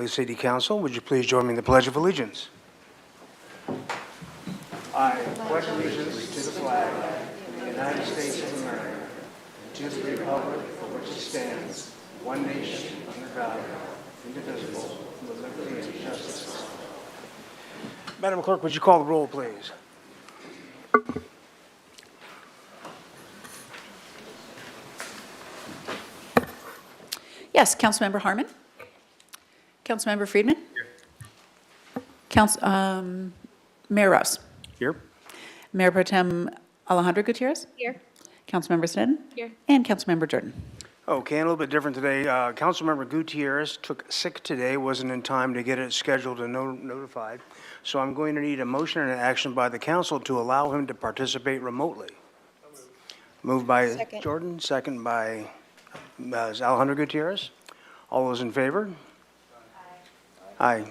Valley City Council. Would you please join me in the Pledge of Allegiance? I pledge allegiance to the flag of the United States of America, and to the republic for which it stands, one nation, under God, indivisible, with liberty and justice. Madam Clerk, would you call the roll, please? Yes, Councilmember Harmon. Councilmember Friedman. Here. Mayor Rouse. Here. Mayor Pro Tem Alejandro Gutierrez. Here. Councilmember Snedden. Here. And Councilmember Jordan. Okay, and a little bit different today. Councilmember Gutierrez took sick today, wasn't in time to get it scheduled and notified. So I'm going to need a motion and an action by the council to allow him to participate remotely. Moved by Second. Jordan, second by Alejandro Gutierrez. All those in favor? Aye.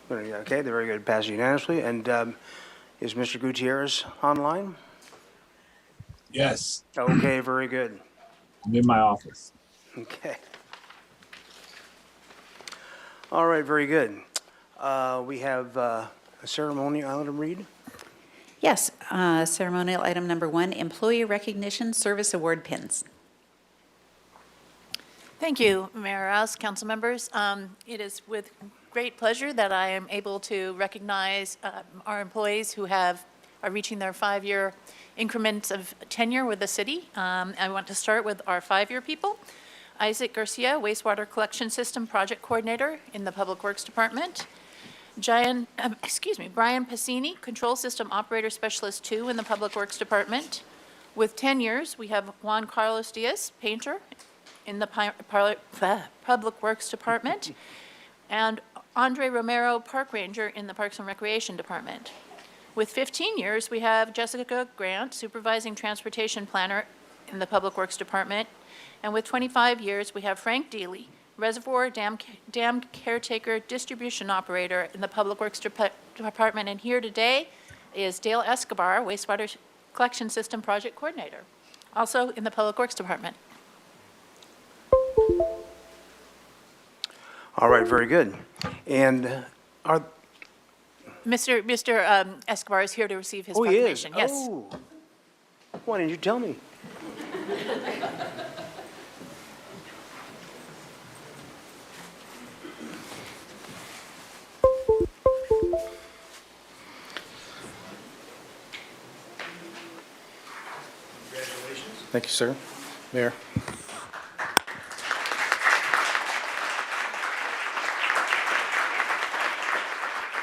Okay, they're very good. Passed unanimously. And is Mr. Gutierrez online? Yes, Okay, very good. I'm in my office. Okay. All right, very good. We have a ceremonial item read. Yes, ceremonial item number 1, Employee Recognition Service Award pins. Thank you, Mayor Rouse, council members. It is with great pleasure that I am able to recognize our employees who are reaching their 5-year increments of tenure with the city. I want to start with our 5-year people. Isaac Garcia, Wastewater Collection System Project Coordinator in the Public Works Department. Brian Passini, Control System Operator Specialist 2 in the Public Works Department. With 10 years, we have Juan Carlos Diaz, Painter in the Public Works Department, and Andre Romero, Park Ranger in the Parks and Recreation Department. With 15 years, we have Jessica Grant, Supervising Transportation Planner in the Public Works Department. And with 25 years, we have Frank Deely, Reservoir Dam Caretaker Distribution Operator in the Public Works Department. And here today is Dale Escobar, Wastewater Collection System Project Coordinator, also in the Public Works Department. All right, very good. And are... Mr. Escobar is here to receive his Oh, he is? proclamation. Yes. Oh. Why didn't you tell me? Congratulations. Thank you, sir. Mayor.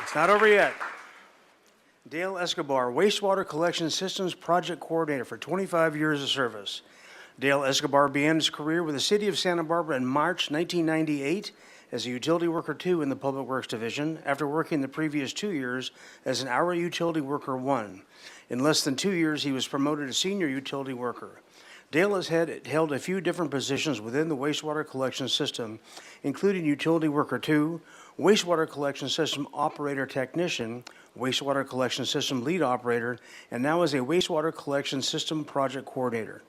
It's not over yet. Dale Escobar, Wastewater Collection Systems Project Coordinator for 25 years of service. Dale Escobar began his career with the City of Santa Barbara in March 1998 as a Utility Worker 2 in the Public Works Division, after working the previous 2 years as an Hourly Utility Worker 1. In less than 2 years, he was promoted to Senior Utility Worker. Dale has held a few different positions within the wastewater collection system, including Utility Worker 2, Wastewater Collection System Operator Technician, Wastewater Collection System Lead Operator, and now is a Wastewater Collection System Project Coordinator.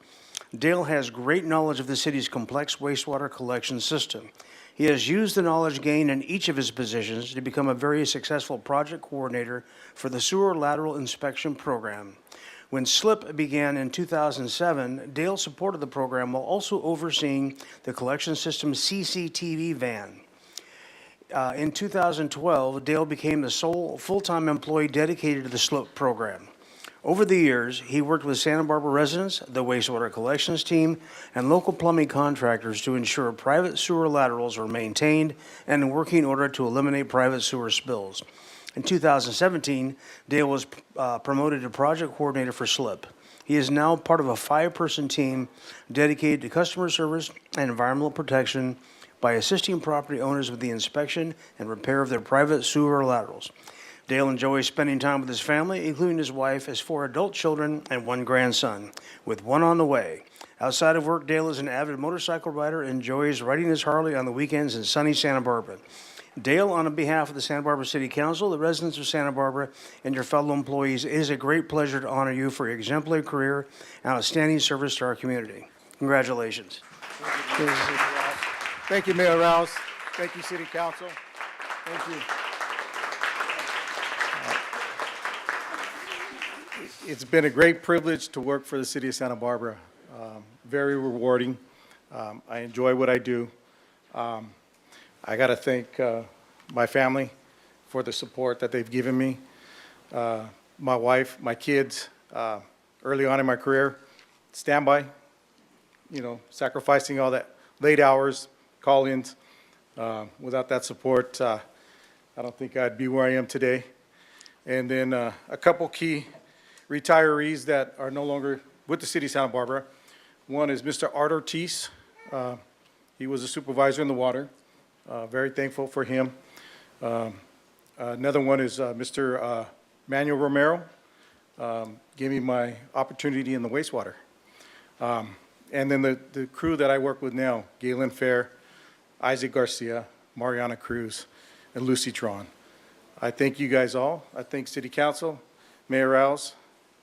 Dale has great knowledge of the city's complex wastewater collection system. He has used the knowledge gained in each of his positions to become a very successful project coordinator for the Sewer Lateral Inspection Program. When SLIP began in 2007, Dale supported the program while also overseeing the collection system's CCTV van. In 2012, Dale became the sole full-time employee dedicated to the SLIP program. Over the years, he worked with Santa Barbara residents, the wastewater collections team, and local plumbing contractors to ensure private sewer laterals are maintained and in working order to eliminate private sewer spills. In 2017, Dale was promoted to project coordinator for SLIP. He is now part of a 5-person team dedicated to customer service and environmental protection by assisting property owners with the inspection and repair of their private sewer laterals. Dale enjoys spending time with his family, including his wife, his 4 adult children, and 1 grandson, with 1 on the way. Outside of work, Dale is an avid motorcycle rider and enjoys riding his Harley on the weekends in sunny Santa Barbara. Dale, on behalf of the Santa Barbara City Council, the residents of Santa Barbara, and your fellow employees, it is a great pleasure to honor you for your exemplary career and outstanding service to our community. Congratulations. Thank you, Mayor Rouse. Thank you, City Council. Thank you. It's been a great privilege to work for the city of Santa Barbara. Very rewarding. I enjoy what I do. I got to thank my family for the support that they've given me. My wife, my kids, early on in my career, standby, sacrificing all that late hours, call-ins. Without that support, I don't think I'd be where I am today. And then a couple key retirees that are no longer with the city of Santa Barbara. One is Mr. Art Ortiz. He was a supervisor in the water. Very thankful for him. Another one is Mr. Manuel Romero. Gave me my opportunity in the wastewater. And then the crew that I work with now, Galen Fair, Isaac Garcia, Mariana Cruz, and Lucy Tron. I thank you guys all. I thank City Council, Mayor Rouse,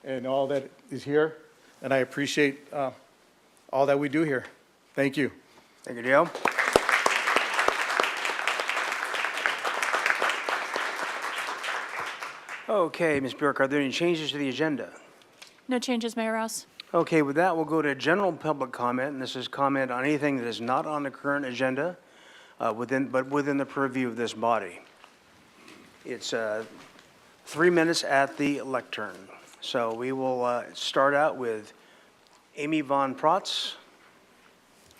and all that is here. And I appreciate all that we do here. Thank you. Thank you, Dale. Okay, Ms. Bjork, are there any changes to the agenda? No changes, Mayor Rouse. Okay, with that, we'll go to general public comment, and this is comment on anything that is not on the current agenda, but within the purview of this body. It's 3 minutes at the lectern. So we will start out with Amy Von Protz.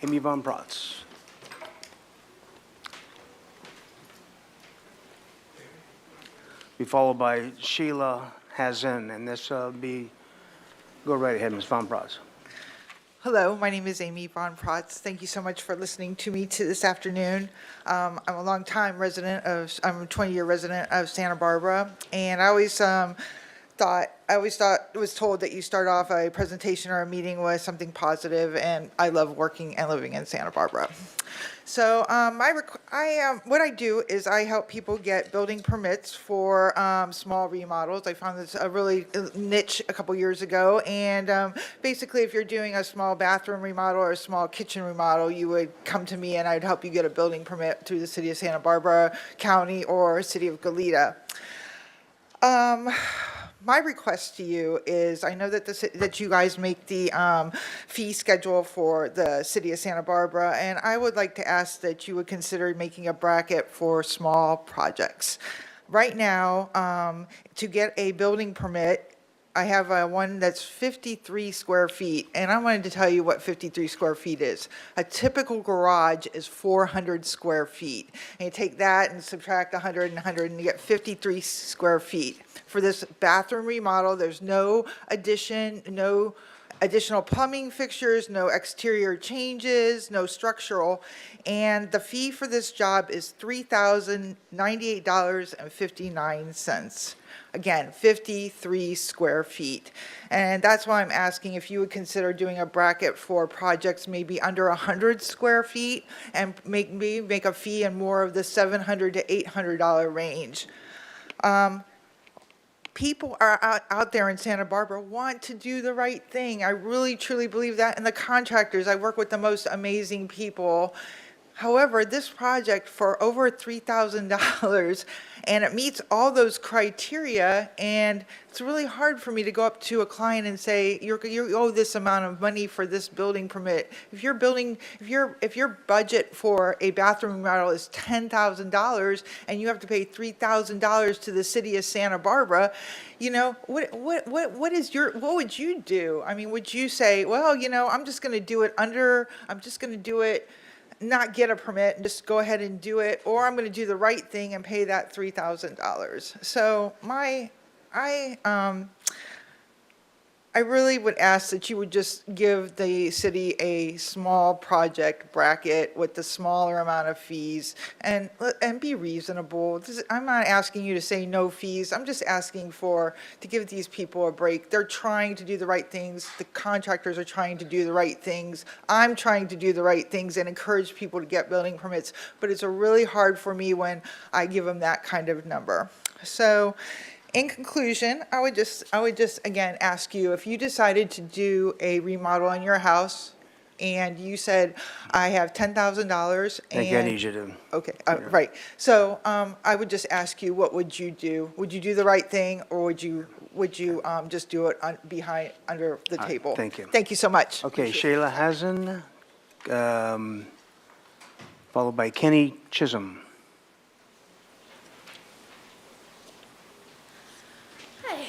Amy Von Protz. Be followed by Sheila Hazen, and this will be, go right ahead, Ms. Von Protz. Hello, my name is Amy Von Protz. Thank you so much for listening to me this afternoon. I'm a longtime resident I'm a 20-year resident of Santa Barbara, and I always was told that you start off a presentation or a meeting with something positive, and I love working and living in Santa Barbara. So what I do is I help people get building permits for small remodels. I found this a really niche a couple years ago, and basically if you're doing a small bathroom remodel or a small kitchen remodel, you would come to me and I'd help you get a building permit through the city of Santa Barbara County or city of Goleta. My request to you is, I know that you guys make the fee schedule for the city of Santa Barbara, and I would like to ask that you would consider making a bracket for small projects. Right now, to get a building permit, I have one that's 53 square feet, and I wanted to tell you what 53 square feet is. A typical garage is 400 square feet. And you take that and subtract 100 and 100, and you get 53 square feet. For this bathroom remodel, there's no additional plumbing fixtures, no exterior changes, no structural, and the fee for this job is $3,098.59. Again, 53 square feet. And that's why I'm asking if you would consider doing a bracket for projects maybe under 100 square feet and make a fee in more of the $700 to $800 range. People are out there in Santa Barbara want to do the right thing. I really, truly believe that. And the contractors, I work with the most amazing people. However, this project for over $3,000, and it meets all those criteria, and it's really hard for me to go up to a client and say, you owe this amount of money for this building permit. If your budget for a bathroom remodel is $10,000 and you have to pay $3,000 to the city of Santa Barbara, what would you do? I mean, would you say, well, I'm just going to do it not get a permit and just go ahead and do it, or I'm going to do the right thing and pay that $3,000. So I really would ask that you would just give the city a small project bracket with the smaller amount of fees and be reasonable. I'm not asking you to say no fees. I'm just asking to give these people a break. They're trying to do the right things. The contractors are trying to do the right things. I'm trying to do the right things and encourage people to get building permits, but it's really hard for me when I give them that kind of number. So, in conclusion, I would just again ask you, if you decided to do a remodel on your house, and you said, I have $10,000 I think I and. need you to, Okay, right. So I would just ask you, what would you do? Would you do the right thing, or would you just do it under the table? thank you. Thank you so much. okay, Shayla Hazen, followed by Kenny Chisholm. Hi,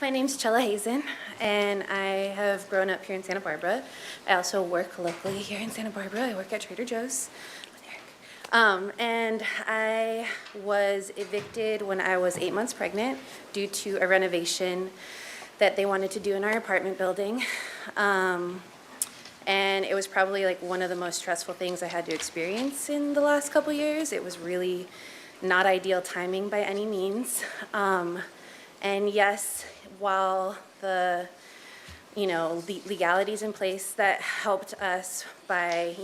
my name's Chella Hazen, and I have grown up here in Santa Barbara. I also work locally here in Santa Barbara. I work at Trader Joe's with Eric. And I was evicted when I was 8 months pregnant due to a renovation that they wanted to do in our apartment building. And it was probably like one of the most stressful things I had to experience in the last couple years. It was really not ideal timing by any means. And yes, while the legalities in place that helped us by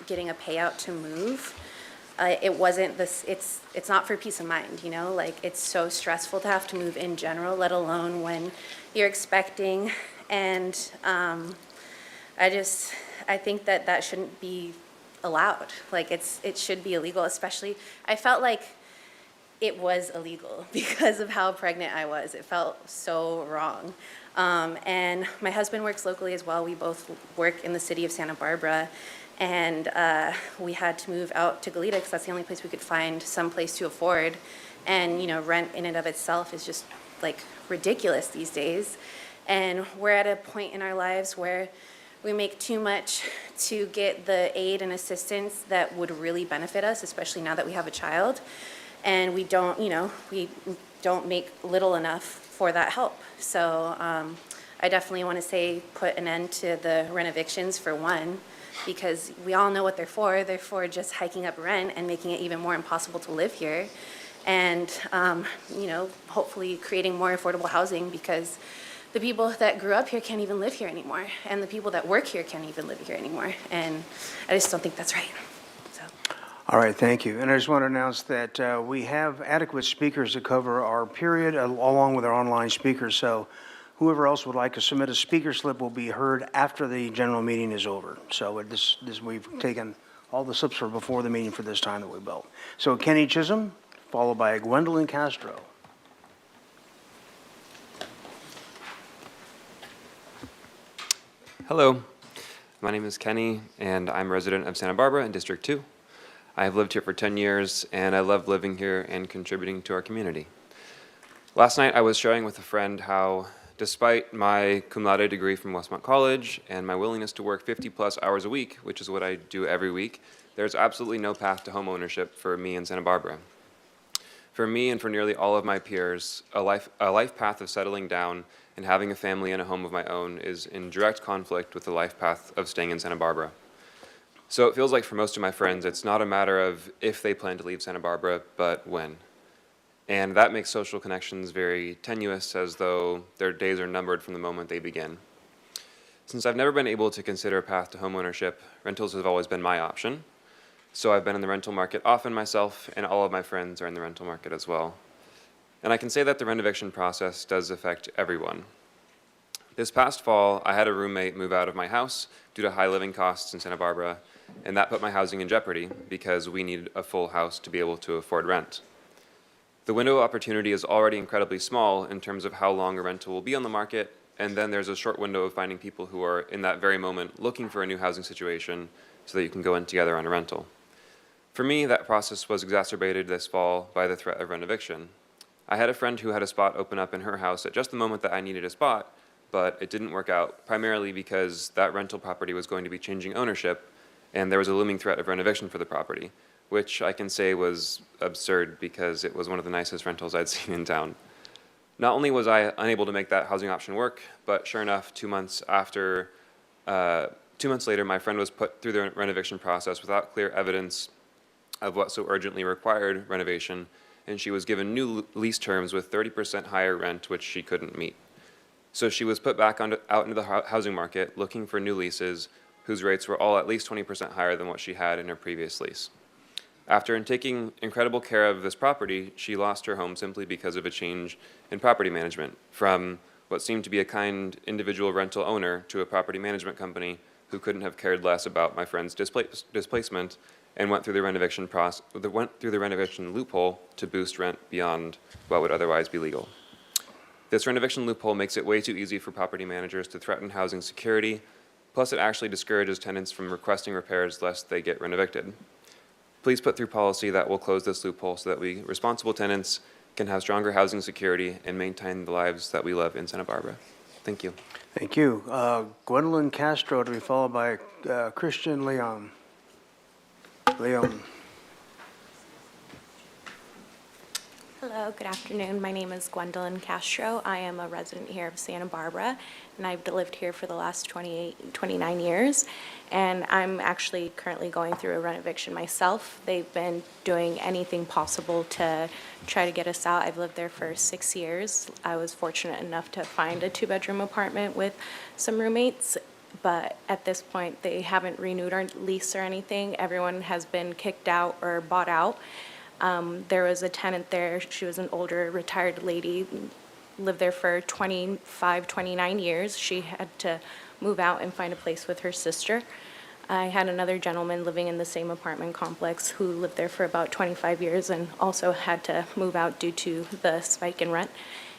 getting a payout to move, it wasn't this. It's not for peace of mind. Like, it's so stressful to have to move in general, let alone when you're expecting. And I think that shouldn't be allowed. Like, it should be illegal. Especially, I felt like it was illegal because of how pregnant I was. It felt so wrong. And my husband works locally as well. We both work in the city of Santa Barbara. And we had to move out to Goleta because that's the only place we could find some place to afford. And, rent in and of itself is just like ridiculous these days. And we're at a point in our lives where we make too much to get the aid and assistance that would really benefit us, especially now that we have a child. And we don't make little enough for that help. So I definitely want to say put an end to the rent evictions for one, because we all know what they're for. They're for just hiking up rent and making it even more impossible to live here. And, hopefully creating more affordable housing, because the people that grew up here can't even live here anymore. And the people that work here can't even live here anymore. And I just don't think that's right. So. All right, thank you. And I just want to announce that we have adequate speakers to cover our period along with our online speakers. So whoever else would like to submit a speaker slip will be heard after the general meeting is over. So we've taken all the slips for before the meeting for this time that we built. So Kenny Chisholm, followed by Gwendolyn Castro. Hello, my name is Kenny, and I'm a resident of Santa Barbara in District 2. I have lived here for 10 years, and I love living here and contributing to our community. Last night, I was sharing with a friend how, despite my cum laude degree from Westmont College and my willingness to work 50-plus hours a week, which is what I do every week, there's absolutely no path to home ownership for me in Santa Barbara. For me and for nearly all of my peers, a life path of settling down and having a family and a home of my own is in direct conflict with the life path of staying in Santa Barbara. So it feels like for most of my friends, it's not a matter of if they plan to leave Santa Barbara, but when. And that makes social connections very tenuous, as though their days are numbered from the moment they begin. Since I've never been able to consider a path to homeownership, rentals have always been my option. So I've been in the rental market often myself, and all of my friends are in the rental market as well. And I can say that the rent eviction process does affect everyone. This past fall, I had a roommate move out of my house due to high living costs in Santa Barbara, and that put my housing in jeopardy because we needed a full house to be able to afford rent. The window of opportunity is already incredibly small in terms of how long a rental will be on the market, and then there's a short window of finding people who are in that very moment looking for a new housing situation so that you can go in together on a rental. For me, that process was exacerbated this fall by the threat of rent eviction. I had a friend who had a spot open up in her house at just the moment that I needed a spot, but it didn't work out, primarily because that rental property was going to be changing ownership, and there was a looming threat of rent eviction for the property, which I can say was absurd because it was one of the nicest rentals I'd seen in town. Not only was I unable to make that housing option work, but sure enough, 2 months later, my friend was put through the rent eviction process without clear evidence of what so urgently required renovation, and she was given new lease terms with 30% higher rent, which she couldn't meet. So she was put back out into the housing market looking for new leases whose rates were all at least 20% higher than what she had in her previous lease. After taking incredible care of this property, she lost her home simply because of a change in property management from what seemed to be a kind individual rental owner to a property management company who couldn't have cared less about my friend's displacement and went through the renovation loophole to boost rent beyond what would otherwise be legal. This renovation loophole makes it way too easy for property managers to threaten housing security, plus it actually discourages tenants from requesting repairs lest they get renovated. Please put through policy that will close this loophole so that we responsible tenants can have stronger housing security and maintain the lives that we love in Santa Barbara. Thank you. Thank you. Gwendolyn Castro to be followed by Christian Leon. Leon. Hello, good afternoon. My name is Gwendolyn Castro. I am a resident here of Santa Barbara, and I've lived here for the last 29 years. And I'm actually currently going through a renovation myself. They've been doing anything possible to try to get us out. I've lived there for 6 years. I was fortunate enough to find a 2-bedroom apartment with some roommates, but at this point, they haven't renewed our lease or anything. Everyone has been kicked out or bought out. There was a tenant there. She was an older retired lady, lived there for 25, 29 years. She had to move out and find a place with her sister. I had another gentleman living in the same apartment complex who lived there for about 25 years and also had to move out due to the spike in rent.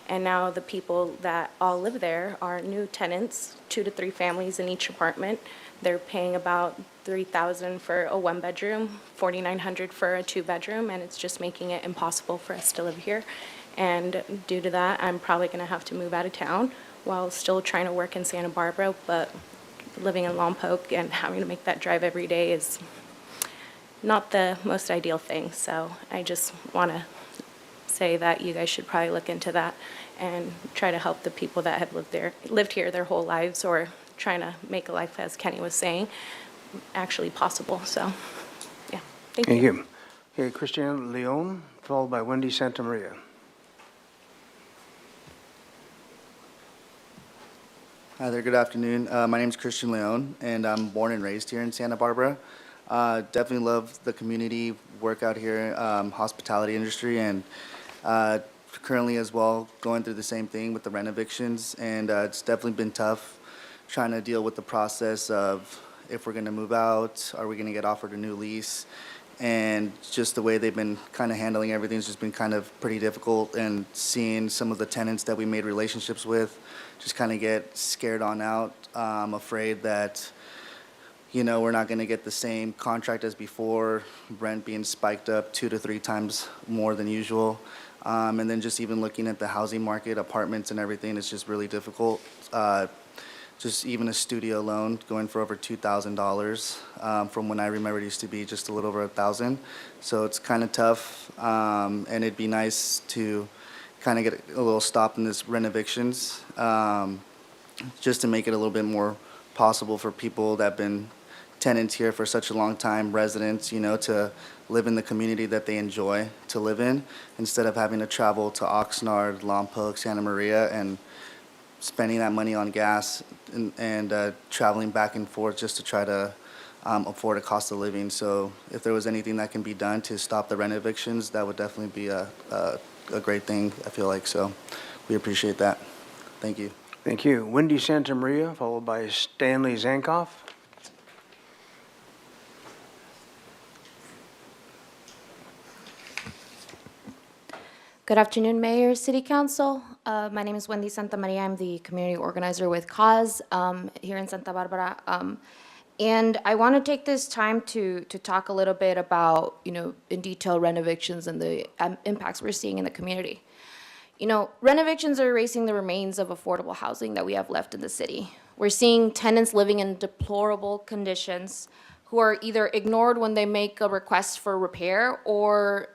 And now the people that all live there are new tenants, 2 to 3 families in each apartment. They're paying about $3,000 for a 1-bedroom, $4,900 for a 2-bedroom, and it's just making it impossible for us to live here. And due to that, I'm probably going to have to move out of town while still trying to work in Santa Barbara, but living in Lompoc and having to make that drive every day is not the most ideal thing. So I just want to say that you guys should probably look into that and try to help the people that have lived here their whole lives, or trying to make a life, as Kenny was saying, actually possible. So, yeah, thank you. Thank you. Okay, Christian Leon, followed by Wendy Santa Maria. Hi there, good afternoon. My name is Christian Leon, and I'm born and raised here in Santa Barbara. Definitely love the community, work out here, hospitality industry, and currently as well going through the same thing with the renovictions, and it's definitely been tough trying to deal with the process of if we're going to move out, are we going to get offered a new lease, and just the way they've been kind of handling everything has just been kind of pretty difficult, and seeing some of the tenants that we made relationships with just kind of get scared on out. I'm afraid that, you know, we're not going to get the same contract as before, rent being spiked up 2 to 3 times more than usual. And then just even looking at the housing market, apartments and everything, it's just really difficult. Just even a studio loan going for over $2,000. From when I remember, it used to be just a little over $1,000. So it's kind of tough, and it'd be nice to kind of get a little stop in this renovictions, just to make it a little bit more possible for people that have been tenants here for such a long time, residents, you know, to live in the community that they enjoy to live in, instead of having to travel to Oxnard, Lompoc, Santa Maria, and spending that money on gas and traveling back and forth just to try to afford a cost of living. So if there was anything that can be done to stop the rent evictions, that would definitely be a great thing, I feel like. So we appreciate that. Thank you. Thank you. Wendy Santa Maria, followed by Stanley Tankoff. Good afternoon, Mayor, City Council. My name is Wendy Santa Maria. I'm the community organizer with Cause here in Santa Barbara. And I want to take this time to talk a little bit about, you know, in detail renovictions and the impacts we're seeing in the community. You know, renovictions are erasing the remains of affordable housing that we have left in the city. We're seeing tenants living in deplorable conditions who are either ignored when they make a request for repair, or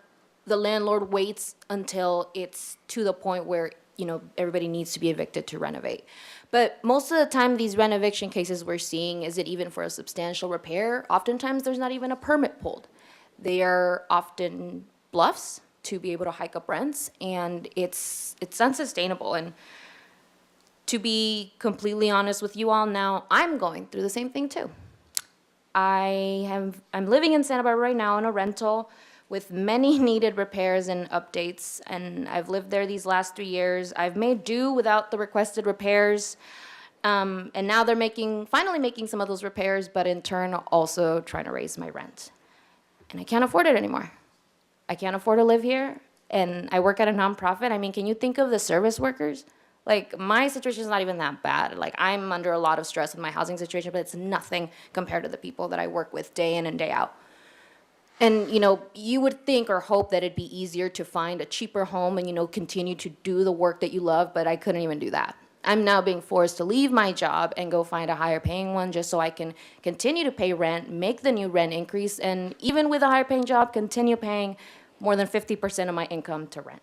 the landlord waits until it's to the point where, you know, everybody needs to be evicted to renovate. But most of the time, these renoviction cases we're seeing, is it even for a substantial repair? Oftentimes, there's not even a permit pulled. They are often bluffs to be able to hike up rents, and it's unsustainable. And to be completely honest with you all now, I'm going through the same thing too. I'm living in Santa Barbara right now in a rental with many needed repairs and updates, and I've lived there these last 3 years. I've made do without the requested repairs, And now they're finally making some of those repairs, but in turn also trying to raise my rent. And I can't afford it anymore. I can't afford to live here, and I work at a nonprofit. I mean, can you think of the service workers? Like, my situation is not even that bad. Like, I'm under a lot of stress with my housing situation, but it's nothing compared to the people that I work with day in and day out. And, you would think or hope that it'd be easier to find a cheaper home and, continue to do the work that you love, but I couldn't even do that. I'm now being forced to leave my job and go find a higher paying one just so I can continue to pay rent, make the new rent increase, and even with a higher paying job, continue paying more than 50% of my income to rent.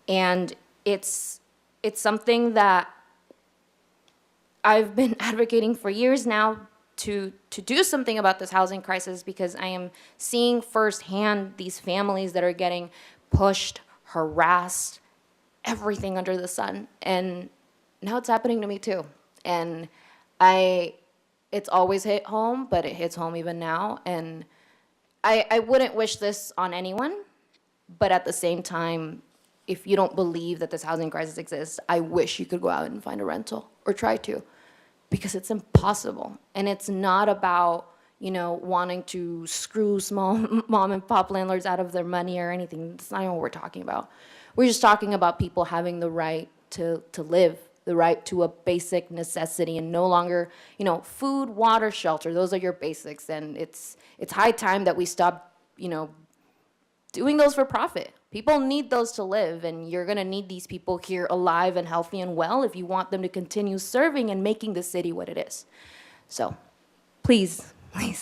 And it's something that I've been advocating for years now to do something about this housing crisis, because I am seeing firsthand these families that are getting pushed, harassed, everything under the sun. And now it's happening to me too. And it's always hit home, but it hits home even now. And I wouldn't wish this on anyone, but at the same time, if you don't believe that this housing crisis exists, I wish you could go out and find a rental, or try to, because it's impossible. And it's not about, wanting to screw small mom and pop landlords out of their money or anything. That's not even what we're talking about. We're just talking about people having the right to live, the right to a basic necessity, and no longer, food, water, shelter. Those are your basics, and it's high time that we stop, doing those for profit. People need those to live, and you're gonna need these people here alive and healthy and well if you want them to continue serving and making the city what it is. So, please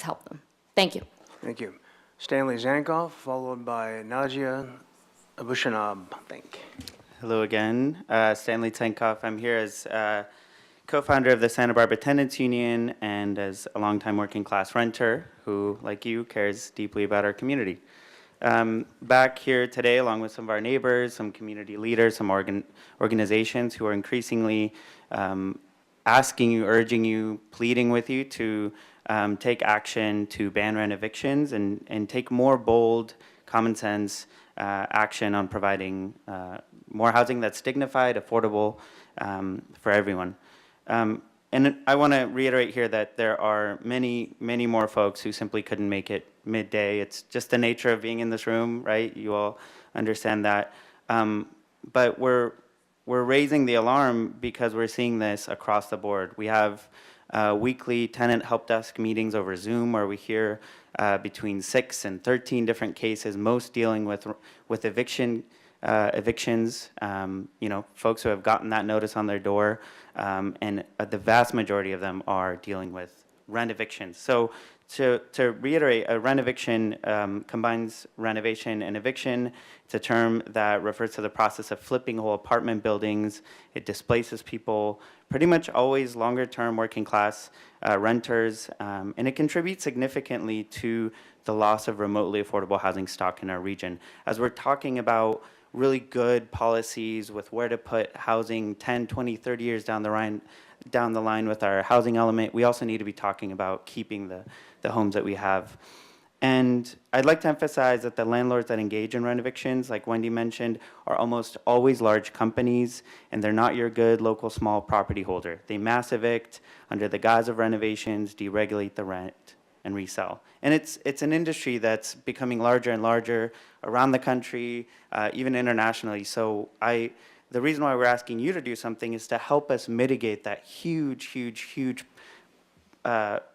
help them. Thank you. Thank you. Stanley Tankoff, followed by Nadia Abu Shaab, I think. Hello again, Stanley Tankoff. I'm here as co-founder of the Santa Barbara Tenants Union and as a longtime working class renter who, like you, cares deeply about our community. Back here today, along with some of our neighbors, some community leaders, some organizations who are increasingly asking you, urging you, pleading with you to take action to ban rent evictions and take more bold, common sense action on providing more housing that's dignified, affordable for everyone. And I want to reiterate here that there are many, many more folks who simply couldn't make it midday. It's just the nature of being in this room, right? You all understand that. But we're raising the alarm because we're seeing this across the board. We have weekly tenant help desk meetings over Zoom where we hear between 6 and 13 different cases, most dealing with evictions, folks who have gotten that notice on their door, and the vast majority of them are dealing with rent evictions. So to reiterate, a rent eviction combines renovation and eviction. It's a term that refers to the process of flipping whole apartment buildings. It displaces people, pretty much always longer-term working class renters, and it contributes significantly to the loss of remotely affordable housing stock in our region. As we're talking about really good policies with where to put housing 10, 20, 30 years down the line with our housing element, we also need to be talking about keeping the homes that we have. And I'd like to emphasize that the landlords that engage in rent evictions, like Wendy mentioned, are almost always large companies, and they're not your good local small property holder. They mass evict under the guise of renovations, deregulate the rent, and resell. And it's an industry that's becoming larger and larger around the country, even internationally. So the reason why we're asking you to do something is to help us mitigate that huge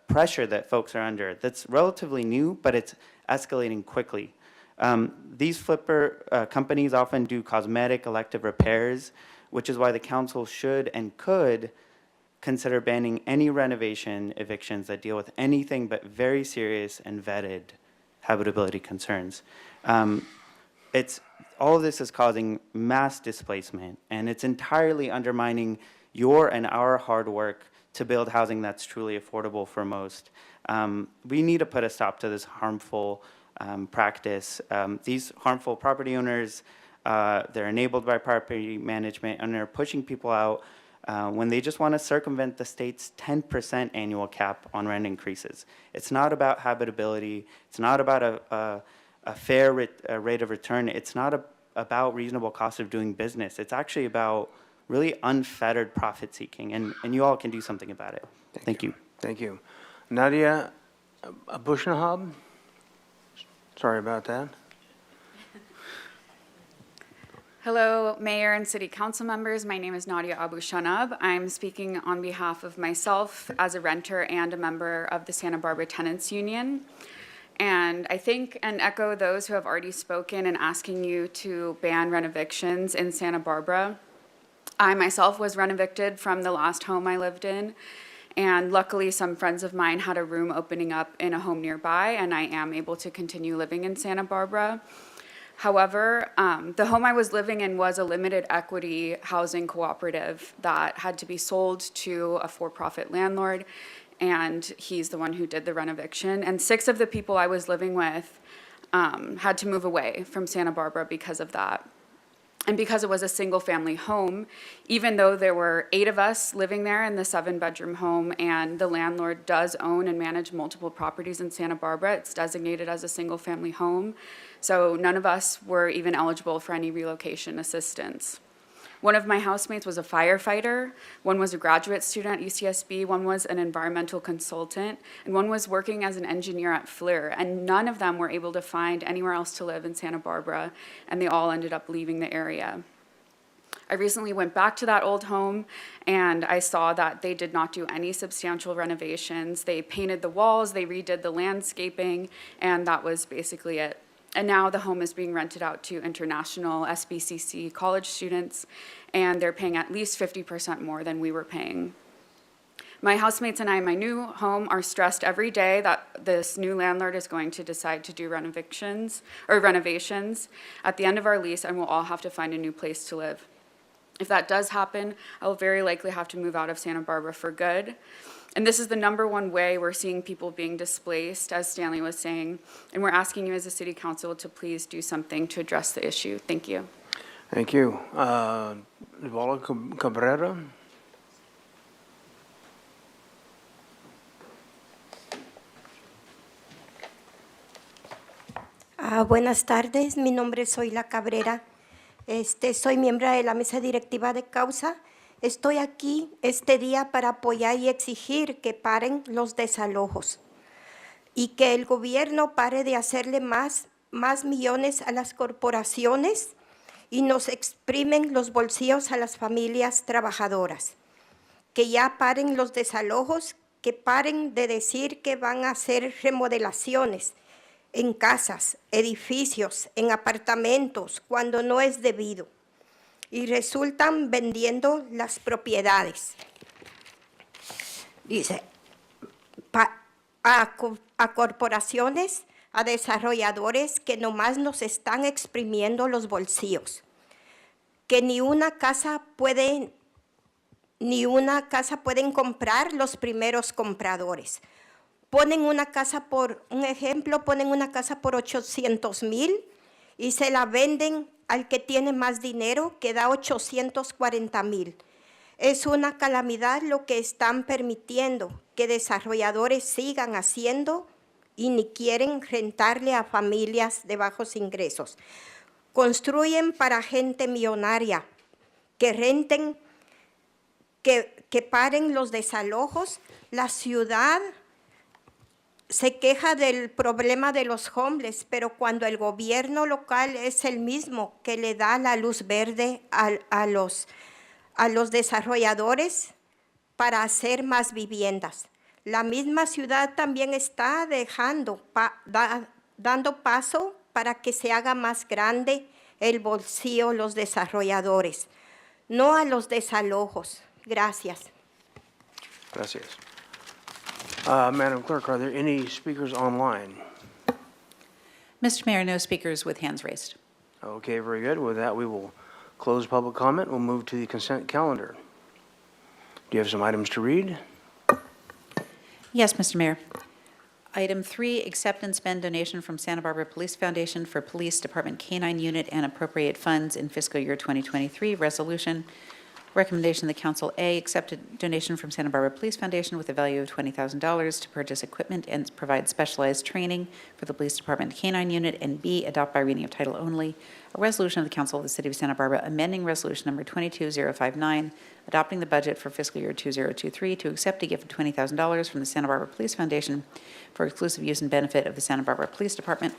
pressure that folks are under. That's relatively new, but it's escalating quickly. These flipper companies often do cosmetic elective repairs, which is why the council should and could consider banning any renovation evictions that deal with anything but very serious and vetted habitability concerns. All of this is causing mass displacement, and it's entirely undermining your and our hard work to build housing that's truly affordable for most. We need to put a stop to this harmful practice. These harmful property owners, they're enabled by property management, and they're pushing people out when they just want to circumvent the state's 10% annual cap on rent increases. It's not about habitability. It's not about a fair rate of return. It's not about reasonable cost of doing business. It's actually about really unfettered profit seeking, and you all can do something about it. Thank you. Thank you. Nadia Abu Shaab? Sorry about that. Hello, Mayor and City Council members. My name is Nadia Abu Shaab. I'm speaking on behalf of myself as a renter and a member of the Santa Barbara Tenants Union. And I think and echo those who have already spoken in asking you to ban rent-evictions in Santa Barbara. I myself was rent-evicted from the last home I lived in, and luckily some friends of mine had a room opening up in a home nearby, and I am able to continue living in Santa Barbara. However, the home I was living in was a limited equity housing cooperative that had to be sold to a for-profit landlord, and he's the one who did the rent-eviction. And 6 of the people I was living with had to move away from Santa Barbara because of that. And because it was a single-family home, even though there were 8 of us living there in the 7-bedroom home, and the landlord does own and manage multiple properties in Santa Barbara, it's designated as a single-family home. So none of us were even eligible for any relocation assistance. One of my housemates was a firefighter, one was a graduate student at UCSB, one was an environmental consultant, and one was working as an engineer at FLIR, and none of them were able to find anywhere else to live in Santa Barbara, and they all ended up leaving the area. I recently went back to that old home, and I saw that they did not do any substantial renovations. They painted the walls, they redid the landscaping, and that was basically it. And now the home is being rented out to international SBCC college students, and they're paying at least 50% more than we were paying. My housemates and I in my new home are stressed every day that this new landlord is going to decide to do renovations at the end of our lease, and we'll all have to find a new place to live. If that does happen, I will very likely have to move out of Santa Barbara for good. And this is the #1 way we're seeing people being displaced, as Stanley was saying. And we're asking you as a city council to please do something to address the issue. Thank you. Thank you. Luala Cabrera? Buenas tardes, mi nombre es Zoila Cabrera. Soy miembro de la mesa directiva de Causa. Estoy aquí este día para apoyar y exigir que paren los desalojos y que el gobierno pare de hacerle más millones a las corporaciones y nos exprimen los bolsillos a las familias trabajadoras. Que ya paren los desalojos, que paren de decir que van a hacer remodelaciones en casas, edificios, en apartamentos, cuando no es debido. Y resultan vendiendo las propiedades. Dice, a corporaciones, a desarrolladores que nomás nos están exprimiendo los bolsillos. Que ni una casa pueden comprar los primeros compradores. Ponen una casa por, un ejemplo, ponen una casa por 800,000 y se la venden al que tiene más dinero, que da 840,000. Es una calamidad lo que están permitiendo que desarrolladores sigan haciendo y ni quieren rentarle a familias de bajos ingresos. Construyen para gente millonaria, que renten, que paren los desalojos. La ciudad se queja del problema de los homeless, pero cuando el gobierno local es el mismo que le da la luz verde a los desarrolladores para hacer más viviendas. La misma ciudad también está dando paso para que se haga más grande el bolsillo los desarrolladores, no a los desalojos. Gracias. Gracias. Madam Clerk, are there any speakers online? Mr. Mayor, no speakers with hands raised. Okay, very good. With that, we will close public comment. We'll move to the consent calendar. Do you have some items to read? Yes, Mr. Mayor. Item 3, accept and spend donation from Santa Barbara Police Foundation for Police Department K-9 Unit and appropriate funds in fiscal year 2023. Resolution Recommendation of the Council A, accept a donation from Santa Barbara Police Foundation with a value of $20,000 to purchase equipment and provide specialized training for the Police Department K-9 unit, and B, adopt by reading of title only a resolution of the Council of the City of Santa Barbara amending Resolution Number 22059, adopting the budget for fiscal year 2023 to accept a gift of $20,000 from the Santa Barbara Police Foundation for exclusive use and benefit of the Santa Barbara Police Department.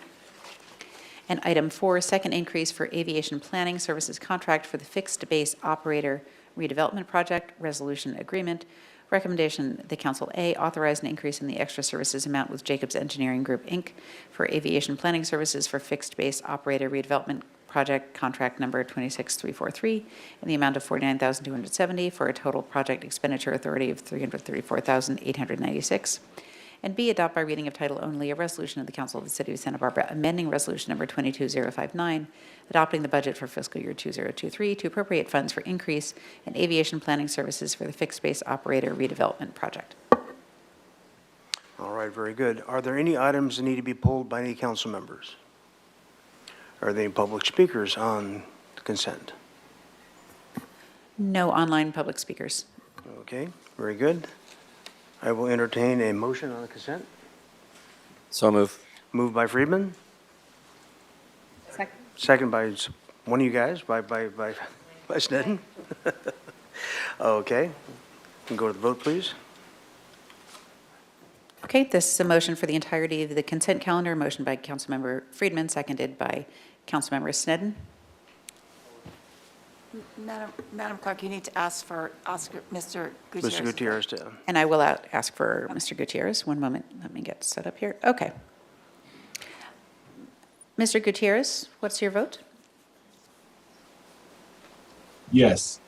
And item 4, second increase for aviation planning services contract for the fixed base operator redevelopment project resolution agreement. Recommendation, the Council A, authorize an increase in the extra services amount with Jacobs Engineering Group, Inc. for aviation planning services for fixed base operator redevelopment project contract number 26343 in the amount of $49,270 for a total project expenditure authority of $334,896. And B, adopt by reading of title only a resolution of the Council of the City of Santa Barbara amending Resolution Number 22059, adopting the budget for fiscal year 2023 to appropriate funds for increase in aviation planning services for the fixed base operator redevelopment project. All right, very good. Are there any items that need to be pulled by any council members? Are there any public speakers on the consent? No online public speakers. Okay, very good. I will entertain a motion on the consent. So move. Moved by Friedman. Second. Second by one of you guys, by Sneddon. Okay. You can go to the vote, please. Okay, this is a motion for the entirety of the consent calendar, motion by Councilmember Friedman, seconded by Councilmember Sneddon. Madam Clerk, you need to ask Mr. Gutierrez. Mr. Gutierrez to. And I will ask for Mr. Gutierrez. One moment, let me get set up here. Okay. Mr. Gutierrez, what's your vote? Yes.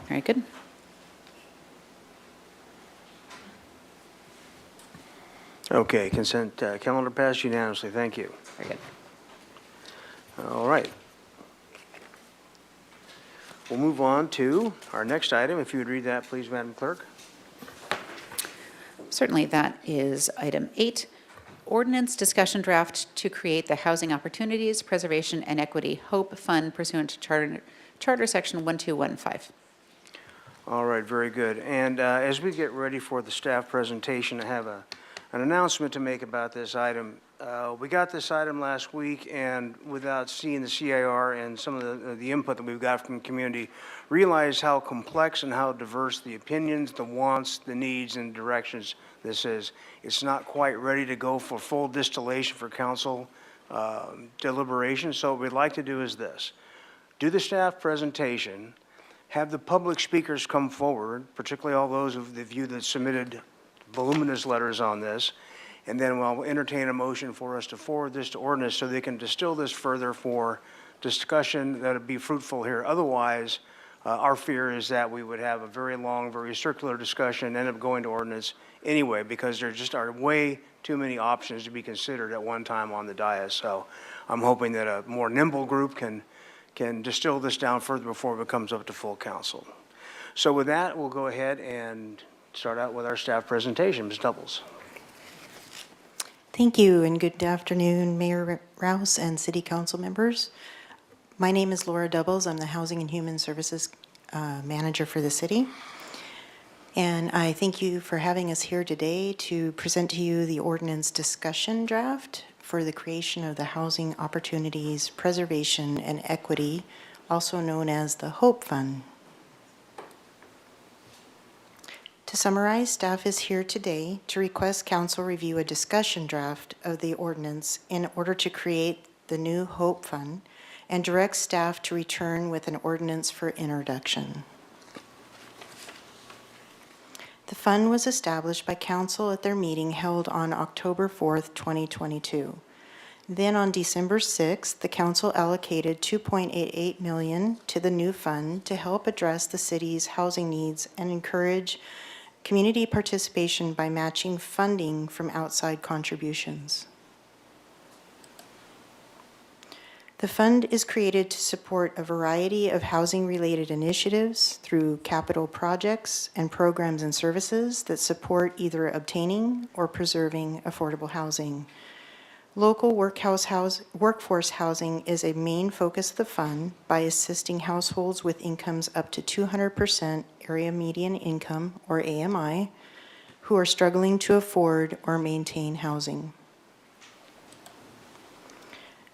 Very good. Okay, consent calendar passed unanimously. Thank you. Very good. All right. We'll move on to our next item. If you would read that, please, Madam Clerk. Certainly, that is item 8, ordinance discussion draft to create the Housing Opportunities, Preservation, and Equity Hope Fund pursuant to Charter Section 1215. All right, very good. And as we get ready for the staff presentation, I have an announcement to make about this item. We got this item last week, and without seeing the CIR and some of the input that we've got from the community, realize how complex and how diverse the opinions, the wants, the needs, and directions this is. It's not quite ready to go for full distillation for council deliberation. So what we'd like to do is this. Do the staff presentation, have the public speakers come forward, particularly all those of you that submitted voluminous letters on this, and then we'll entertain a motion for us to forward this to ordinance so they can distill this further for discussion that would be fruitful here. Otherwise, our fear is that we would have a very long, very circular discussion and end up going to ordinance anyway, because there just are way too many options to be considered at one time on the dais. So I'm hoping that a more nimble group can distill this down further before it comes up to full council. So with that, we'll go ahead and start out with our staff presentation. Ms. Doubles. Thank you, and good afternoon, Mayor Rouse and City Council members. My name is Laura Doubles. I'm the Housing and Human Services Manager for the city. And I thank you for having us here today to present to you the ordinance discussion draft for the creation of the Housing Opportunities, Preservation, and Equity, also known as the HOPE Fund. To summarize, staff is here today to request council review a discussion draft of the ordinance in order to create the new HOPE Fund and direct staff to return with an ordinance for introduction. The fund was established by council at their meeting held on October 4th, 2022. Then on December 6th, the council allocated $2.88 million to the new fund to help address the city's housing needs and encourage community participation by matching funding from outside contributions. The fund is created to support a variety of housing-related initiatives through capital projects and programs and services that support either obtaining or preserving affordable housing. Local workforce housing is a main focus of the fund by assisting households with incomes up to 200% area median income, or AMI, who are struggling to afford or maintain housing.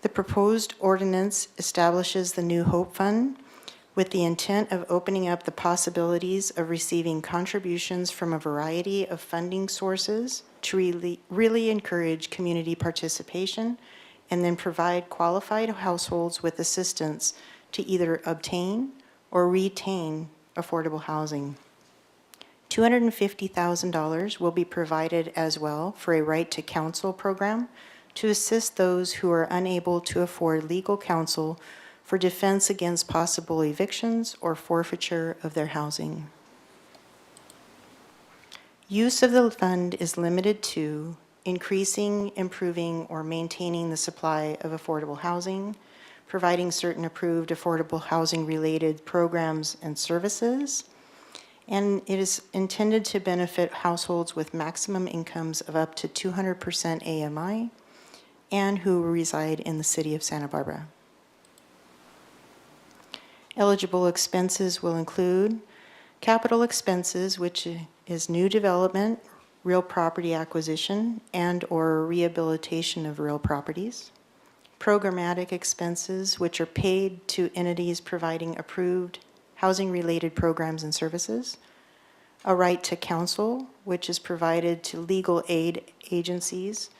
The proposed ordinance establishes the New Hope Fund with the intent of opening up the possibilities of receiving contributions from a variety of funding sources to really encourage community participation and then provide qualified households with assistance to either obtain or retain affordable housing. $250,000 will be provided as well for a right to counsel program to assist those who are unable to afford legal counsel for defense against possible evictions or forfeiture of their housing. Use of the fund is limited to increasing, improving, or maintaining the supply of affordable housing, providing certain approved affordable housing-related programs and services, and it is intended to benefit households with maximum incomes of up to 200% AMI and who reside in the city of Santa Barbara. Eligible expenses will include capital expenses, which is new development, real property acquisition, and/or rehabilitation of real properties. Programmatic expenses, which are paid to entities providing approved housing-related programs and services. A right to counsel, which is provided to legal aid agencies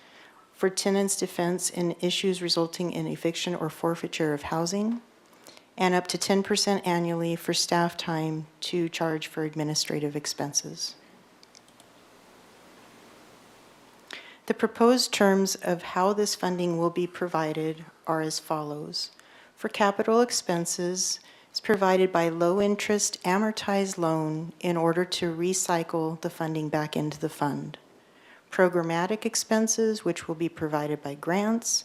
for tenants' defense in issues resulting in eviction or forfeiture of housing, and up to 10% annually for staff time to charge for administrative expenses. The proposed terms of how this funding will be provided are as follows. For capital expenses, it's provided by low-interest amortized loan in order to recycle the funding back into the fund. Programmatic expenses, which will be provided by grants,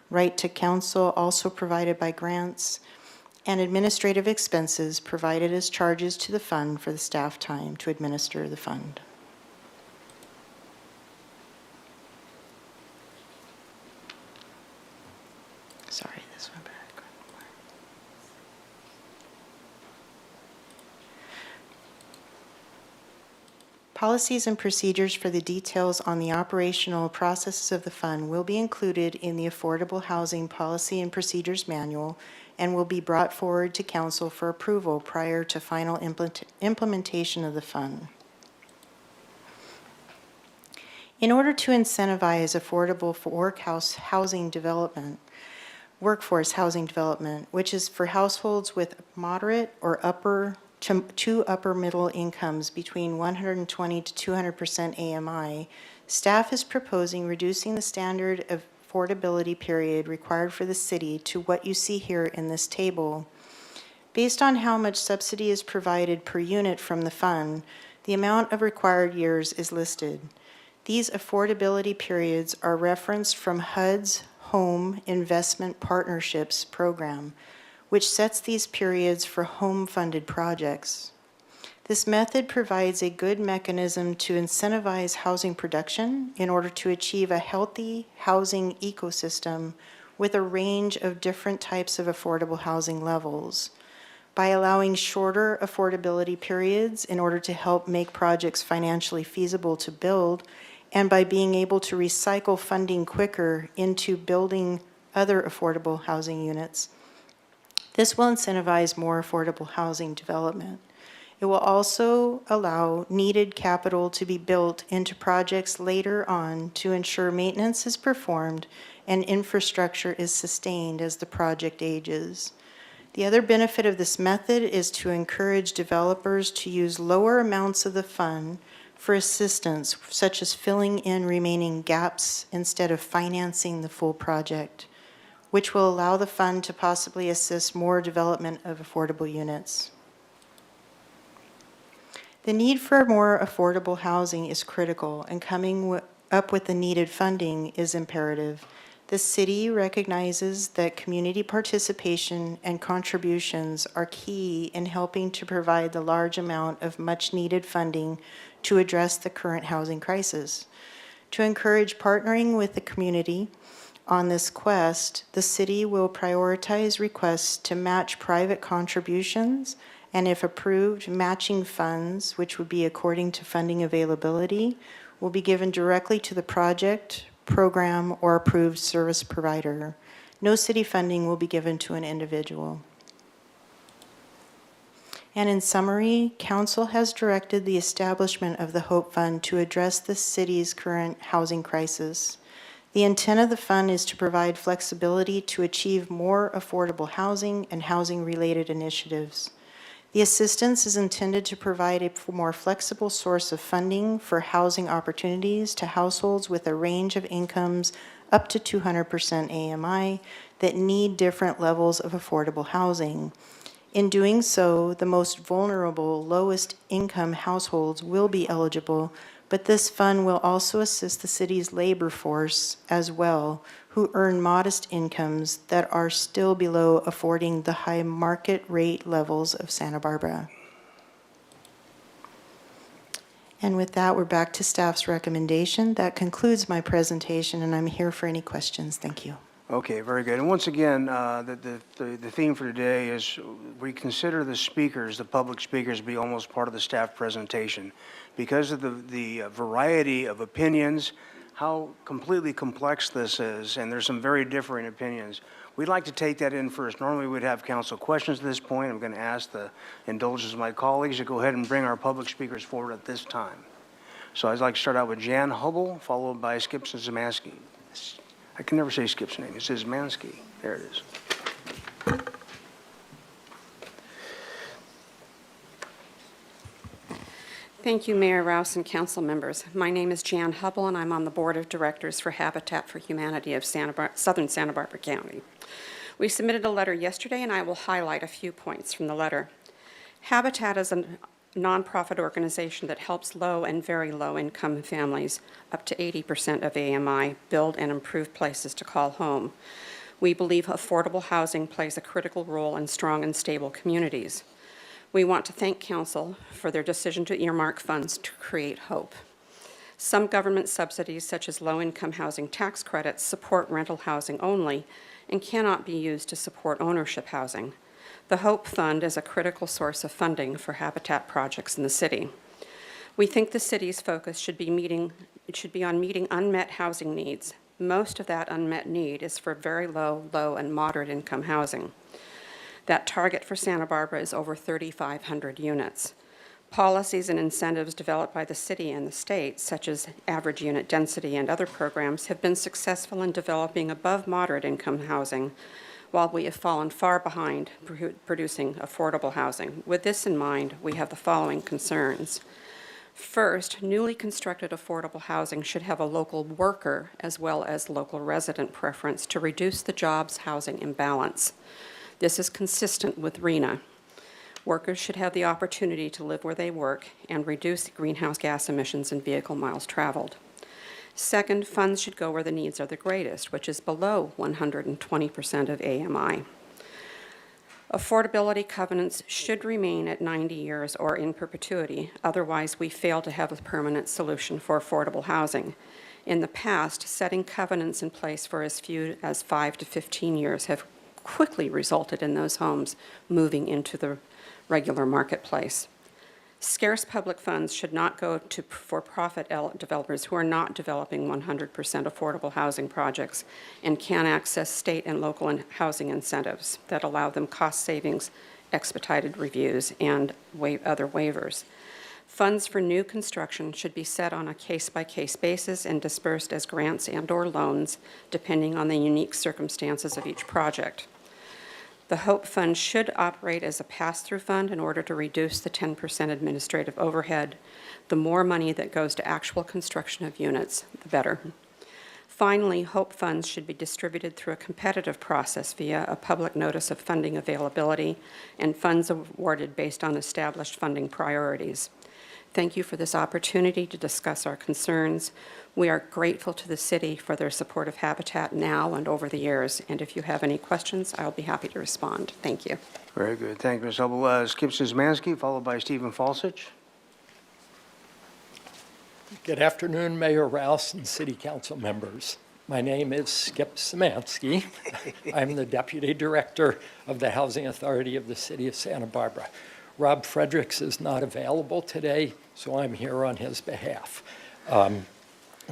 right to counsel also provided by grants, and administrative expenses provided as charges to the fund for the staff time to administer the fund. Sorry, this one back. Policies and procedures for the details on the operational processes of the fund will be included in the Affordable Housing Policy and Procedures Manual and will be brought forward to Council for approval prior to final implementation of the fund. In order to incentivize affordable workforce housing development, which is for households with moderate or upper to upper middle incomes between 120 to 200% AMI, staff is proposing reducing the standard of affordability period required for the city to what you see here in this table. Based on how much subsidy is provided per unit from the fund, the amount of required years is listed. These affordability periods are referenced from HUD's Home Investment Partnerships program, which sets these periods for home-funded projects. This method provides a good mechanism to incentivize housing production in order to achieve a healthy housing ecosystem with a range of different types of affordable housing levels. By allowing shorter affordability periods in order to help make projects financially feasible to build, and by being able to recycle funding quicker into building other affordable housing units. This will incentivize more affordable housing development. It will also allow needed capital to be built into projects later on to ensure maintenance is performed and infrastructure is sustained as the project ages. The other benefit of this method is to encourage developers to use lower amounts of the fund for assistance, such as filling in remaining gaps instead of financing the full project, which will allow the fund to possibly assist more development of affordable units. The need for more affordable housing is critical, and coming up with the needed funding is imperative. The city recognizes that community participation and contributions are key in helping to provide the large amount of much-needed funding to address the current housing crisis. To encourage partnering with the community, On this quest, the city will prioritize requests to match private contributions, and if approved, matching funds, which would be according to funding availability, will be given directly to the project, program, or approved service provider. No city funding will be given to an individual. And in summary, Council has directed the establishment of the Hope Fund to address the city's current housing crisis. The intent of the fund is to provide flexibility to achieve more affordable housing and housing-related initiatives. The assistance is intended to provide a more flexible source of funding for housing opportunities to households with a range of incomes up to 200% AMI that need different levels of affordable housing. In doing so, the most vulnerable, lowest income households will be eligible, but this fund will also assist the city's labor force as well, who earn modest incomes that are still below affording the high market rate levels of Santa Barbara. And with that, we're back to staff's recommendation. That concludes my presentation, and I'm here for any questions. Thank you. Okay, very good. And once again, the theme for today is we consider the speakers, the public speakers, to be almost part of the staff presentation. Because of the variety of opinions, how completely complex this is, and there's some very differing opinions. We'd like to take that in first. Normally, we'd have council questions at this point. I'm going to ask the indulgence of my colleagues to go ahead and bring our public speakers forward at this time. So I'd like to start out with Jan Hubble, followed by Skip Szymanski. I can never say Skip's name. It says Mansky. There it is. Thank you, Mayor Rouse and council members. My name is Jan Hubble, and I'm on the Board of Directors for Habitat for Humanity of Southern Santa Barbara County. We submitted a letter yesterday, and I will highlight a few points from the letter. Habitat is a nonprofit organization that helps low and very low income families, up to 80% of AMI, build and improve places to call home. We believe affordable housing plays a critical role in strong and stable communities. We want to thank Council for their decision to earmark funds to create hope. Some government subsidies, such as low-income housing tax credits, support rental housing only and cannot be used to support ownership housing. The Hope Fund is a critical source of funding for habitat projects in the city. We think the city's focus should be on meeting unmet housing needs. Most of that unmet need is for very low, and moderate income housing. That target for Santa Barbara is over 3,500 units. Policies and incentives developed by the city and the state, such as average unit density and other programs, have been successful in developing above moderate income housing, while we have fallen far behind producing affordable housing. With this in mind, we have the following concerns. First, newly constructed affordable housing should have a local worker as well as local resident preference to reduce the jobs housing imbalance. This is consistent with RHNA. Workers should have the opportunity to live where they work and reduce greenhouse gas emissions and vehicle miles traveled. Second, funds should go where the needs are the greatest, which is below 120% of AMI. Affordability covenants should remain at 90 years or in perpetuity. Otherwise, we fail to have a permanent solution for affordable housing. In the past, setting covenants in place for as few as 5 to 15 years have quickly resulted in those homes moving into the regular marketplace. Scarce public funds should not go to for-profit developers who are not developing 100% affordable housing projects and can access state and local housing incentives that allow them cost savings, expedited reviews, and other waivers. Funds for new construction should be set on a case-by-case basis and dispersed as grants and/or loans, depending on the unique circumstances of each project. The Hope Fund should operate as a pass-through fund in order to reduce the 10% administrative overhead. The more money that goes to actual construction of units, the better. Finally, Hope funds should be distributed through a competitive process via a public notice of funding availability and funds awarded based on established funding priorities. Thank you for this opportunity to discuss our concerns. We are grateful to the city for their support of Habitat now and over the years. And if you have any questions, I'll be happy to respond. Thank you. Very good. Thank you, Ms. Hubble. Skip Szymanski, followed by Stephen Falsich. Good afternoon, Mayor Rouse and City Council members. My name is Skip Szymanski. I'm the Deputy Director of the Housing Authority of the City of Santa Barbara. Rob Fredericks is not available today, so I'm here on his behalf.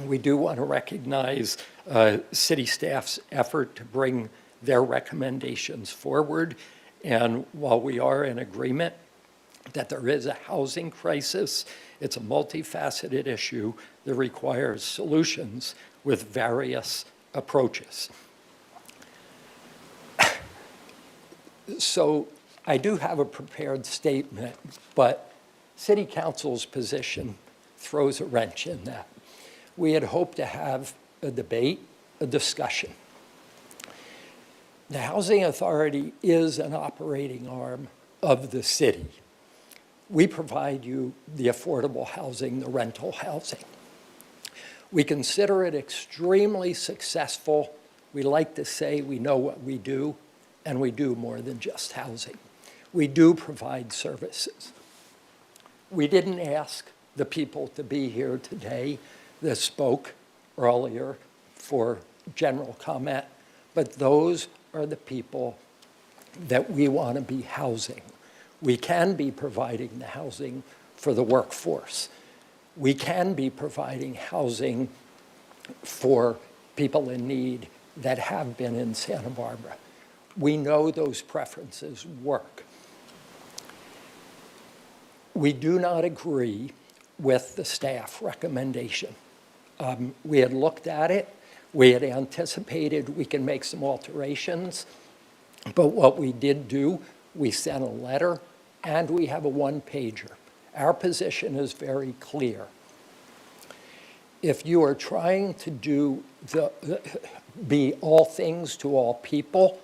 We do want to recognize city staff's effort to bring their recommendations forward. And while we are in agreement that there is a housing crisis, it's a multifaceted issue that requires solutions with various approaches. So I do have a prepared statement, but City Council's position throws a wrench in that. We had hoped to have a debate, a discussion. The Housing Authority is an operating arm of the city. We provide you the affordable housing, the rental housing. We consider it extremely successful. We like to say we know what we do, and we do more than just housing. We do provide services. We didn't ask the people to be here today that spoke earlier for general comment, but those are the people that we want to be housing. We can be providing the housing for the workforce. We can be providing housing for people in need that have been in Santa Barbara. We know those preferences work. We do not agree with the staff recommendation. We had looked at it. We had anticipated we can make some alterations. But what we did do, we sent a letter, and we have a one-pager. Our position is very clear. If you are trying to do be all things to all people,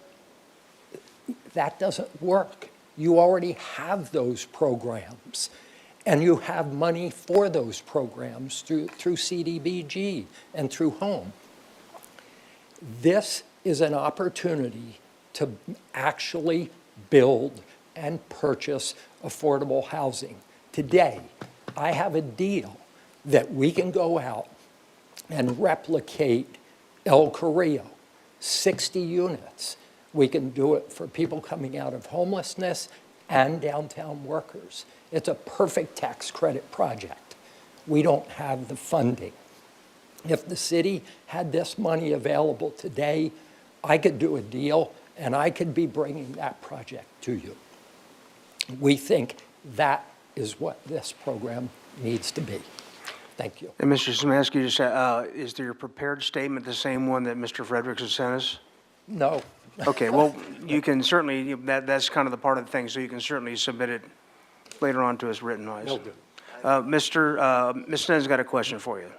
that doesn't work. You already have those programs, and you have money for those programs through CDBG and through HOME. This is an opportunity to actually build and purchase affordable housing. Today, I have a deal that we can go out and replicate El Carrillo, 60 units. We can do it for people coming out of homelessness and downtown workers. It's a perfect tax credit project. We don't have the funding. If the city had this money available today, I could do a deal and I could be bringing that project to you. We think that is what this program needs to be. Thank you. And Mr. Szymanski, just, is your prepared statement the same one that Mr. Fredericks has sent us? No. Okay, well, you can certainly, that's kind of the part of the thing, so you can certainly submit it later on to us written-wise. Will do. Ms. Sten's got a question for you.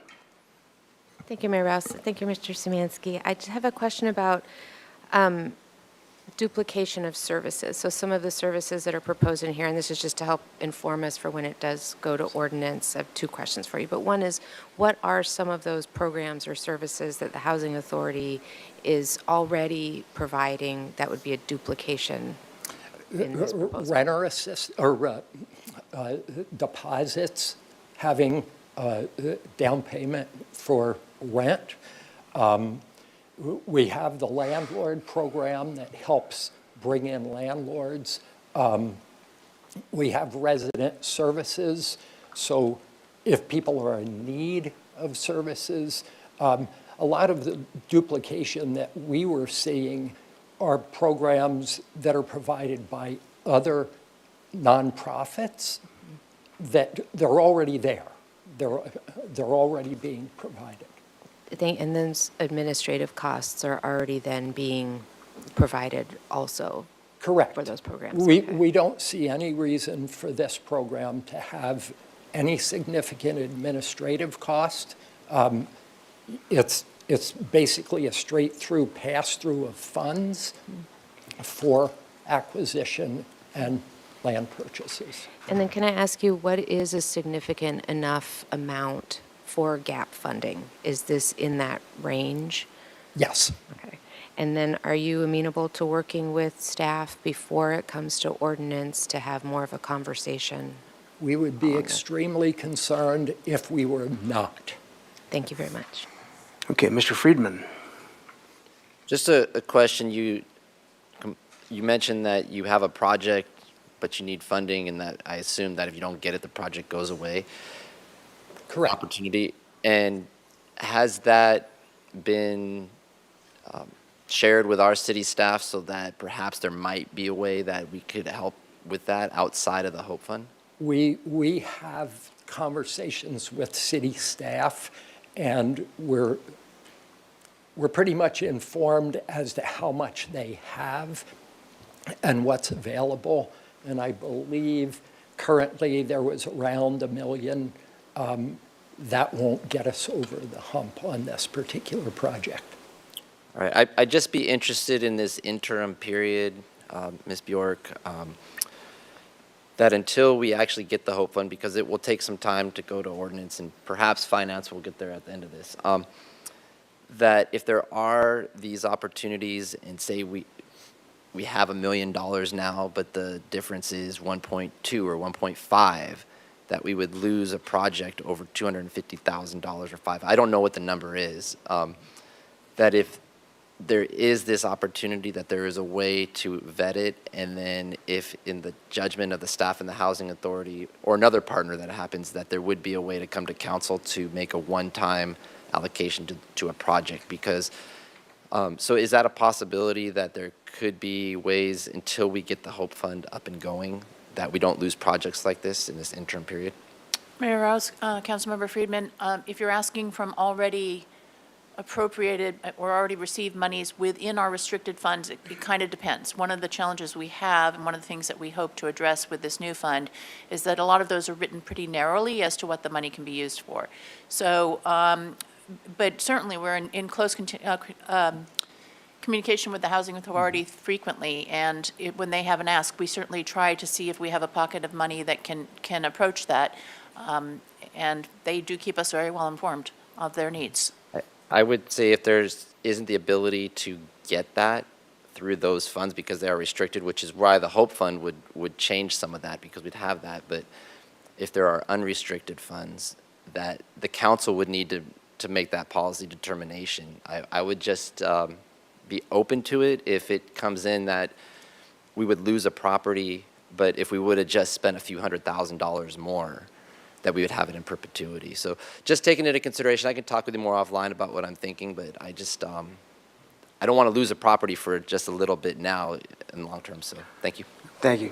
Thank you, Mayor Rouse. Thank you, Mr. Szymanski. I just have a question about duplication of services. So some of the services that are proposed in here, and this is just to help inform us for when it does go to ordinance. I have two questions for you. But one is, what are some of those programs or services that the Housing Authority is already providing that would be a duplication in this proposal? Renter assist, or deposits, having down payment for rent. We have the landlord program that helps bring in landlords. We have resident services, so if people are in need of services, a lot of the duplication that we were seeing are programs that are provided by other nonprofits that they're already there. They're already being provided. And then administrative costs are already then being provided also. Correct. For those programs. We don't see any reason for this program to have any significant administrative cost. It's basically a straight-through pass-through of funds for acquisition and land purchases. And then can I ask you, what is a significant enough amount for gap funding? Is this in that range? Yes. Okay. And then are you amenable to working with staff before it comes to ordinance to have more of a conversation? We would be extremely concerned if we were not. Thank you very much. Okay, Mr. Friedman. Just a question, you mentioned that you have a project, but you need funding, and that I assume that if you don't get it, the project goes away. Correct. Opportunity, and has that been shared with our city staff so that perhaps there might be a way that we could help with that outside of the Hope Fund? We have conversations with city staff, and we're pretty much informed as to how much they have and what's available. And I believe currently there was around $1 million. That won't get us over the hump on this particular project. All right, I'd just be interested in this interim period, Ms. Bjork, that until we actually get the Hope Fund, because it will take some time to go to ordinance, and perhaps finance will get there at the end of this, that if there are these opportunities, and say we have $1 million now, but the difference is 1.2 or 1.5, that we would lose a project over $250,000 or $5. I don't know what the number is. That if there is this opportunity, that there is a way to vet it, and then if in the judgment of the staff and the housing authority or another partner that happens, that there would be a way to come to council to make a one-time allocation to a project. Because so is that a possibility, that there could be ways until we get the Hope Fund up and going that we don't lose projects like this in this interim period? Mayor Rouse, Councilmember Friedman, if you're asking from already appropriated or already received monies within our restricted funds, it kind of depends. One of the challenges we have, and one of the things that we hope to address with this new fund, is that a lot of those are written pretty narrowly as to what the money can be used for. So, but certainly we're in close communication with the Housing Authority frequently, and when they have an ask, we certainly try to see if we have a pocket of money that can approach that, and they do keep us very well informed of their needs. I would say if there isn't the ability to get that through those funds because they are restricted, which is why the Hope Fund would change some of that, because we'd have that. But if there are unrestricted funds, that the council would need to make that policy determination. I would just be open to it if it comes in that we would lose a property, but if we would have just spent a few $100,000 more, that we would have it in perpetuity. So just taking into consideration, I can talk with you more offline about what I'm thinking, but I just, I don't want to lose a property for just a little bit now in the long term, so thank you. Thank you.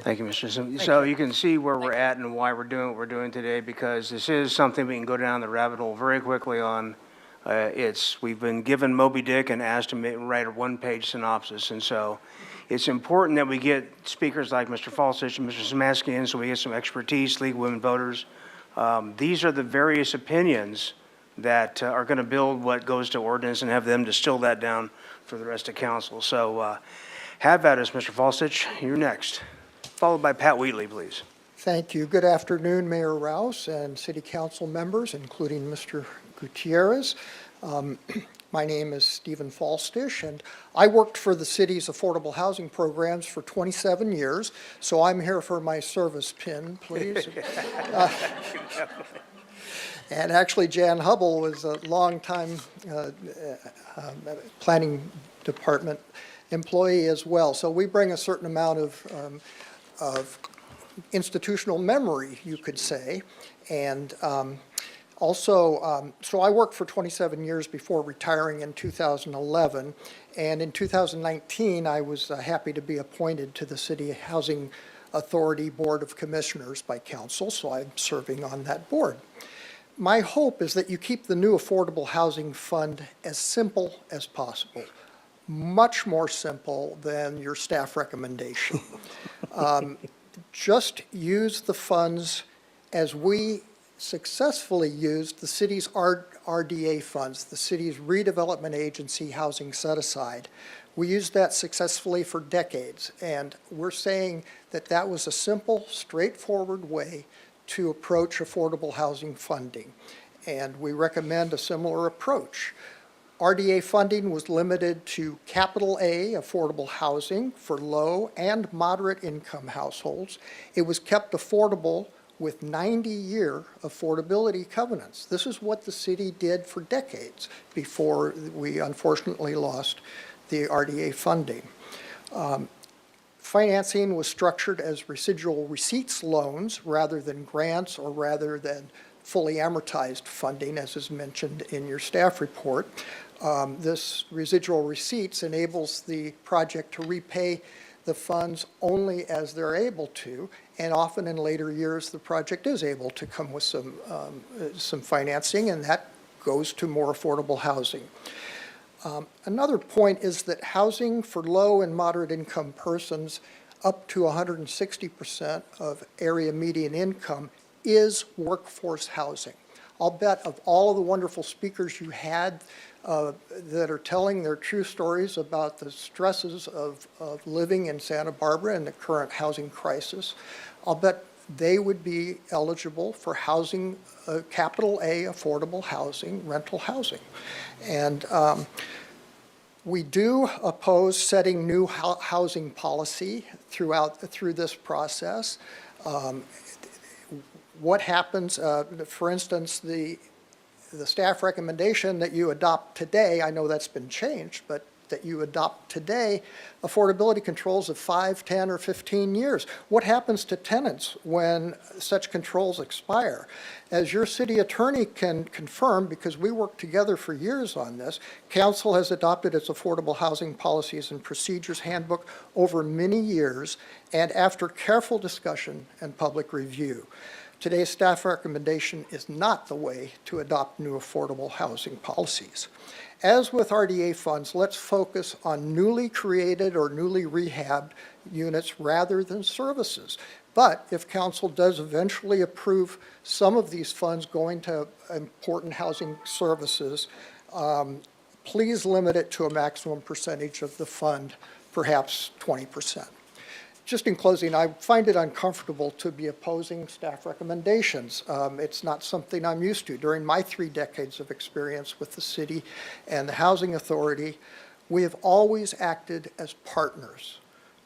Thank you, Mr. Sim. So you can see where we're at and why we're doing what we're doing today, because this is something we can go down the rabbit hole very quickly on. We've been given Moby Dick and asked to write a one-page synopsis, and so it's important that we get speakers like Mr. Falsich and Mr. Szymanski in so we get some expertise, League of Women Voters. These are the various opinions that are going to build what goes to ordinance, and have them distill that down for the rest of council. So have at us, Mr. Falsich. You're next. Followed by Pat Wheatley, please. Thank you. Good afternoon, Mayor Rouse and City Council members, including Mr. Gutierrez. My name is Stephen Falstish, and I worked for the city's affordable housing programs for 27 years, so I'm here for my service pin, please. And actually, Jan Hubble was a longtime planning department employee as well, so we bring a certain amount of institutional memory, you could say, and also, so I worked for 27 years before retiring in 2011, and in 2019, I was happy to be appointed to the City Housing Authority Board of Commissioners by council, so I'm serving on that board. My hope is that you keep the new Affordable Housing Fund as simple as possible, much more simple than your staff recommendation. Just use the funds as we successfully used the city's RDA funds, the city's redevelopment agency housing set-aside. We used that successfully for decades, and we're saying that that was a simple, straightforward way to approach affordable housing funding, and we recommend a similar approach. RDA funding was limited to capital A affordable housing for low and moderate income households. It was kept affordable with 90-year affordability covenants. This is what the city did for decades before we unfortunately lost the RDA funding. Financing was structured as residual receipts loans rather than grants or rather than fully amortized funding, as is mentioned in your staff report. This residual receipts enables the project to repay the funds only as they're able to, and often in later years the project is able to come with some financing, and that goes to more affordable housing. Another point is that housing for low and moderate income persons up to 160% of area median income is workforce housing. I'll bet of all of the wonderful speakers you had that are telling their true stories about the stresses of living in Santa Barbara and the current housing crisis, I'll bet they would be eligible for housing, capital A, affordable housing, rental housing. And we do oppose setting new housing policy through this process. What happens, for instance, the staff recommendation that you adopt today, I know that's been changed, but that you adopt today, affordability controls of 5, 10, or 15 years. What happens to tenants when such controls expire? As your city attorney can confirm, because we worked together for years on this, council has adopted its affordable housing policies and procedures handbook over many years and after careful discussion and public review. Today's staff recommendation is not the way to adopt new affordable housing policies. As with RDA funds, let's focus on newly created or newly rehabbed units rather than services. But if council does eventually approve some of these funds going to important housing services, please limit it to a maximum percentage of the fund, perhaps 20%. Just in closing, I find it uncomfortable to be opposing staff recommendations. It's not something I'm used to. During my 3 decades of experience with the city and the Housing Authority, we have always acted as partners.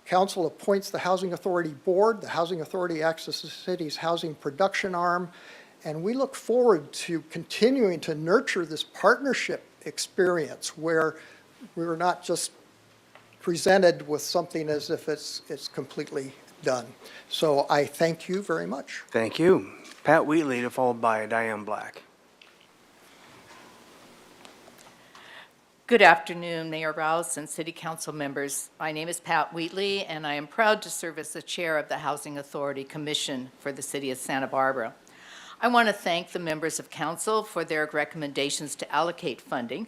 Council appoints the Housing Authority Board. The Housing Authority acts as the city's housing production arm, and we look forward to continuing to nurture this partnership experience where we're not just presented with something as if it's completely done. So I thank you very much. Thank you. Pat Wheatley, followed by Diane Black. Good afternoon, Mayor Rouse and City Council members. My name is Pat Wheatley, and I am proud to serve as the chair of the Housing Authority Commission for the City of Santa Barbara. I want to thank the members of council for their recommendations to allocate funding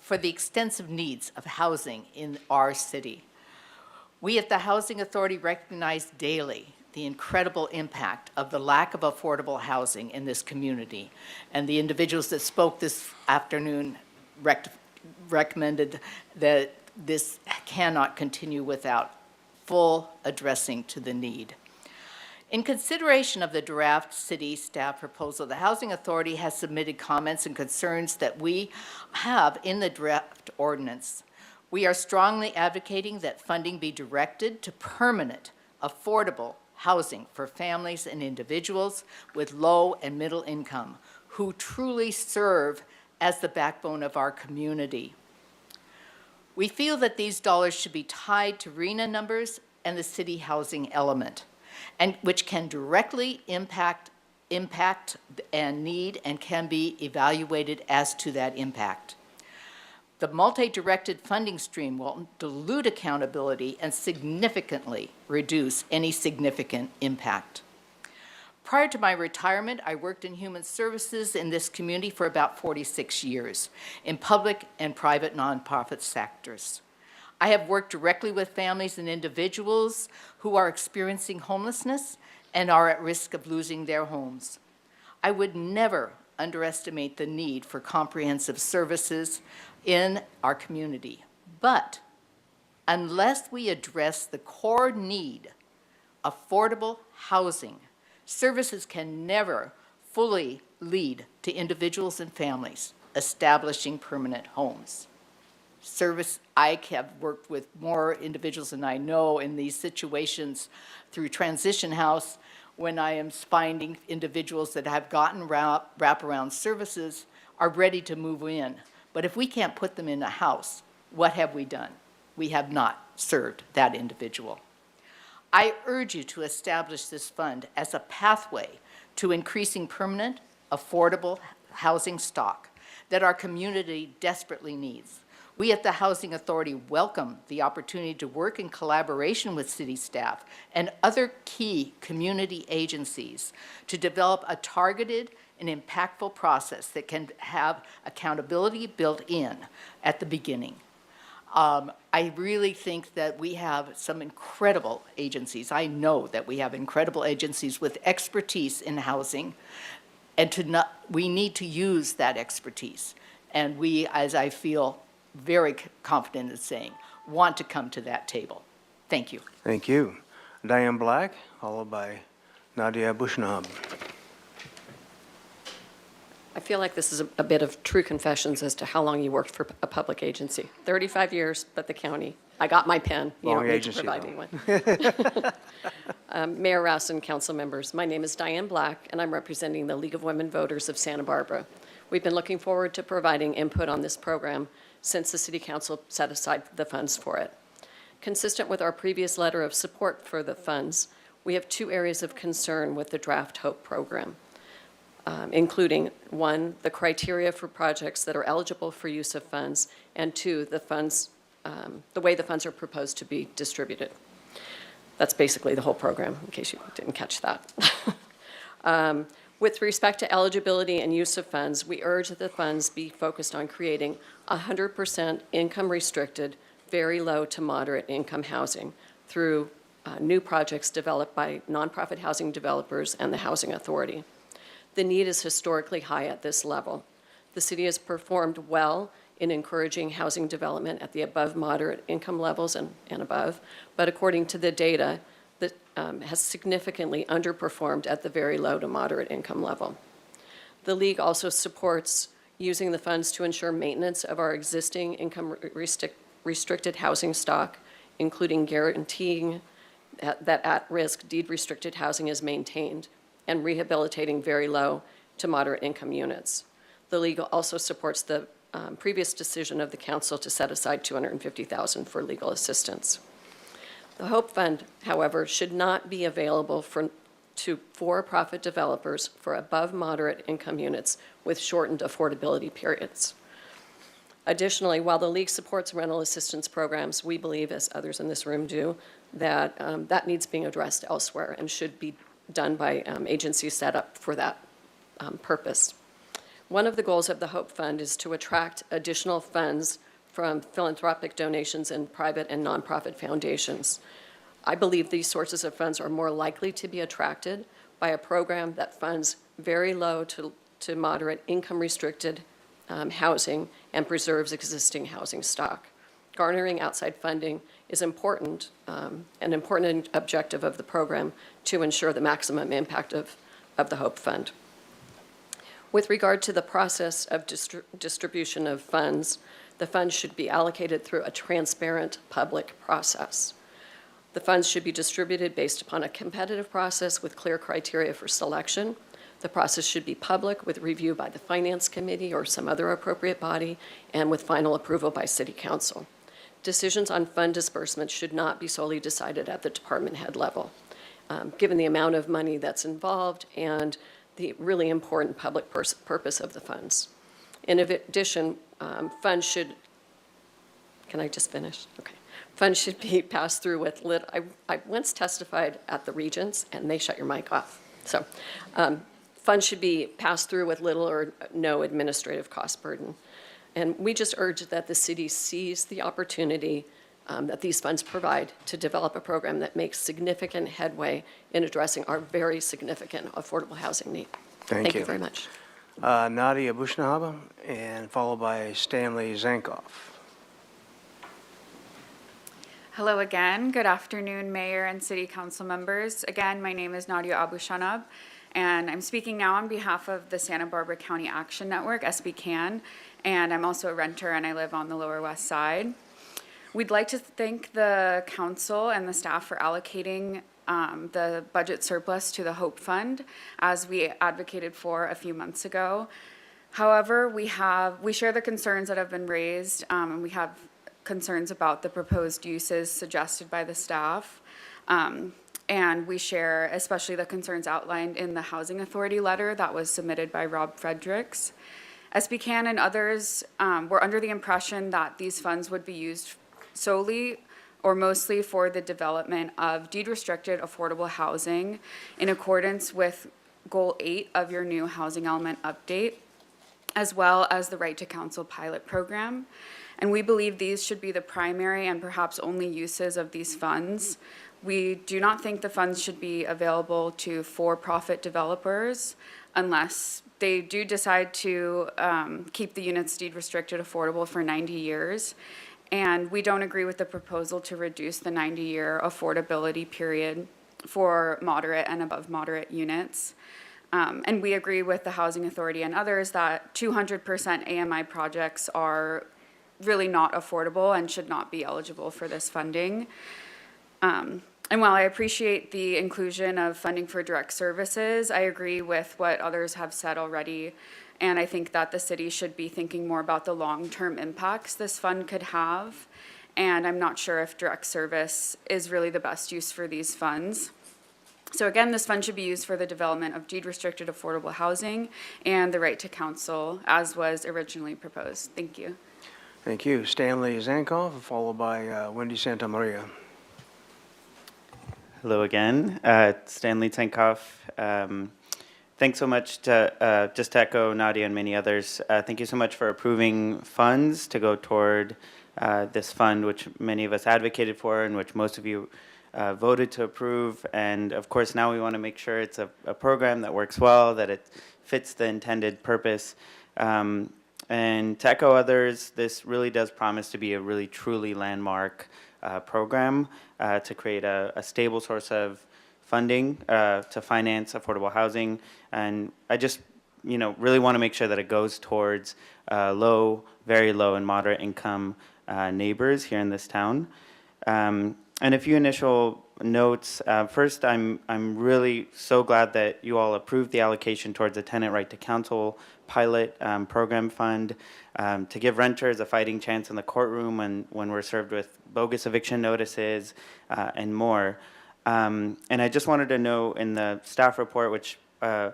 for the extensive needs of housing in our city. We at the Housing Authority recognize daily the incredible impact of the lack of affordable housing in this community, and the individuals that spoke this afternoon recommended that this cannot continue without full addressing to the need. In consideration of the draft city staff proposal, the Housing Authority has submitted comments and concerns that we have in the draft ordinance. We are strongly advocating that funding be directed to permanent, affordable housing for families and individuals with low and middle income who truly serve as the backbone of our community. We feel that these dollars should be tied to RHNA numbers and the city housing element, and which can directly impact and need and can be evaluated as to that impact. The multi-directed funding stream will dilute accountability and significantly reduce any significant impact. Prior to my retirement, I worked in human services in this community for about 46 years in public and private nonprofit sectors. I have worked directly with families and individuals who are experiencing homelessness and are at risk of losing their homes. I would never underestimate the need for comprehensive services in our community. But unless we address the core need, affordable housing, services can never fully lead to individuals and families establishing permanent homes. I have worked with more individuals than I know in these situations through Transition House, when I am finding individuals that have gotten wraparound services are ready to move in. But if we can't put them in a house, what have we done? We have not served that individual. I urge you to establish this fund as a pathway to increasing permanent, affordable housing stock that our community desperately needs. We at the Housing Authority welcome the opportunity to work in collaboration with city staff and other key community agencies to develop a targeted and impactful process that can have accountability built in at the beginning. I really think that we have some incredible agencies. I know that we have incredible agencies with expertise in housing, and we need to use that expertise. And we, as I feel very confident in saying, want to come to that table. Thank you. Thank you. Diane Black, followed by Nadia Abu Shaab. I feel like this is a bit of true confessions as to how long you worked for a public agency. 35 years, but the county. I got my pen. You Long don't need agency, to provide me one. Mayor Rouse and council members, my name is Diane Black, and I'm representing the League of Women Voters of Santa Barbara. We've been looking forward to providing input on this program since the City Council set aside the funds for it. Consistent with our previous letter of support for the funds, we have two areas of concern with the draft HOPE program. Including, one, the criteria for projects that are eligible for use of funds, and two, the way the funds are proposed to be distributed. That's basically the whole program, in case you didn't catch that. With respect to eligibility and use of funds, we urge that the funds be focused on creating 100% income-restricted, very low to moderate income housing through new projects developed by nonprofit housing developers and the Housing Authority. The need is historically high at this level. The city has performed well in encouraging housing development at the above moderate income levels and above, but according to the data, that has significantly underperformed at the very low to moderate income level. The League also supports using the funds to ensure maintenance of our existing income-restricted housing stock, including guaranteeing that at-risk deed-restricted housing is maintained, and rehabilitating very low to moderate income units. The League also supports the previous decision of the council to set aside $250,000 for legal assistance. The HOPE Fund, however, should not be available to for-profit developers for above moderate income units with shortened affordability periods. Additionally, while the League supports rental assistance programs, we believe, as others in this room do, that that needs being addressed elsewhere and should be done by agencies set up for that purpose. One of the goals of the HOPE Fund is to attract additional funds from philanthropic donations and private and nonprofit foundations. I believe these sources of funds are more likely to be attracted by a program that funds very low to moderate income-restricted housing and preserves existing housing stock. Garnering outside funding is important, an important objective of the program to ensure the maximum impact of the HOPE Fund. With regard to the process of distribution of funds, the funds should be allocated through a transparent public process. The funds should be distributed based upon a competitive process with clear criteria for selection. The process should be public with review by the Finance Committee or some other appropriate body, and with final approval by City Council. Decisions on fund disbursement should not be solely decided at the department head level, given the amount of money that's involved and the really important public purpose of the funds. In addition, funds should, can I just finish? Okay. Funds should be passed through with, I once testified at the Regents and they shut your mic off. So funds should be passed through with little or no administrative cost burden. And we just urge that the city seize the opportunity that these funds provide to develop a program that makes significant headway in addressing our very significant affordable housing need. Thank you. You very much. Nadia Abu Shaab, and followed by Stanley Tankoff. Hello again. Good afternoon, Mayor and City Council members. Again, my name is Nadia Abu Shaab, and I'm speaking now on behalf of the Santa Barbara County Action Network, SBCAN, and I'm also a renter and I live on the Lower West Side. We'd like to thank the council and the staff for allocating the budget surplus to the Hope Fund, as we advocated for a few months ago. However, we share the concerns that have been raised, and we have concerns about the proposed uses suggested by the staff. And we share especially the concerns outlined in the Housing Authority letter that was submitted by Rob Fredericks. SBCAN and others were under the impression that these funds would be used solely or mostly for the development of deed-restricted affordable housing in accordance with Goal 8 of your new housing element update, as well as the Right to Counsel pilot program. And we believe these should be the primary and perhaps only uses of these funds. We do not think the funds should be available to for-profit developers unless they do decide to keep the units deed-restricted affordable for 90 years. And we don't agree with the proposal to reduce the 90-year affordability period for moderate and above moderate units. And we agree with the Housing Authority and others that 200% AMI projects are really not affordable and should not be eligible for this funding. And while I appreciate the inclusion of funding for direct services, I agree with what others have said already. And I think that the city should be thinking more about the long-term impacts this fund could have. And I'm not sure if direct service is really the best use for these funds. So again, this fund should be used for the development of deed-restricted affordable housing and the right to counsel, as was originally proposed. Thank you. Thank you. Stanley Tankoff, followed by Wendy Santa Maria. Hello again, Stanley Tankoff. Thanks so much to, just to echo Nadia and many others, thank you so much for approving funds to go toward this fund, which many of us advocated for and which most of you voted to approve. And of course, now we want to make sure it's a program that works well, that it fits the intended purpose. And to echo others, this really does promise to be a really truly landmark program to create a stable source of funding to finance affordable housing. And I just, really want to make sure that it goes towards low, very low and moderate income neighbors here in this town. And a few initial notes. First, I'm really so glad that you all approved the allocation towards the Tenant Right to Counsel pilot program fund to give renters a fighting chance in the courtroom when we're served with bogus eviction notices and more. And I just wanted to know in the staff report, which I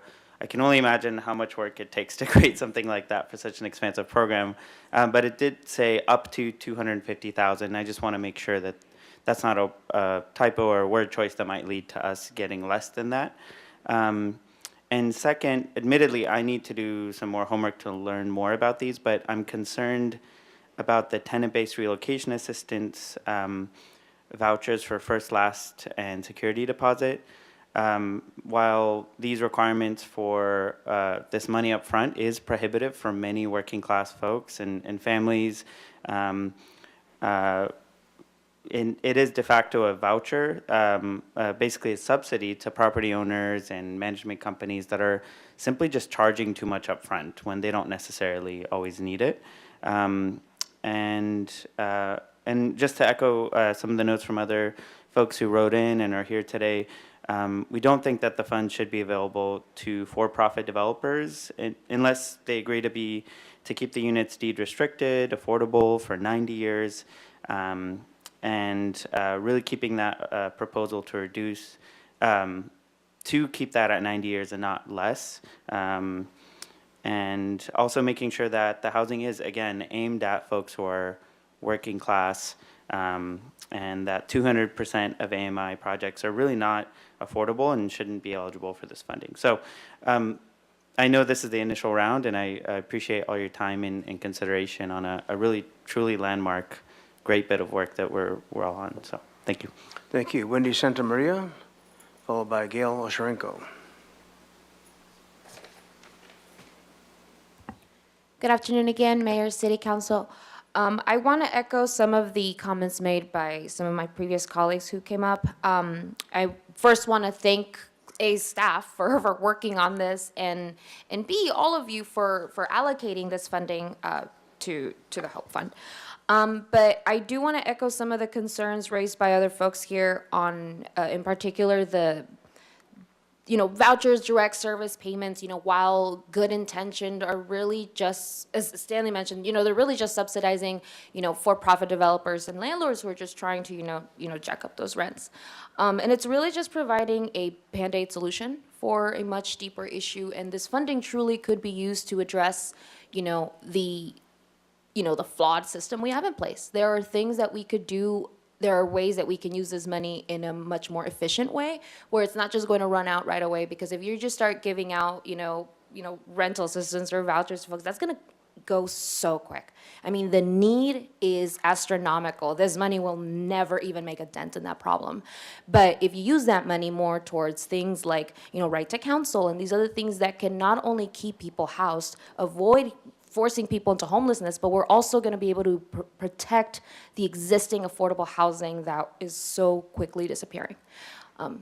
can only imagine how much work it takes to create something like that for such an expansive program, but it did say up to $250,000. I just want to make sure that that's not a typo or a word choice that might lead to us getting less than that. And second, admittedly, I need to do some more homework to learn more about these, but I'm concerned about the tenant-based relocation assistance vouchers for first, last, and security deposit. While these requirements for this money up front is prohibitive for many working class folks and families, it is de facto a voucher, basically a subsidy to property owners and management companies that are simply just charging too much upfront when they don't necessarily always need it. And just to echo some of the notes from other folks who wrote in and are here today, we don't think that the fund should be available to for-profit developers unless they agree to keep the units deed restricted, affordable for 90 years. And really keeping that proposal to reduce, to keep that at 90 years and not less. And also making sure that the housing is, again, aimed at folks who are working class, and that 200% of AMI projects are really not affordable and shouldn't be eligible for this funding. So I know this is the initial round, and I appreciate all your time and consideration on a really, truly landmark great bit of work that we're all on. So thank you. Thank you. Wendy Santa Maria, followed by Gail Osherenko. Good afternoon again, Mayor, City Council. I want to echo some of the comments made by some of my previous colleagues who came up. I first want to thank A staff for working on this, and B, all of you for allocating this funding to the Hope Fund. But I do want to echo some of the concerns raised by other folks here on, in particular, the vouchers, direct service payments, while good intentioned, are really just, as Stanley mentioned, they're really just subsidizing, for-profit developers and landlords who are just trying to, jack up those rents. And it's really just providing a Band-Aid solution for a much deeper issue. And this funding truly could be used to address, the flawed system we have in place. There are things that we could do. There are ways that we can use this money in a much more efficient way, where it's not just going to run out right away. Because if you just start giving out, rental assistance or vouchers to folks, that's going to go so quick. I mean, the need is astronomical. This money will never even make a dent in that problem. But if you use that money more towards things like, right to counsel and these other things that can not only keep people housed, avoid forcing people into homelessness, but we're also going to be able to protect the existing affordable housing that is so quickly disappearing.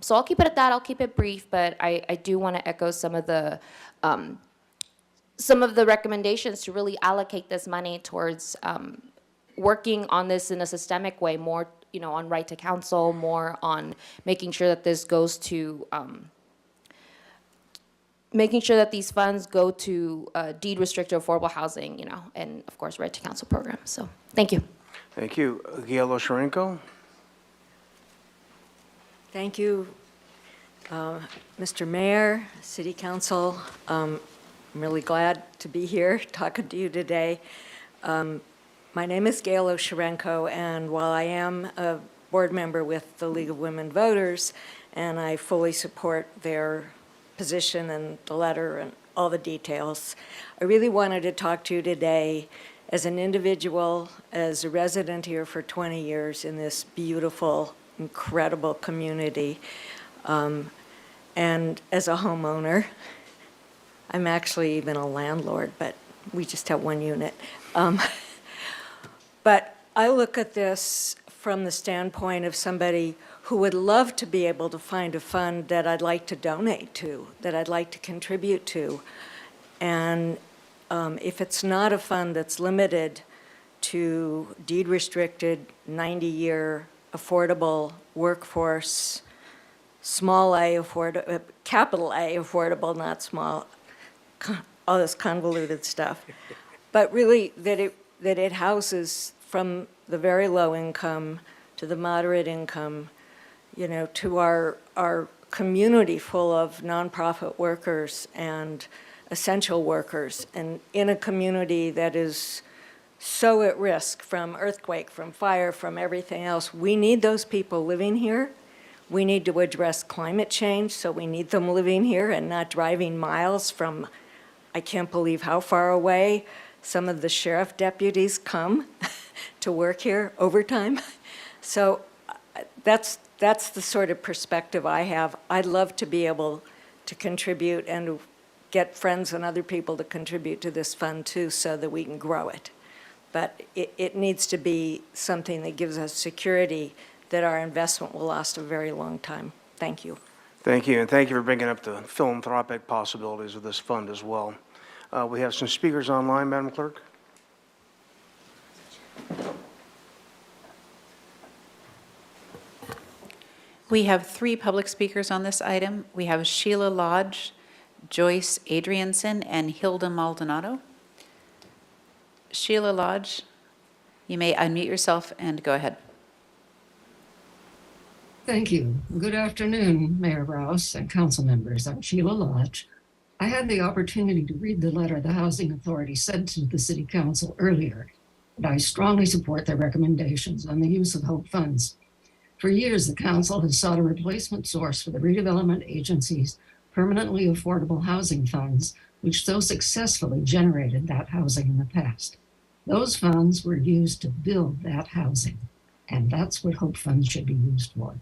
So I'll keep it at that. I'll keep it brief, but I do want to echo some of the recommendations to really allocate this money towards working on this in a systemic way, more on right to counsel, more on making sure that this goes to making sure that these funds go to deed-restricted affordable housing, and of course, right to counsel programs. So, thank you. Thank you. Gail Osherenko. Thank you, Mr. Mayor, City Council. I'm really glad to be here talking to you today. My name is Gail Osherenko, and while I am a board member with the League of Women Voters, and I fully support their position and the letter and all the details, I really wanted to talk to you today as an individual, as a resident here for 20 years in this beautiful, incredible community, and as a homeowner. I'm actually even a landlord, but we just have one unit. But I look at this from the standpoint of somebody who would love to be able to find a fund that I'd like to donate to, that I'd like to contribute to. And if it's not a fund that's limited to deed-restricted, 90-year affordable workforce, small a affordable, capital A affordable, not small, all this convoluted stuff, but really that it houses from the very low income to the moderate income, to our community full of nonprofit workers and essential workers, and in a community that is so at risk from earthquake, from fire, from everything else. We need those people living here. We need to address climate change, so we need them living here and not driving miles from, I can't believe how far away some of the sheriff deputies come to work here overtime. So that's the sort of perspective I have. I'd love to be able to contribute and get friends and other people to contribute to this fund too, so that we can grow it. But it needs to be something that gives us security that our investment will last a very long time. Thank you. Thank you, and thank you for bringing up the philanthropic possibilities of this fund as well. We have some speakers online, Madam Clerk. We have 3 public speakers on this item. We have Sheila Lodge, Joyce Adrianson, and Hilda Maldonado. Sheila Lodge, you may unmute yourself and go ahead. Thank you. Good afternoon, Mayor Rouse and council members. I'm Sheila Lodge. I had the opportunity to read the letter the Housing Authority sent to the City Council earlier, and I strongly support their recommendations on the use of HOPE funds. For years, the council has sought a replacement source for the redevelopment agency's permanently affordable housing funds, which so successfully generated that housing in the past. Those funds were used to build that housing, and that's what HOPE funds should be used for.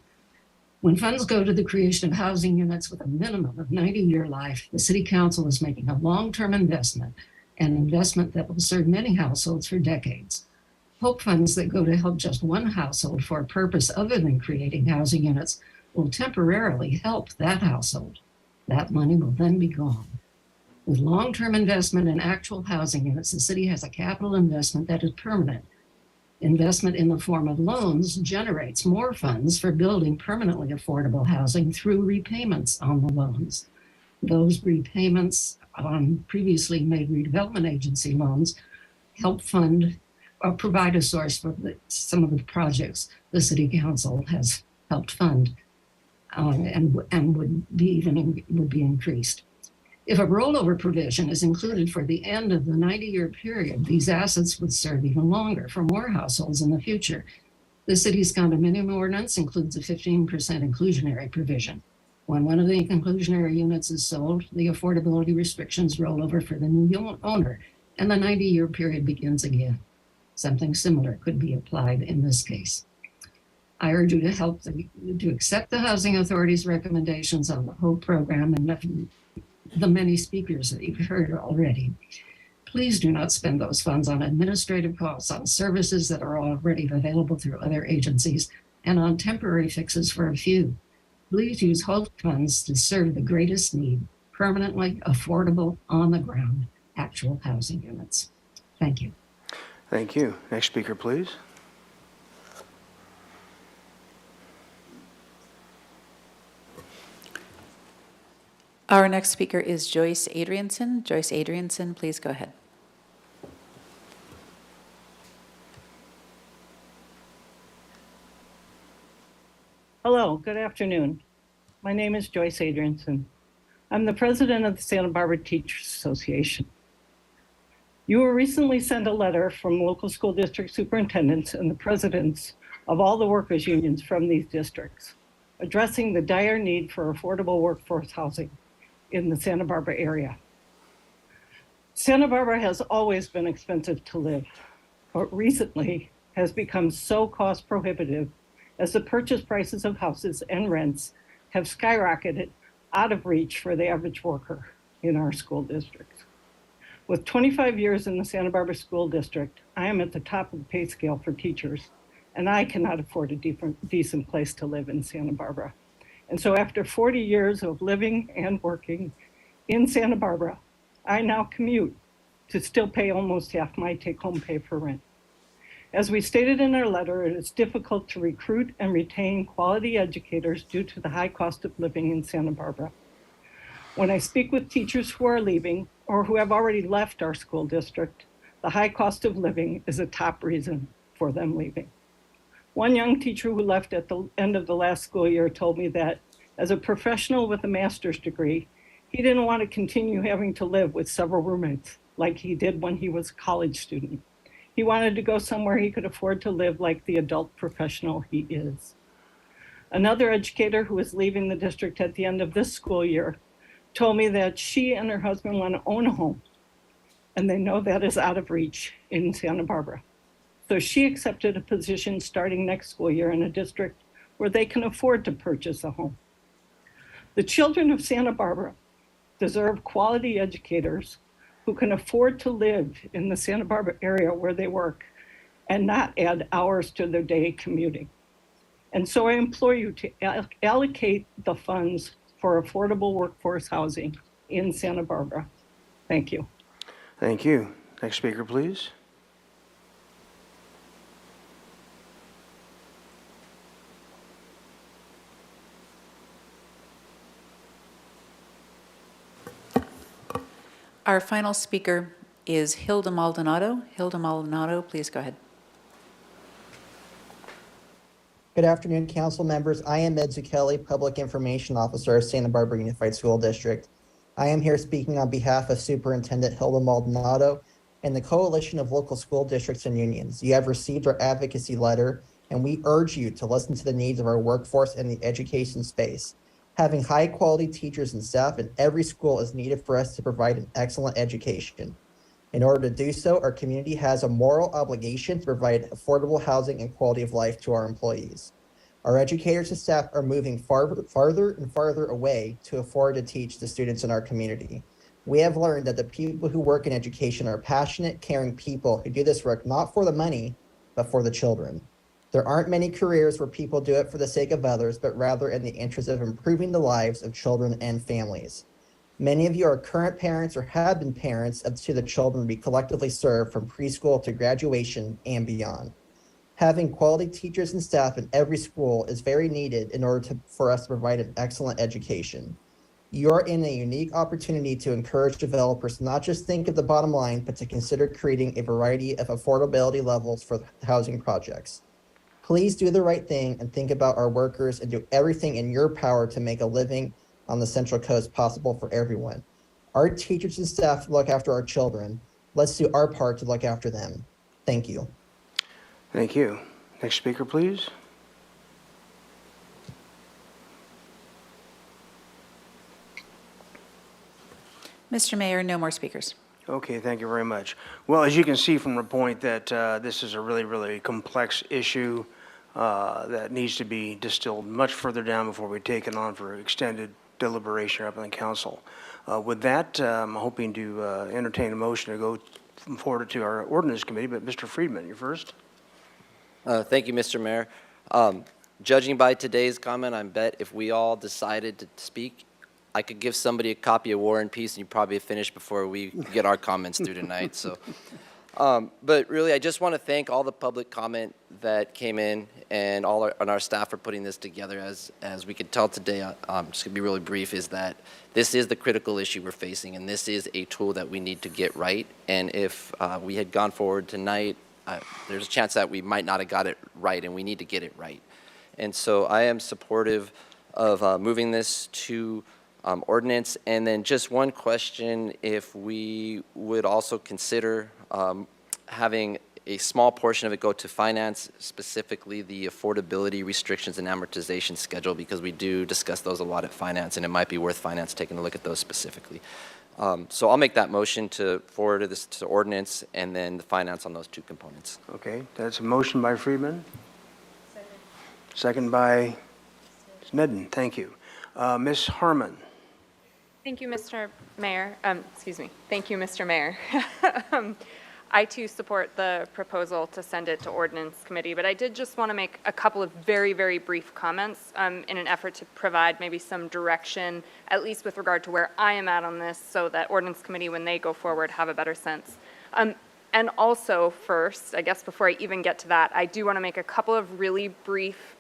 When funds go to the creation of housing units with a minimum of 90-year life, the City Council is making a long-term investment, an investment that will serve many households for decades. HOPE funds that go to help just one household for a purpose other than creating housing units will temporarily help that household. That money will then be gone. With long-term investment in actual housing units, the city has a capital investment that is permanent. Investment in the form of loans generates more funds for building permanently affordable housing through repayments on the loans. Those repayments on previously made redevelopment agency loans help fund or provide a source for some of the projects the city council has helped fund and would be increased. If a rollover provision is included for the end of the 90-year period, these assets would serve even longer for more households in the future. The city's condominium ordinance includes a 15% inclusionary provision. When one of the inclusionary units is sold, the affordability restrictions roll over for the new owner, and the 90-year period begins again. Something similar could be applied in this case. I urge you to accept the Housing Authority's recommendations on the HOPE program and the many speakers that you've heard already. Please do not spend those funds on administrative costs, on services that are already available through other agencies, and on temporary fixes for a few. Please use HOPE funds to serve the greatest need, permanently affordable, on-the-ground, actual housing units. Thank you. Thank you. Next speaker, please. Our next speaker is Joyce Adrianson. Joyce Adrianson, please go ahead. Hello, good afternoon. My name is Joyce Adrianson. I'm the president of the Santa Barbara Teachers Association. You were recently sent a letter from local school district superintendents and the presidents of all the workers' unions from these districts, addressing the dire need for affordable workforce housing in the Santa Barbara area. Santa Barbara has always been expensive to live, but recently has become so cost prohibitive as the purchase prices of houses and rents have skyrocketed out of reach for the average worker in our school districts. With 25 years in the Santa Barbara School District, I am at the top of the pay scale for teachers, and I cannot afford a decent place to live in Santa Barbara. And so after 40 years of living and working in Santa Barbara, I now commute to still pay almost half my take-home pay for rent. As we stated in our letter, it is difficult to recruit and retain quality educators due to the high cost of living in Santa Barbara. When I speak with teachers who are leaving or who have already left our school district, the high cost of living is a top reason for them leaving. One young teacher who left at the end of the last school year told me that as a professional with a master's degree, he didn't want to continue having to live with several roommates like he did when he was a college student. He wanted to go somewhere he could afford to live like the adult professional he is. Another educator who is leaving the district at the end of this school year told me that she and her husband want to own a home, and they know that is out of reach in Santa Barbara. So she accepted a position starting next school year in a district where they can afford to purchase a home. The children of Santa Barbara deserve quality educators who can afford to live in the Santa Barbara area where they work and not add hours to their day commuting. And so I implore you to allocate the funds for affordable workforce housing in Santa Barbara. Thank you. Thank you. Next speaker, please. Our final speaker is Hilda Maldonado. Hilda Maldonado, please go ahead. Good afternoon, council members. I am Ed Zucchelli, Public Information Officer of Santa Barbara Unified School District. I am here speaking on behalf of Superintendent Hilda Maldonado and the Coalition of Local School Districts and Unions. You have received our advocacy letter, and we urge you to listen to the needs of our workforce in the education space. Having high-quality teachers and staff in every school is needed for us to provide an excellent education. In order to do so, our community has a moral obligation to provide affordable housing and quality of life to our employees. Our educators and staff are moving farther and farther away to afford to teach the students in our community. We have learned that the people who work in education are passionate, caring people who do this work not for the money, but for the children. There aren't many careers where people do it for the sake of others, but rather in the interest of improving the lives of children and families. Many of you are current parents or have been parents to the children we collectively serve from preschool to graduation and beyond. Having quality teachers and staff in every school is very needed in order for us to provide an excellent education. You are in a unique opportunity to encourage developers to not just think of the bottom line, but to consider creating a variety of affordability levels for housing projects. Please do the right thing and think about our workers and do everything in your power to make a living on the Central Coast possible for everyone. Our teachers and staff look after our children. Let's do our part to look after them. Thank you. Thank you. Next speaker, please. Mr. Mayor, no more speakers. Okay, thank you very much. Well, as you can see from the point that this is a really, really complex issue that needs to be distilled much further down before we take it on for extended deliberation up in the council. With that, I'm hoping to entertain a motion to go forward to our ordinance committee, but Mr. Friedman, you're first. Thank you, Mr. Mayor. Judging by today's comment, I bet if we all decided to speak, I could give somebody a copy of War and Peace, and you'd probably finish before we get our comments through tonight. So, but really, I just want to thank all the public comment that came in, and our staff for putting this together. As we could tell today, just gonna be really brief, is that this is the critical issue we're facing, and this is a tool that we need to get right. And if we had gone forward tonight, there's a chance that we might not have got it right, and we need to get it right. And so I am supportive of moving this to ordinance. And then just one question, if we would also consider having a small portion of it go to finance, specifically the affordability restrictions and amortization schedule, because we do discuss those a lot at finance, and it might be worth finance taking a look at those specifically. So I'll make that motion to forward this to ordinance and then the finance on those two components. Okay, that's a motion by Friedman. Second by Smedden. Thank you. Ms. Harmon. Thank you, Mr. Mayor. Excuse me. Thank you, Mr. Mayor. I too support the proposal to send it to Ordinance Committee, but I did just want to make a couple of very, very brief comments in an effort to provide maybe some direction, at least with regard to where I am at on this, so that Ordinance Committee, when they go forward, have a better sense. And also, first, I guess before I even get to that, I do want to make a couple of really brief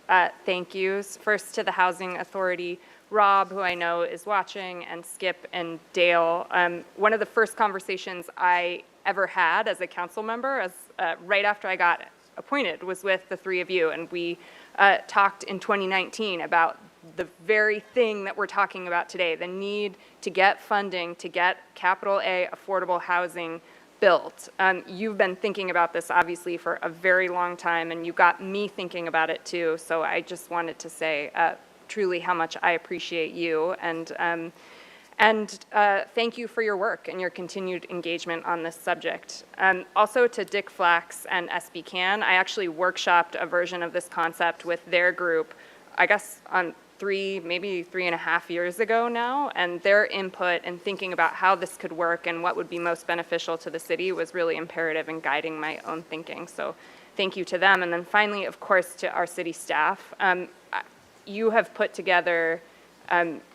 thank yous. First to the Housing Authority, Rob, who I know is watching, and Skip and Dale. One of the first conversations I ever had as a council member, right after I got appointed, was with the three of you, and we talked in 2019 about the very thing that we're talking about today, the need to get funding to get capital A affordable housing built. You've been thinking about this obviously for a very long time, and you got me thinking about it too, so I just wanted to say truly how much I appreciate you, and thank you for your work and your continued engagement on this subject. Also to Dick Flax and SB Can, I actually workshopped a version of this concept with their group, I guess on maybe 3.5 years ago now, and their input and thinking about how this could work and what would be most beneficial to the city was really imperative in guiding my own thinking. So thank you to them. And then finally, of course, to our city staff. You have put together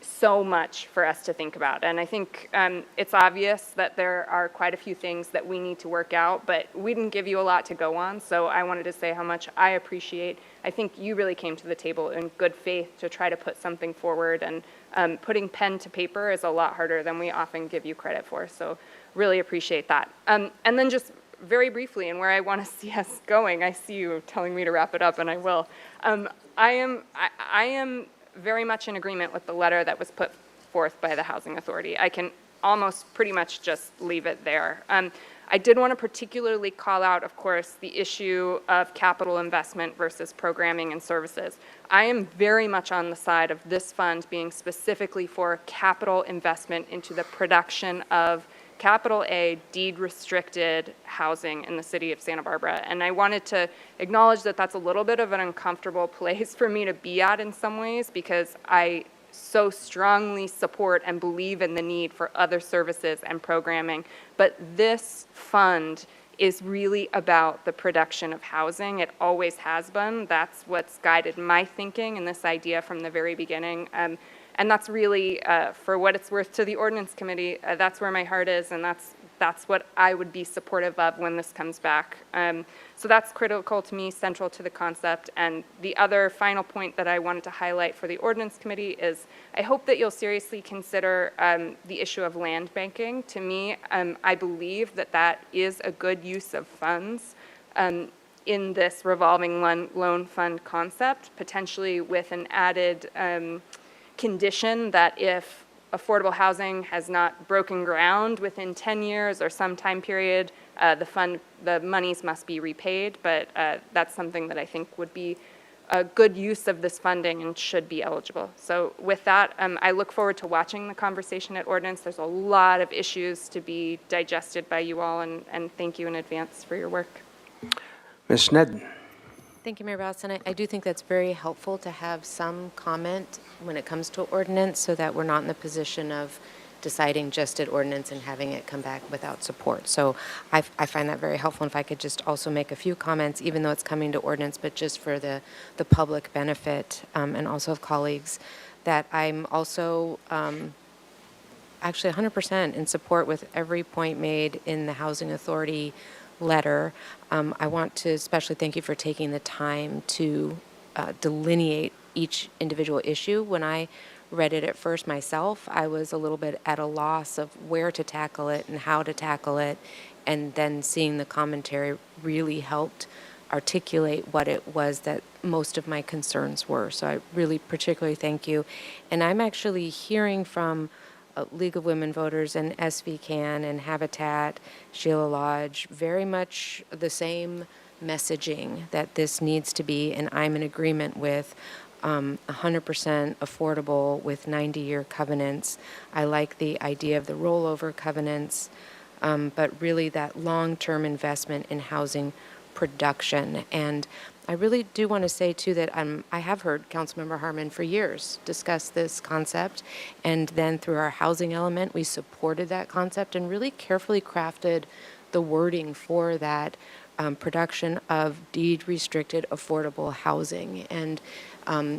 so much for us to think about. And I think it's obvious that there are quite a few things that we need to work out, but we didn't give you a lot to go on. So I wanted to say how much I appreciate. I think you really came to the table in good faith to try to put something forward, and putting pen to paper is a lot harder than we often give you credit for. So really appreciate that. And then just very briefly, and where I want to see us going, I see you telling me to wrap it up, and I will. I am very much in agreement with the letter that was put forth by the Housing Authority. I can almost pretty much just leave it there. I did want to particularly call out, of course, the issue of capital investment versus programming and services. I am very much on the side of this fund being specifically for capital investment into the production of capital A deed-restricted housing in the city of Santa Barbara. And I wanted to acknowledge that that's a little bit of an uncomfortable place for me to be at in some ways, because I so strongly support and believe in the need for other services and programming. But this fund is really about the production of housing. It always has been. That's what's guided my thinking and this idea from the very beginning. And that's really, for what it's worth to the Ordinance Committee, that's where my heart is, and that's what I would be supportive of when this comes back. So that's critical to me, central to the concept. And the other final point that I wanted to highlight for the Ordinance Committee is I hope that you'll seriously consider the issue of land banking. To me, I believe that that is a good use of funds in this revolving loan fund concept, potentially with an added condition that if affordable housing has not broken ground within 10 years or some time period, the monies must be repaid, but that's something that I think would be a good use of this funding and should be eligible. So with that, I look forward to watching the conversation at Ordinance. There's a lot of issues to be digested by you all, and thank you in advance for your work. Ms. Snedden. Thank you, Mayor Rouse, and I do think that's very helpful to have some comment when it comes to ordinance so that we're not in the position of deciding just at ordinance and having it come back without support. So I find that very helpful. And if I could just also make a few comments, even though it's coming to ordinance, but just for the public benefit and also of colleagues, that I'm also actually 100% in support with every point made in the Housing Authority letter. I want to especially thank you for taking the time to delineate each individual issue. When I read it at first myself, I was a little bit at a loss of where to tackle it and how to tackle it, and then seeing the commentary really helped articulate what it was that most of my concerns were. So I really particularly thank you. And I'm actually hearing from League of Women Voters and SVCAN and Habitat, Sheila Lodge, very much the same messaging that this needs to be, and I'm in agreement with 100% affordable with 90-year covenants. I like the idea of the rollover covenants, but really that long-term investment in housing production. And I really do want to say, too, that I have heard Councilmember Harmon for years discuss this concept, and then through our housing element, we supported that concept and really carefully crafted the wording for that production of deed-restricted affordable housing. And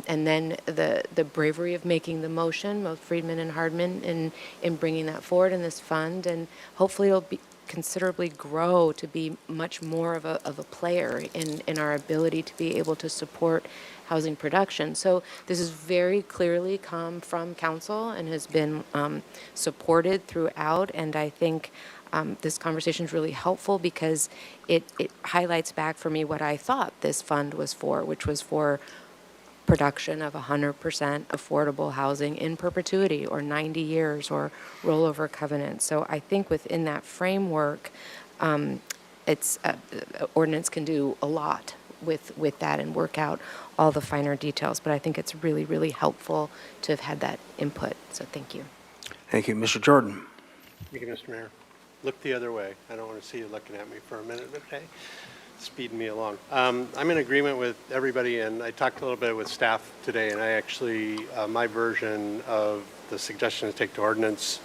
then the bravery of making the motion, both Friedman and Hardman, in bringing that forward in this fund, and hopefully it'll be considerably grow to be much more of a player in our ability to be able to support housing production. So this has very clearly come from council and has been supported throughout, and I think this conversation is really helpful because it highlights back for me what I thought this fund was for, which was for production of 100% affordable housing in perpetuity or 90 years or rollover covenants. So I think within that framework, ordinance can do a lot with that and work out all the finer details. But I think it's really, really helpful to have had that input. So thank you. Thank you. Mr. Jordan. Thank you, Mr. Mayor. Look the other way. I don't want to see you looking at me for a minute, okay? Speeding me along. I'm in agreement with everybody, and I talked a little bit with staff today, and I actually, my version of the suggestion to take to ordinance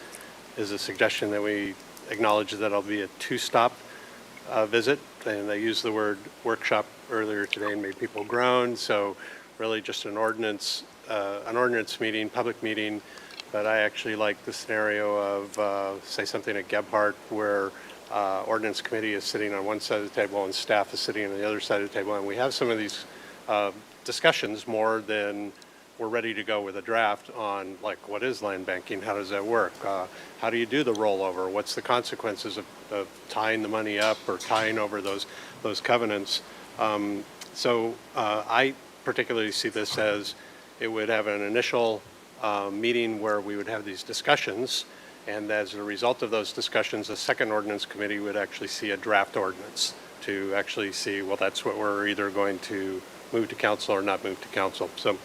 is a suggestion that we acknowledge that it'll be a two-stop visit, and I used the word workshop earlier today and made people groan, so really just an ordinance meeting, public meeting, but I actually like the scenario of, say something at Gebhardt where Ordinance Committee is sitting on one side of the table and staff is sitting on the other side of the table. And we have some of these discussions more than we're ready to go with a draft on, like, what is land banking? How does that work? How do you do the rollover? What's the consequences of tying the money up or tying over those covenants? So I particularly see this as it would have an initial meeting where we would have these discussions. And as a result of those discussions, the second ordinance committee would actually see a draft ordinance to actually see, well, that's what we're either going to move to council or not move to council. So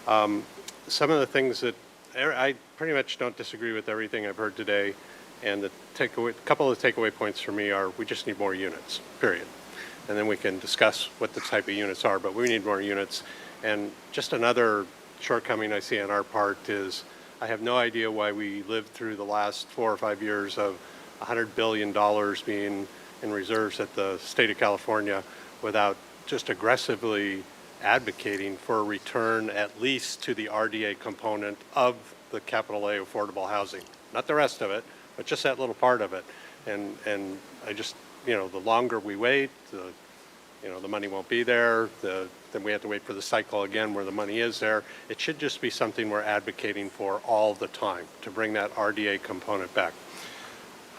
some of the things that I pretty much don't disagree with everything I've heard today. And a couple of the takeaway points for me are we just need more units, period. And then we can discuss what the type of units are, but we need more units. And just another shortcoming I see on our part is I have no idea why we lived through the last 4 or 5 years of $100 billion being in reserves at the state of California without just aggressively advocating for a return at least to the RDA component of the capital A affordable housing. Not the rest of it, but just that little part of it. And I just, the longer we wait, the money won't be there, then we have to wait for the cycle again where the money is there. It should just be something we're advocating for all the time, to bring that RDA component back.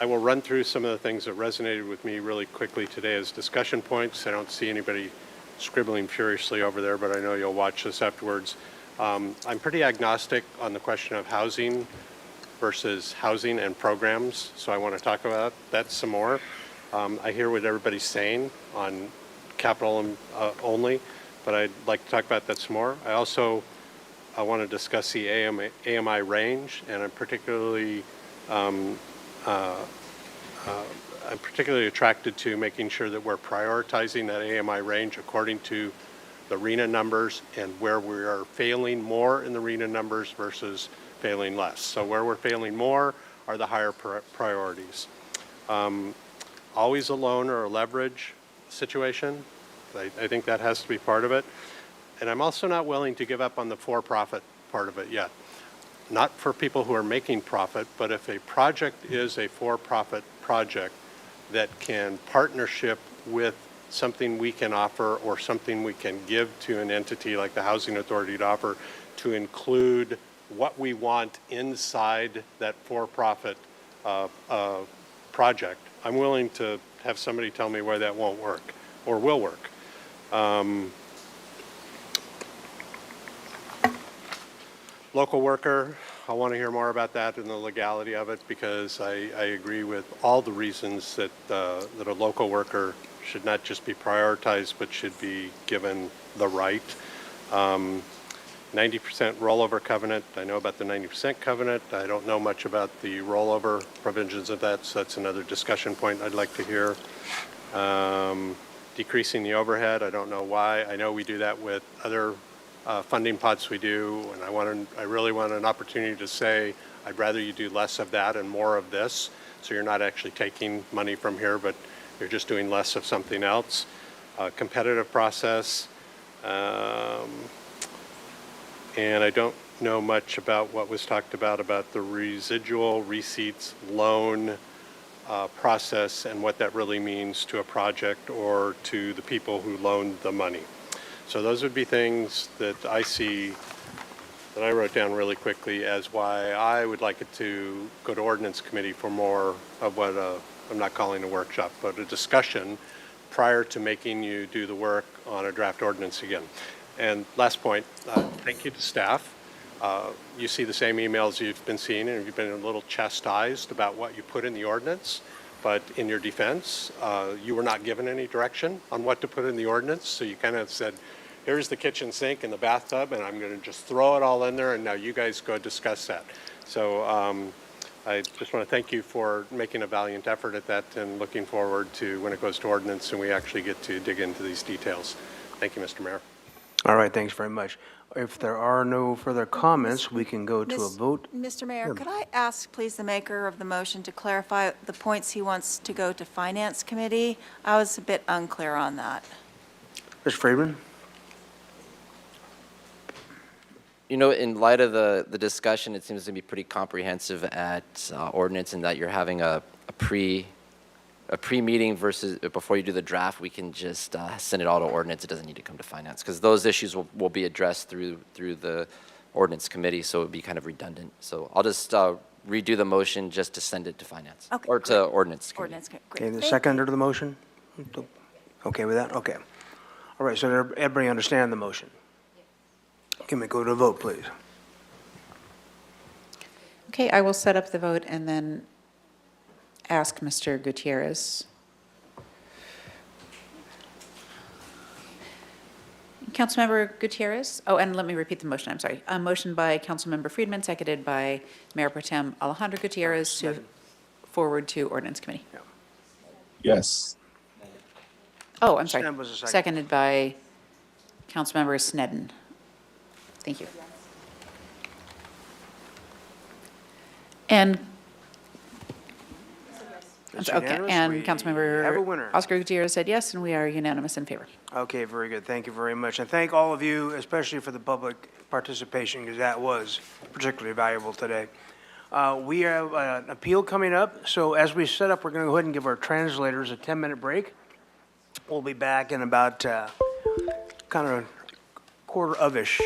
I will run through some of the things that resonated with me really quickly today as discussion points. I don't see anybody scribbling furiously over there, but I know you'll watch this afterwards. I'm pretty agnostic on the question of housing versus housing and programs, so I want to talk about that some more. I hear what everybody's saying on capital only, but I'd like to talk about that some more. I want to discuss the AMI range, and I'm particularly attracted to making sure that we're prioritizing that AMI range according to the RENA numbers and where we are failing more in the RENA numbers versus failing less. So where we're failing more are the higher priorities. Always a loan or a leverage situation. I think that has to be part of it. And I'm also not willing to give up on the for-profit part of it yet. Not for people who are making profit, but if a project is a for-profit project that can partnership with something we can offer or something we can give to an entity like the Housing Authority to offer, to include what we want inside that for-profit project, I'm willing to have somebody tell me why that won't work or will work. Local worker, I want to hear more about that and the legality of it, because I agree with all the reasons that that a local worker should not just be prioritized, but should be given the right. 90% rollover covenant. I know about the 90% covenant. I don't know much about the rollover provisions of that, so that's another discussion point I'd like to hear. Decreasing the overhead. I don't know why. I know we do that with other funding pots we do, and I really want an opportunity to say, I'd rather you do less of that and more of this, so you're not actually taking money from here, but you're just doing less of something else. Competitive process, and I don't know much about what was talked about the residual receipts loan process and what that really means to a project or to the people who loaned the money. So those would be things that I see that I wrote down really quickly as why I would like it to go to Ordinance Committee for more of what I'm not calling a workshop, but a discussion prior to making you do the work on a draft ordinance again. And last point, thank you to staff. You see the same emails you've been seeing, and you've been a little chastised about what you put in the ordinance, but in your defense, you were not given any direction on what to put in the ordinance, so you kind of said, here's the kitchen sink and the bathtub, and I'm going to just throw it all in there, and now you guys go discuss that. So I just want to thank you for making a valiant effort at that, and looking forward to when it goes to ordinance and we actually get to dig into these details. Thank you, Mr. Mayor. All right, thanks very much. If there are no further comments, we can go to a vote. Mr. Mayor, Yeah. could I ask, please, the maker of the motion to clarify the points he wants to go to Finance Committee? I was a bit unclear on that. Mr. Friedman? In light of the discussion, it seems to be pretty comprehensive at ordinance, and that you're having a pre-meeting versus before you do the draft, we can just send it all to ordinance. It doesn't need to come to finance, because those issues will be addressed through the ordinance committee, so it would be kind of redundant. So I'll just redo the motion just to send it to finance, Okay, or to ordinance committee. Ordinance, great. Okay, the Thank seconder to the motion? Okay with that? Okay. All right, so everybody understand the motion? Can we go to a vote, please? Okay, I will set up the vote and then ask Mr. Gutierrez. Councilmember Gutierrez? Oh, and let me repeat the motion, I'm sorry. A motion by Councilmember Friedman, seconded by Mayor Pro Tem Alejandro Gutierrez to forward to Ordinance Committee. Yes. Oh, I'm sorry. Snem was the second. Seconded by Councilmember Snedden. Thank you. And, It's Okay, unanimous. and We have a Councilmember winner. Oscar Gutierrez said yes, and we are unanimous in favor. Okay, very good. Thank you very much. And thank all of you, especially for the public participation, because that was particularly valuable today. We have an appeal coming up, so as we set up, we're going to go ahead and give our translators a 10-minute break. We'll be back in about kind of quarter of-ish.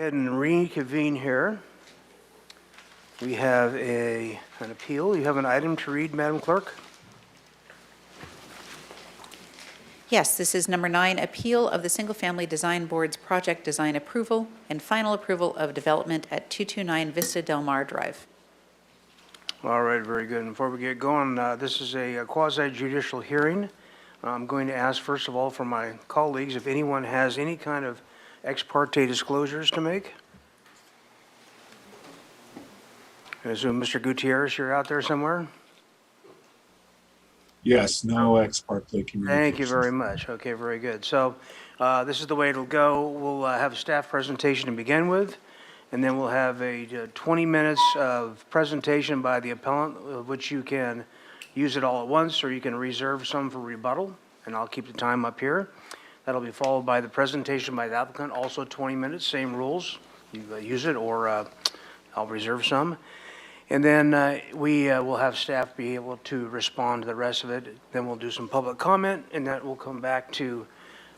ahead and reconvene here. We have an appeal. You have an item to read, Madam Clerk? Yes, this is number 9, appeal of the Single Family Design Board's project design approval and final approval of development at 229 Vista Del Mar Drive. All right, very good. And before we get going, this is a quasi-judicial hearing. I'm going to ask, first of all, for my colleagues, if anyone has any kind of ex parte disclosures to make. I assume, Mr. Gutierrez, you're out there somewhere? Yes, no ex parte communication. Thank you very much. Okay, very good. So this is the way it'll go. We'll have a staff presentation to begin with, and then we'll have a 20 minutes of presentation by the appellant, of which you can use it all at once, or you can reserve some for rebuttal, and I'll keep the time up here. That'll be followed by the presentation by the applicant, also 20 minutes, same rules. You use it, or I'll reserve some. And then we will have staff be able to respond to the rest of it. Then we'll do some public comment, and that will come back to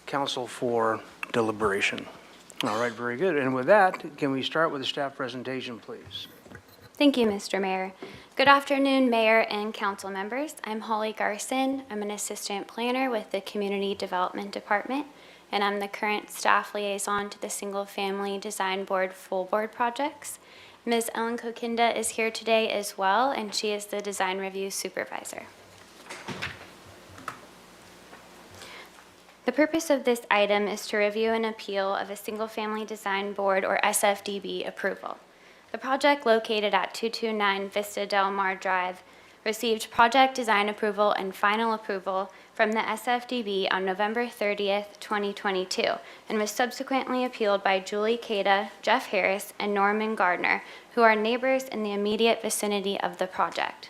council for deliberation. All right, very good. And with that, can we start with the staff presentation, please? Thank you, Mr. Mayor. Good afternoon, Mayor and council members. I'm Holly Garson. I'm an assistant planner with the Community Development Department, and I'm the current staff liaison to the Single Family Design Board Full Board projects. Ms. Ellen Kokinda is here today as well, and she is the design review supervisor. The purpose of this item is to review an appeal of a Single Family Design Board or SFDB approval. The project located at 229 Vista Del Mar Drive received project design approval and final approval from the SFDB on November 30th, 2022, and was subsequently appealed by Julie Cada, Jeff Harris, and Norman Gardner, who are neighbors in the immediate vicinity of the project.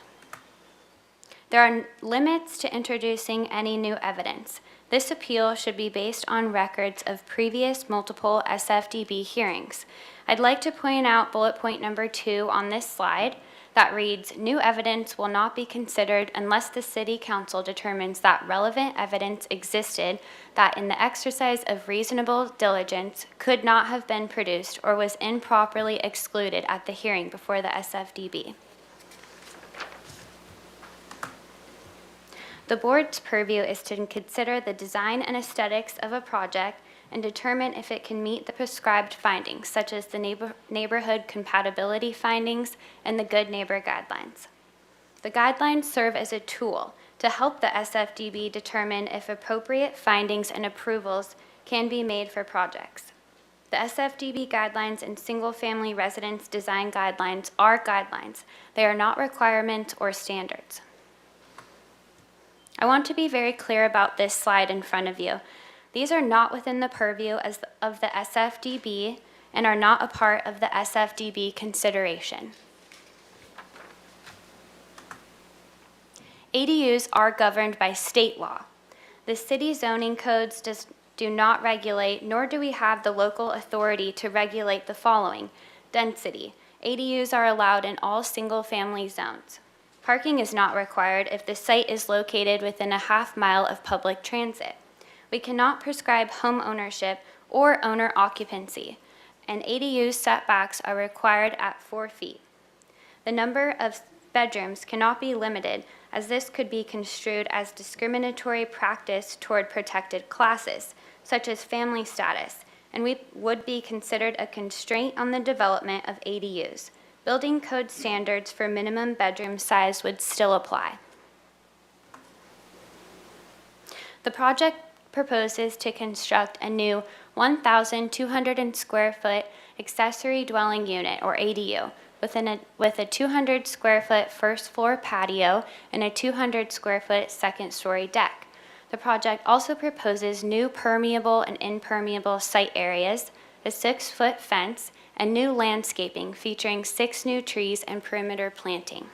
There are limits to introducing any new evidence. This appeal should be based on records of previous multiple SFDB hearings. I'd like to point out bullet point number 2 on this slide that reads, "New evidence will not be considered unless the City Council determines that relevant evidence existed that in the exercise of reasonable diligence could not have been produced or was improperly excluded at the hearing before the SFDB." The board's purview is to consider the design and aesthetics of a project and determine if it can meet the prescribed findings, such as the neighborhood compatibility findings and the Good Neighbor Guidelines. The guidelines serve as a tool to help the SFDB determine if appropriate findings and approvals can be made for projects. The SFDB guidelines and single-family residence design guidelines are guidelines. They are not requirements or standards. I want to be very clear about this slide in front of you. These are not within the purview of the SFDB and are not a part of the SFDB consideration. ADUs are governed by state law. The city zoning codes do not regulate, nor do we have the local authority to regulate the following: density. ADUs are allowed in all single-family zones. Parking is not required if the site is located within a half-mile of public transit. We cannot prescribe home ownership or owner occupancy, and ADU setbacks are required at 4 feet. The number of bedrooms cannot be limited, as this could be construed as discriminatory practice toward protected classes, such as family status, and would be considered a constraint on the development of ADUs. Building code standards for minimum bedroom size would still apply. The project proposes to construct a new 1,200 square foot accessory dwelling unit, or ADU, with a 200 square foot first floor patio and a 200 square foot second story deck. The project also proposes new permeable and impermeable site areas, a 6-foot fence, and new landscaping featuring 6 new trees and perimeter planting.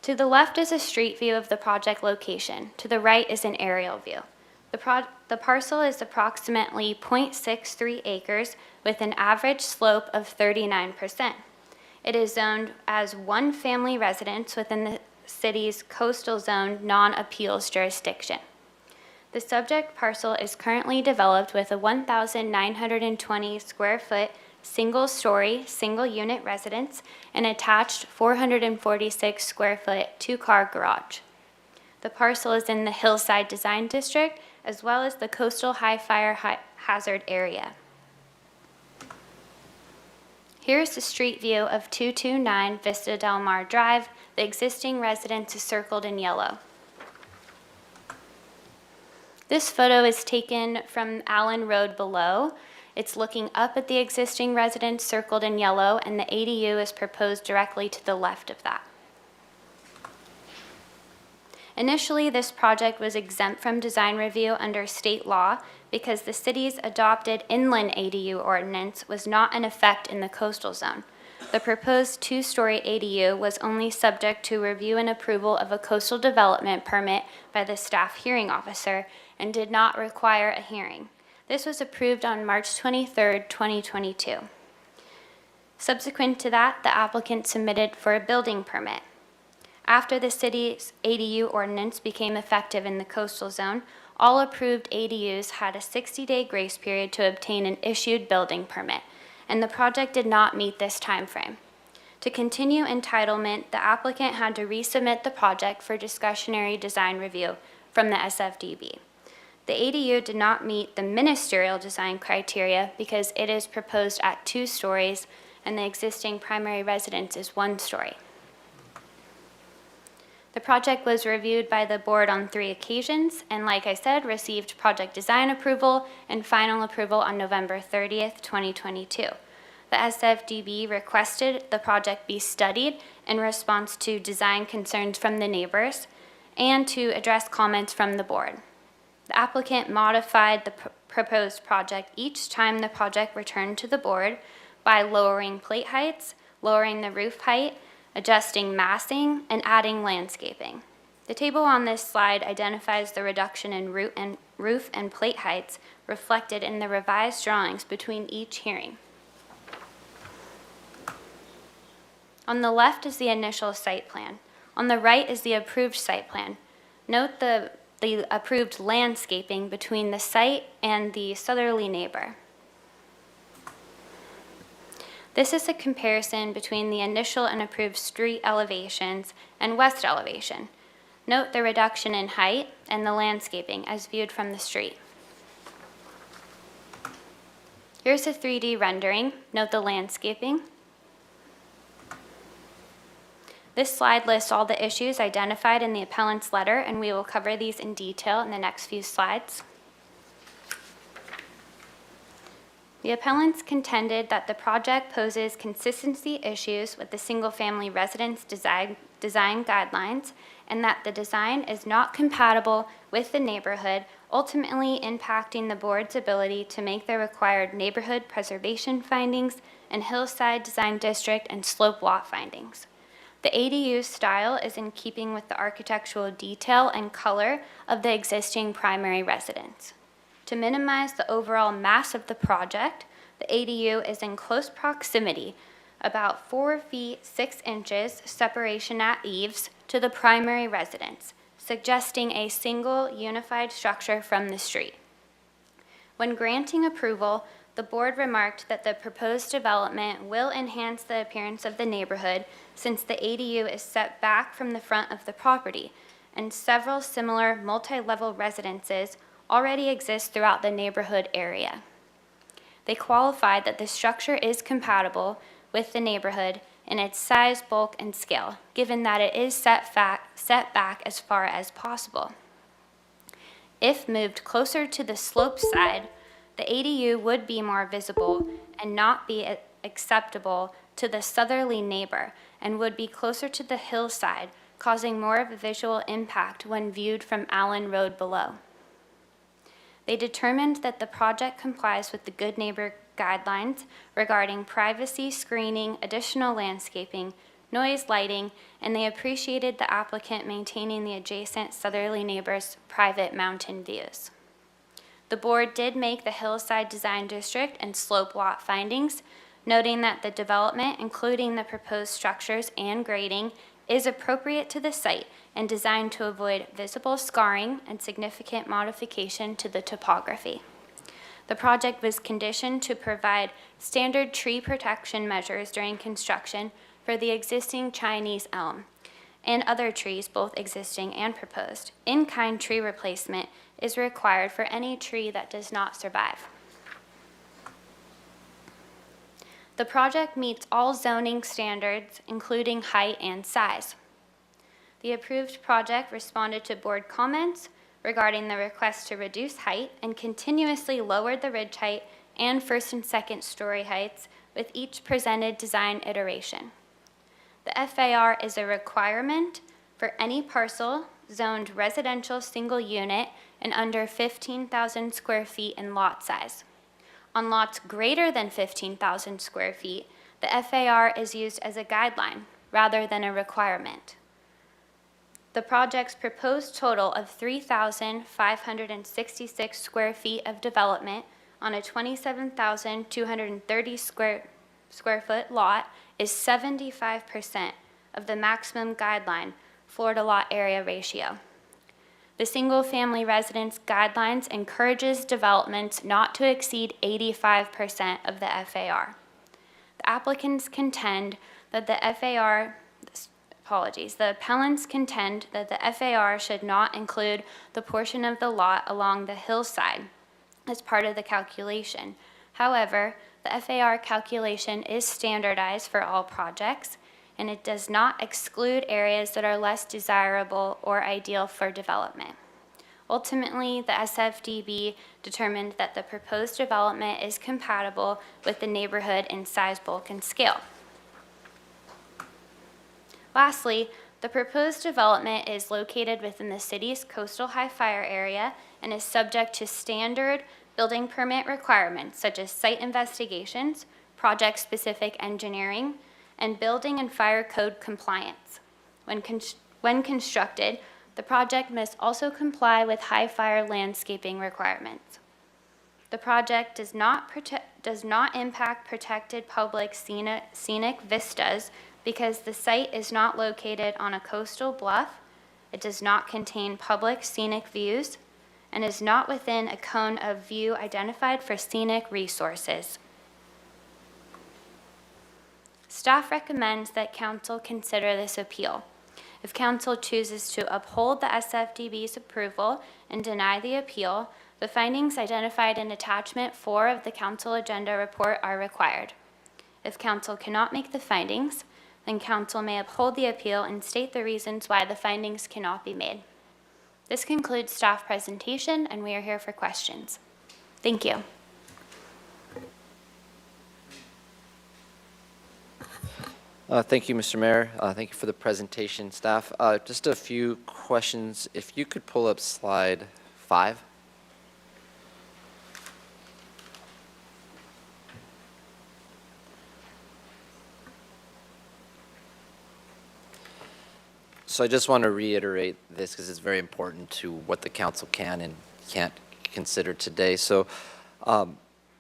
To the left is a street view of the project location. To the right is an aerial view. The parcel is approximately 0.63 acres with an average slope of 39%. It is zoned as one family residence within the city's coastal zone non-appeals jurisdiction. The subject parcel is currently developed with a 1,920 square foot single-story, single-unit residence and attached 446 square foot two-car garage. The parcel is in the Hillside Design District as well as the coastal high fire hazard area. Here's the street view of 229 Vista Del Mar Drive. The existing residence is circled in yellow. This photo is taken from Allen Road below. It's looking up at the existing residence circled in yellow, and the ADU is proposed directly to the left of that. Initially, this project was exempt from design review under state law because the city's adopted inland ADU ordinance was not in effect in the coastal zone. The proposed two-story ADU was only subject to review and approval of a coastal development permit by the staff hearing officer and did not require a hearing. This was approved on March 23, 2022. Subsequent to that, the applicant submitted for a building permit. After the city's ADU ordinance became effective in the coastal zone, all approved ADUs had a 60-day grace period to obtain an issued building permit, and the project did not meet this time frame. To continue entitlement, the applicant had to resubmit the project for discretionary design review from the SFDB. The ADU did not meet the ministerial design criteria because it is proposed at 2 stories and the existing primary residence is 1 story. The project was reviewed by the board on 3 occasions and, like I said, received project design approval and final approval on November 30th, 2022. The SFDB requested the project be studied in response to design concerns from the neighbors and to address comments from the board. The applicant modified the proposed project each time the project returned to the board by lowering plate heights, lowering the roof height, adjusting massing, and adding landscaping. The table on this slide identifies the reduction in roof and plate heights reflected in the revised drawings between each hearing. On the left is the initial site plan. On the right is the approved site plan. Note the approved landscaping between the site and the southerly neighbor. This is a comparison between the initial and approved street elevations and west elevation. Note the reduction in height and the landscaping as viewed from the street. Here's a 3D rendering. Note the landscaping. This slide lists all the issues identified in the appellant's letter, and we will cover these in detail in the next few slides. The appellants contended that the project poses consistency issues with the single-family residence design guidelines and that the design is not compatible with the neighborhood, ultimately impacting the board's ability to make the required neighborhood preservation findings and hillside design district and slope lot findings. The ADU style is in keeping with the architectural detail and color of the existing primary residence. To minimize the overall mass of the project, the ADU is in close proximity, about 4 feet 6 inches separation at eaves, to the primary residence, suggesting a single unified structure from the street. When granting approval, the board remarked that the proposed development will enhance the appearance of the neighborhood since the ADU is set back from the front of the property, and several similar multi-level residences already exist throughout the neighborhood area. They qualified that the structure is compatible with the neighborhood in its size, bulk, and scale, given that it is set back as far as possible. If moved closer to the slope side, the ADU would be more visible and not be acceptable to the southerly neighbor and would be closer to the hillside, causing more of a visual impact when viewed from Allen Road below. They determined that the project complies with the Good Neighbor guidelines regarding privacy, screening, additional landscaping, noise, lighting, and they appreciated the applicant maintaining the adjacent southerly neighbor's private mountain views. The board did make the Hillside Design District and slope lot findings, noting that the development, including the proposed structures and grading, is appropriate to the site and designed to avoid visible scarring and significant modification to the topography. The project was conditioned to provide standard tree protection measures during construction for the existing Chinese elm and other trees, both existing and proposed. In-kind tree replacement is required for any tree that does not survive. The project meets all zoning standards, including height and size. The approved project responded to board comments regarding the request to reduce height and continuously lowered the ridge height and first and second story heights with each presented design iteration. The FAR is a requirement for any parcel zoned residential single unit and under 15,000 square feet in lot size. On lots greater than 15,000 square feet, the FAR is used as a guideline rather than a requirement. The project's proposed total of 3,566 square feet of development on a 27,230 square foot lot is 75% of the maximum guideline floor to lot area ratio. The single-family residence guidelines encourages developments not to exceed 85% of the FAR. The applicants contend that the appellants contend that the FAR should not include the portion of the lot along the hillside as part of the calculation. However, the FAR calculation is standardized for all projects, and it does not exclude areas that are less desirable or ideal for development. Ultimately, the SFDB determined that the proposed development is compatible with the neighborhood in size, bulk, and scale. Lastly, the proposed development is located within the city's coastal high fire area and is subject to standard building permit requirements such as site investigations, project-specific engineering, and building and fire code compliance. When constructed, the project must also comply with high fire landscaping requirements. The project does not impact protected public scenic vistas because the site is not located on a coastal bluff, it does not contain public scenic views, and is not within a cone of view identified for scenic resources. Staff recommends that council consider this appeal. If council chooses to uphold the SFDB's approval and deny the appeal, the findings identified in attachment 4 of the council agenda report are required. If council cannot make the findings, then council may uphold the appeal and state the reasons why the findings cannot be made. This concludes staff presentation, and we are here for questions. Thank you. Thank you, Mr. Mayor. Thank you for the presentation, staff. Just a few questions. If you could pull up slide 5. So I just want to reiterate this because it's very important to what the council can and can't consider today. So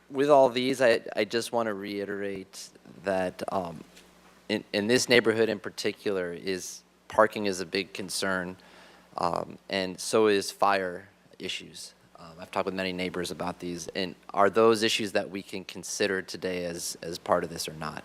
with all these, I just want to reiterate that in this neighborhood in particular, parking is a big concern, and so is fire issues. I've talked with many neighbors about these, and are those issues that we can consider today as part of this or not?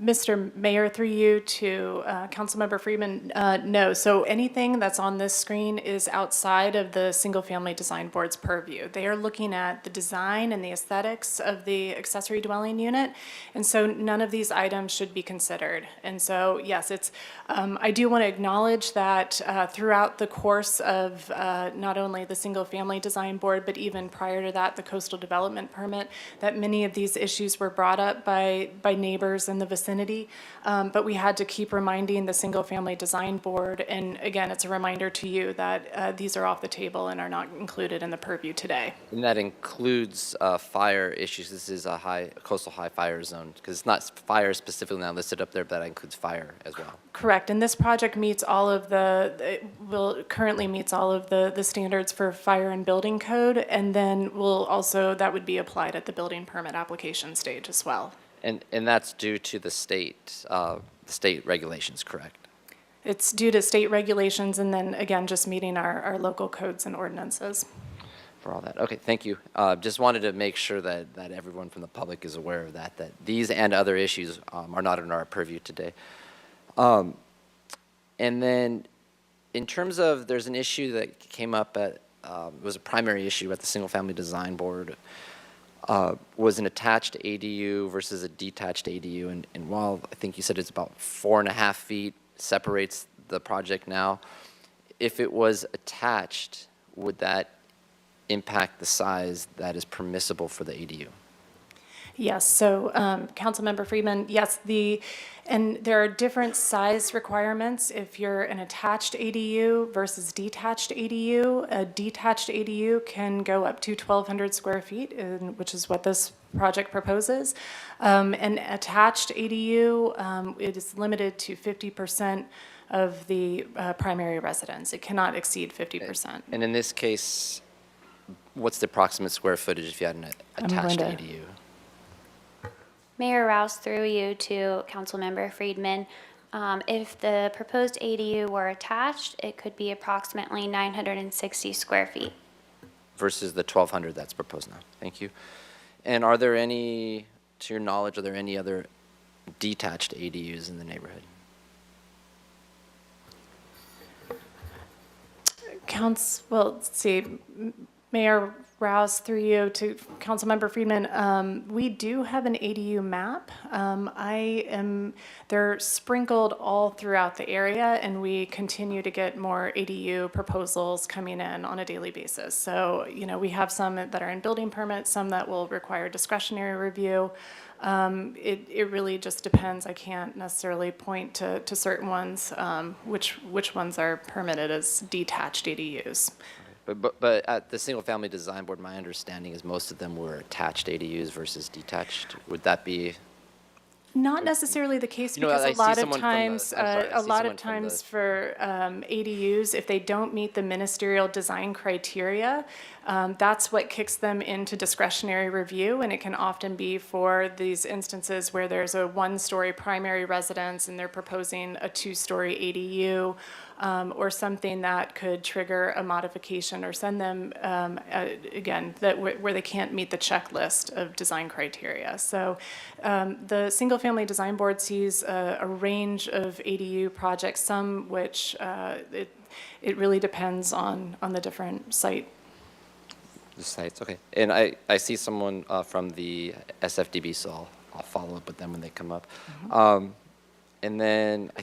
Mr. Mayor, through you to Councilmember Freeman, no. So anything that's on this screen is outside of the single-family design board's purview. They are looking at the design and the aesthetics of the accessory dwelling unit, and so none of these items should be considered. And so, yes, it's. I do want to acknowledge that throughout the course of not only the single-family design board, but even prior to that, the coastal development permit, that many of these issues were brought up by neighbors in the vicinity, but we had to keep reminding the single-family design board, and again, it's a reminder to you that these are off the table and are not included in the purview today. And that includes fire issues. This is a coastal high fire zone, because it's not fire specifically now listed up there, but that includes fire as well. Correct, and this project meets all of currently meets all of the standards for fire and building code, and then that would be applied at the building permit application stage as well. And that's due to the state the state regulations, correct? It's due to state regulations and then, again, just meeting our local codes and ordinances. For all that. Okay, thank you. Just wanted to make sure that everyone from the public is aware of that these and other issues are not in our purview today. And then in terms of, there's an issue that came up at, it was a primary issue at the Single Family Design Board, was an attached ADU versus a detached ADU. And while I think you said it's about 4.5 feet separates the project now, if it was attached, would that impact the size that is permissible for the ADU? Yes, so Councilmember Friedman, yes, and there are different size requirements if you're an attached ADU versus detached ADU. A detached ADU can go up to 1,200 square feet, which is what this project proposes. An attached ADU, it is limited to 50% of the primary residence. It cannot exceed 50%. And in this case, what's the approximate square footage if you had an attached ADU? Mayor Rouse, through you to Councilmember Friedman, if the proposed ADU were attached, it could be approximately 960 square feet. Versus the 1,200 that's proposed now. Thank you. And are there any, to your knowledge, are there any other detached ADUs in the neighborhood? Well, let's see, Mayor Rouse, through you to Councilmember Friedman, we do have an ADU map. They're sprinkled all throughout the area, and we continue to get more ADU proposals coming in on a daily basis. So, we have some that are in building permits, some that will require discretionary review. It really just depends. I can't necessarily point to certain ones, which ones are permitted as detached ADUs. But at the Single Family Design Board, my understanding is most of them were attached ADUs versus detached. Would that be? Not necessarily the case, because a lot of times for ADUs, if they don't meet the ministerial design criteria, that's what kicks them into discretionary review, and it can often be for these instances where there's a 1-story primary residence and they're proposing a 2-story ADU, or something that could trigger a modification or send them, again, where they can't meet the checklist of design criteria. So the Single Family Design Board sees a range of ADU projects, some which it really depends on the different site. The sites, okay. And I see someone from the SFDB, so I'll follow up with them when they come up. Mm-hmm. And then I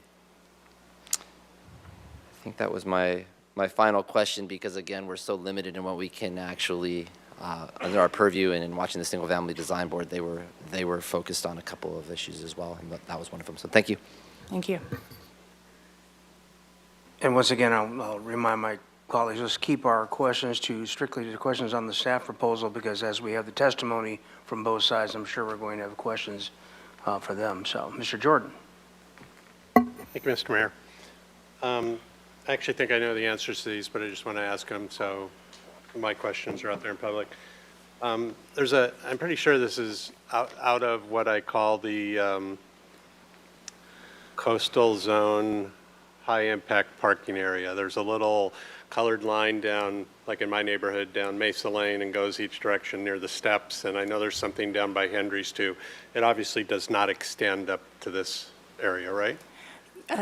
think that was my final question, because again, we're so limited in what we can actually, under our purview, and in watching the Single Family Design Board, they were focused on a couple of issues as well, and that was one of them. So thank you. Thank you. And once again, I'll remind my colleagues, let's keep our questions strictly to questions on the staff proposal, because as we have the testimony from both sides, I'm sure we're going to have questions for them. So, Mr. Jordan. Thank you, Mr. Mayor. I actually think I know the answers to these, but I just want to ask them, so my questions are out there in public. I'm pretty sure this is out of what I call the coastal zone high-impact parking area. There's a little colored line down, like in my neighborhood, down Mesa Lane, and goes each direction near the steps, and I know there's something down by Hendry's too. It obviously does not extend up to this area, right?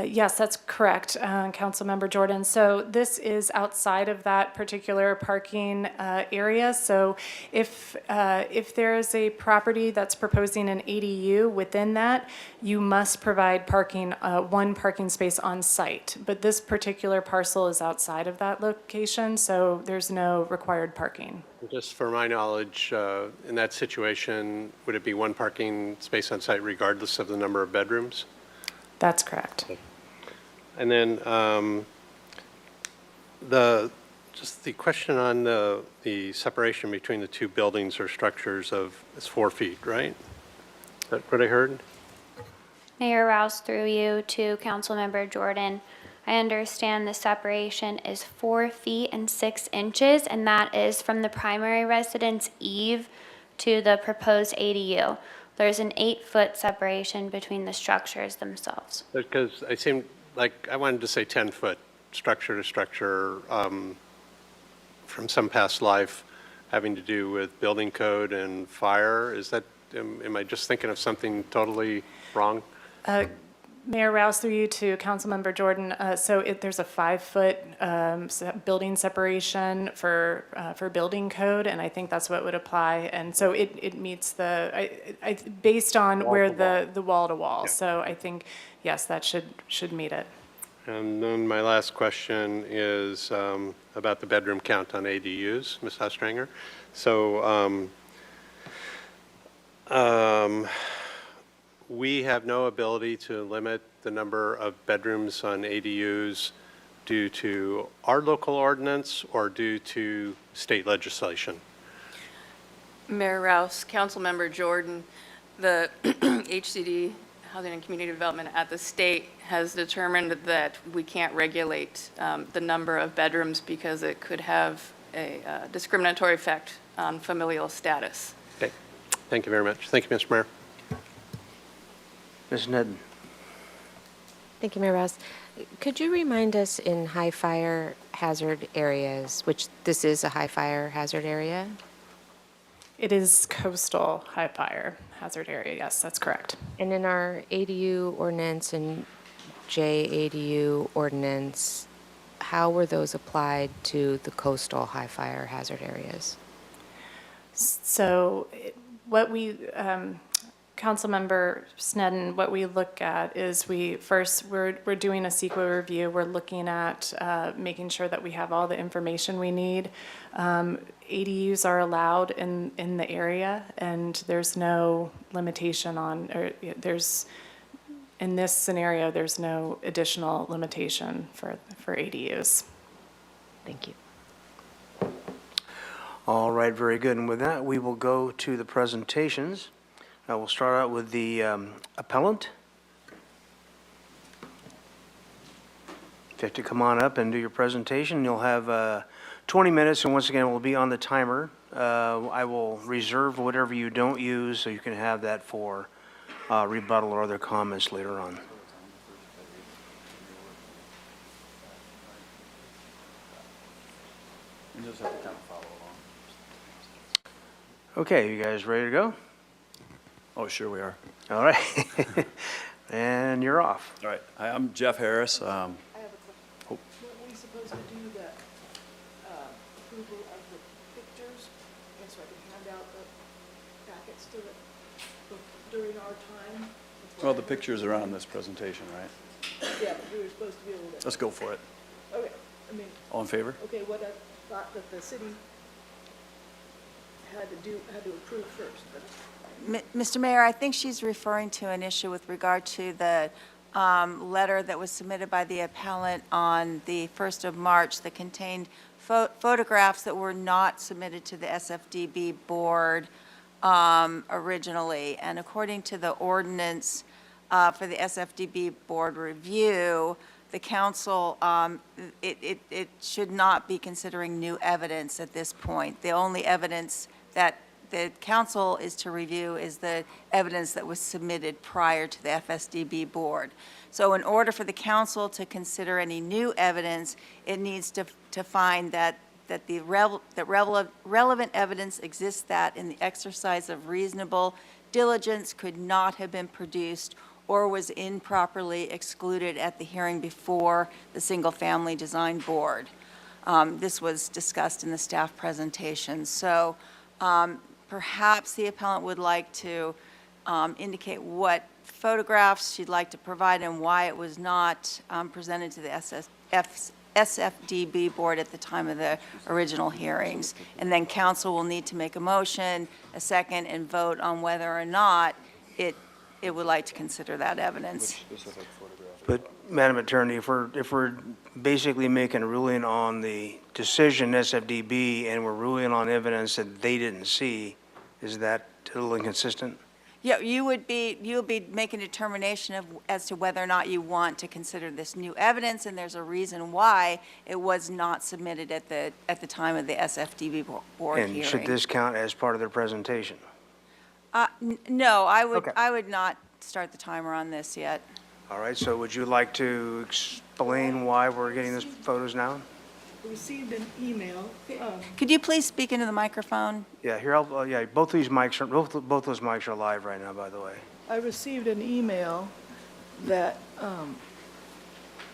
Yes, that's correct, Councilmember Jordan. So this is outside of that particular parking area. So if there's a property that's proposing an ADU within that, you must provide parking, 1 parking space on site. But this particular parcel is outside of that location, so there's no required parking. Just for my knowledge, in that situation, would it be 1 parking space on site regardless of the number of bedrooms? That's correct. And then just the question on the separation between the 2 buildings or structures is 4 feet, right? Is that what I heard? Mayor Rouse, through you to Councilmember Jordan, I understand the separation is 4 feet and 6 inches, and that is from the primary residence eave to the proposed ADU. There's an 8-foot separation between the structures themselves. Because I seemed like I wanted to say 10-foot structure to structure from some past life having to do with building code and fire. Is that, am I just thinking of something totally wrong? Mayor Rouse, through you to Councilmember Jordan. There's a 5-foot building separation for building code, and I think that's what would apply. And so it meets based on where the wall to wall. So I think, yes, that should meet it. And then my last question is about the bedroom count on ADUs, Ms. Ostranger. So we have no ability to limit the number of bedrooms on ADUs due to our local ordinance or due to state legislation. Mayor Rouse, Councilmember Jordan, the HCD, Housing and Community Development at the state, has determined that we can't regulate the number of bedrooms because it could have a discriminatory effect on familial status. Okay. Thank you very much. Thank you, Mr. Mayor. Ms. Nedden. Thank you, Mayor Rouse. Could you remind us in high fire hazard areas, which this is a high fire hazard area? It is coastal high fire hazard area. Yes, that's correct. And in our ADU ordinance and JADU ordinance, how were those applied to the coastal high fire hazard areas? So what we, Councilmember Snedden, what we look at is we're doing a CEQA review. We're looking at making sure that we have all the information we need. ADUs are allowed in the area, and there's no limitation on, in this scenario, there's no additional limitation for ADUs. Thank you. All right, very good. And with that, we will go to the presentations. We'll start out with the appellant. If you have to come on up and do your presentation, you'll have 20 minutes, and once again, we'll be on the timer. I will reserve whatever you don't use, so you can have that for rebuttal or other comments later on. You just have to kind of follow along. Okay, you guys ready to go? Oh, sure we are. All right. And you're off. All right. Hi, I'm Jeff Harris. I have a question. Weren't we supposed to do the approval of the pictures? And so I can hand out the packets to during our time? Well, the pictures are on this presentation, right? Yeah, but we were supposed to be able to. Let's go for it. Okay, I mean. All in favor? Okay, what I thought that the city had to approve first, but. Mr. Mayor, I think she's referring to an issue with regard to the letter that was submitted by the appellant on the 1st of March that contained photographs that were not submitted to the SFDB board originally. And according to the ordinance for the SFDB board review, the council, it should not be considering new evidence at this point. The only evidence that the council is to review is the evidence that was submitted prior to the FSDB board. So in order for the council to consider any new evidence, it needs to find that relevant evidence exists that in the exercise of reasonable diligence could not have been produced or was improperly excluded at the hearing before the single-family design board. This was discussed in the staff presentation. So perhaps the appellant would like to indicate what photographs she'd like to provide and why it was not presented to the SFDB board at the time of the original hearings. And then council will need to make a motion, a second, and vote on whether or not it would like to consider that evidence. But, Madam Attorney, if we're basically making a ruling on the decision SFDB and we're ruling on evidence that they didn't see, is that a little inconsistent? Yeah, you would be making a determination as to whether or not you want to consider this new evidence, and there's a reason why it was not submitted at the time of the SFDB board hearing. And should this count as part of their presentation? No, Okay. I would not start the timer on this yet. All right, so would you like to explain why we're getting these photos now? Received an email, Could you please speak into the microphone? Yeah, here, yeah, both those mics are live right now, by the way. I received an email that,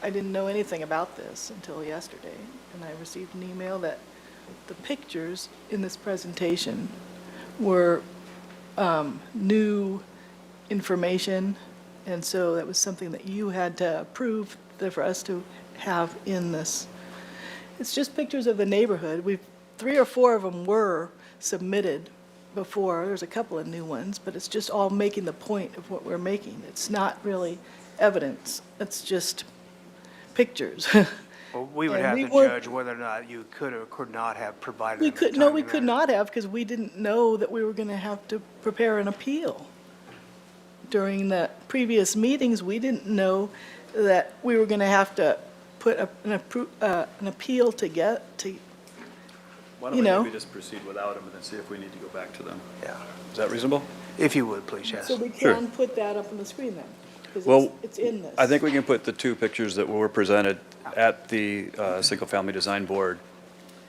I didn't know anything about this until yesterday, and I received an email that the pictures in this presentation were new information, and so that was something that you had to approve for us to have in this. It's just pictures of the neighborhood. 3 or 4 of them were submitted before. There's a couple of new ones, but it's just all making the point of what we're making. It's not really evidence. It's just pictures. Well, we would And have we to weren't- judge whether or not you could or could not have provided We them in a could, no, we timely could manner. not have, because we didn't know that we were going to have to prepare an appeal. During the previous meetings, we didn't know that we were going to have to put an appeal to get to, Why You don't know. we maybe just proceed without them and then see if we need to go back to them? Yeah. Is that reasonable? If you would, please, yes. so we Sure. can put that up on the screen then? Because Well, it's in this. I think we can put the 2 pictures that were presented at the Single-Family Design Board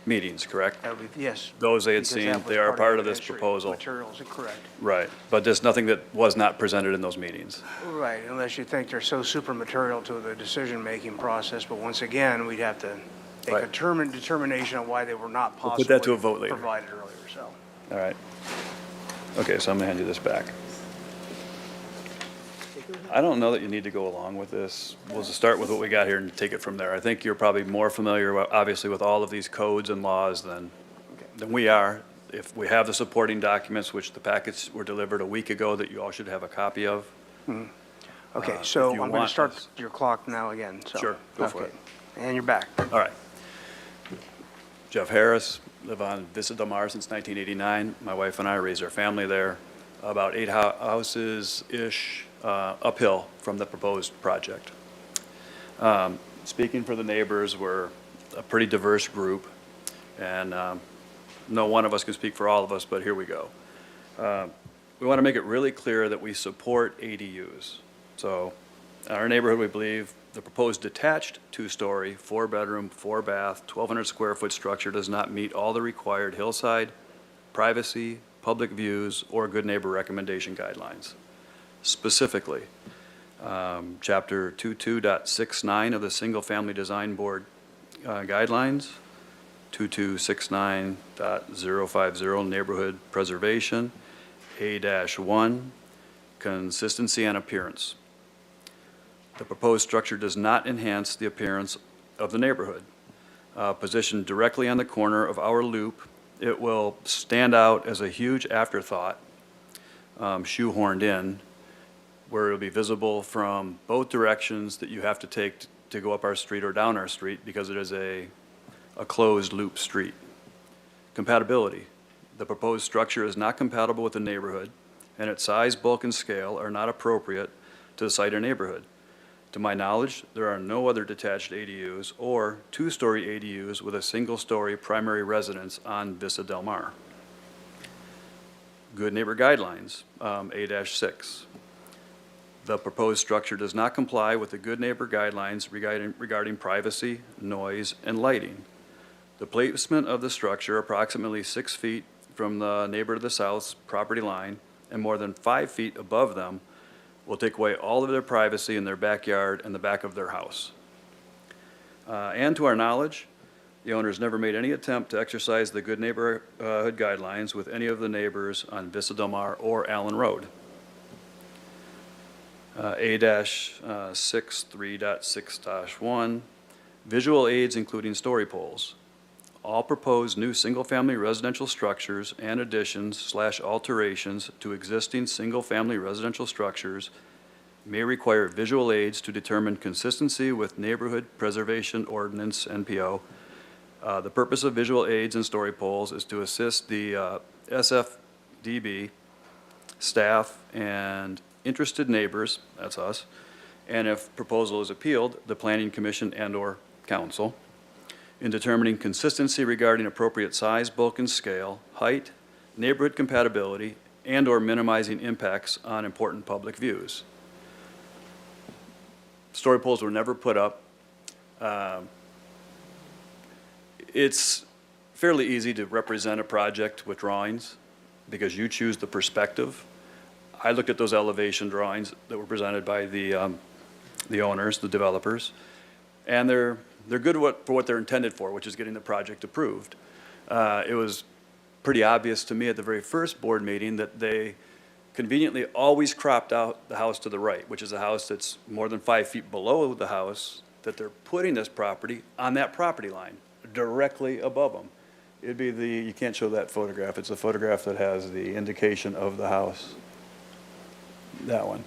meetings, correct? That would be- Yes. Those they had because seen, that was they are part of this evidentiary proposal. Materials, correct. Right, but there's nothing that was not presented in those meetings. Right, unless you think they're so super material to the decision-making process, but once again, we'd have to make a Right. determination on why they were not We'll possibly put that to a vote later. provided earlier, so. All right. Okay, so I'm going to hand you this back. I don't know that you need to go along with this. We'll just start with what we got here and take it from there. I think you're probably more familiar, obviously, with all of these codes and laws than we are. If we have the supporting documents, which the packets were delivered a week ago that you all should have a copy of. Okay, if so you I'm going to want start this. your clock now again, so. Sure, go for okay. it. And you're back. All right. Jeff Harris, live on Vista Del Mar since 1989. My wife and I raised our family there, about 8 houses-ish uphill from the proposed project. Speaking for the neighbors, we're a pretty diverse group, and no one of us can speak for all of us, but here we go. We want to make it really clear that we support ADUs. So in our neighborhood, we believe the proposed detached 2-story, 4-bedroom, 4-bath, 1,200 square foot structure does not meet all the required hillside, privacy, public views, or good neighbor recommendation guidelines. Specifically, Chapter 22.69 of the Single Family Design Board guidelines, 2269.050 Neighborhood Preservation, A-1, Consistency and Appearance. The proposed structure does not enhance the appearance of the neighborhood. Positioned directly on the corner of our loop, it will stand out as a huge afterthought, shoehorned in, where it'll be visible from both directions that you have to take to go up our street or down our street because it is a closed loop street. Compatibility. The proposed structure is not compatible with the neighborhood, and its size, bulk, and scale are not appropriate to the site or neighborhood. To my knowledge, there are no other detached ADUs or 2-story ADUs with a single-story primary residence on Vista Del Mar. Good neighbor guidelines, A-6. The proposed structure does not comply with the good neighbor guidelines regarding privacy, noise, and lighting. The placement of the structure approximately 6 feet from the neighbor to the south's property line and more than 5 feet above them will take away all of their privacy in their backyard and the back of their house. And to our knowledge, the owners never made any attempt to exercise the good neighborhood guidelines with any of the neighbors on Vista Del Mar or Allen Road. A-63.6-1, visual aids including story poles. All proposed new single-family residential structures and additions/alterations to existing single-family residential structures may require visual aids to determine consistency with Neighborhood Preservation Ordinance, NPO. The purpose of visual aids and story poles is to assist the SFDB staff and interested neighbors, that's us, and if proposal is appealed, the Planning Commission and/or Council, in determining consistency regarding appropriate size, bulk, and scale, height, neighborhood compatibility, and/or minimizing impacts on important public views. Story poles were never put up. It's fairly easy to represent a project with drawings because you choose the perspective. I looked at those elevation drawings that were presented by the owners, the developers, and they're good for what they're intended for, which is getting the project approved. It was pretty obvious to me at the very first board meeting that they conveniently always cropped out the house to the right, which is a house that's more than 5 feet below the house, that they're putting this property on that property line, directly above them. It'd be you can't show that photograph, it's a photograph that has the indication of the house. That one.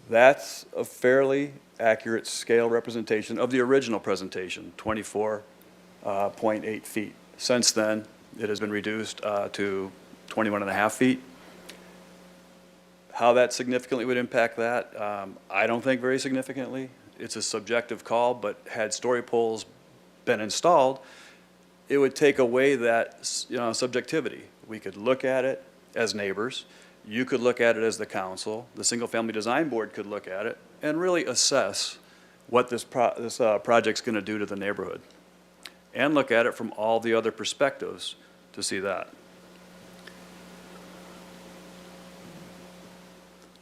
That's a fairly accurate scale representation of the original presentation, 24.8 feet. Since then, it has been reduced to 21.5 feet. How that significantly would impact that, I don't think very significantly. It's a subjective call, but had story poles been installed, it would take away that subjectivity. We could look at it as neighbors. You could look at it as the council. The Single Family Design Board could look at it and really assess what this project's going to do to the neighborhood, and look at it from all the other perspectives to see that.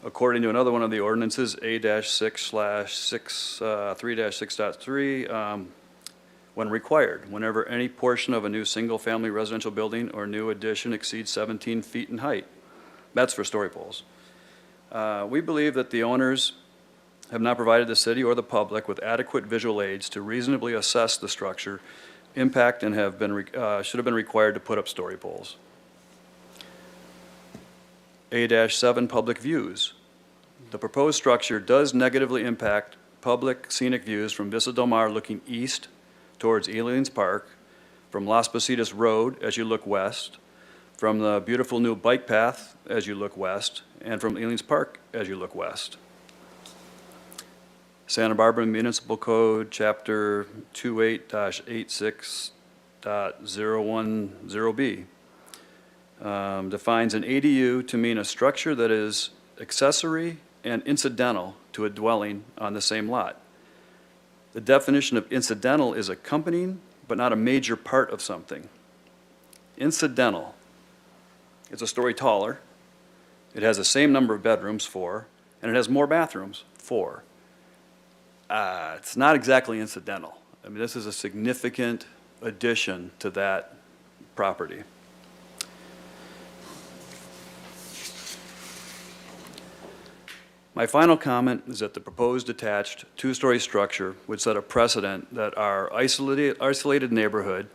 According to another one of the ordinances, A-6/3-6.3, when required, whenever any portion of a new single-family residential building or new addition exceeds 17 feet in height. That's for story poles. We believe that the owners have not provided the city or the public with adequate visual aids to reasonably assess the structure impact and should have been required to put up story poles. A-7, public views. The proposed structure does negatively impact public scenic views from Vista Del Mar looking east towards Eileen's Park, from Las Positas Road as you look west, from the beautiful new bike path as you look west, and from Eileen's Park as you look west. Santa Barbara Municipal Code, Chapter 28-86.010B defines an ADU to mean a structure that is accessory and incidental to a dwelling on the same lot. The definition of incidental is accompanying, but not a major part of something. Incidental. It's a story taller. It has the same number of bedrooms, 4, and it has more bathrooms, 4. It's not exactly incidental. I mean, this is a significant addition to that property. My final comment is that the proposed detached two-story structure would set a precedent that our isolated neighborhood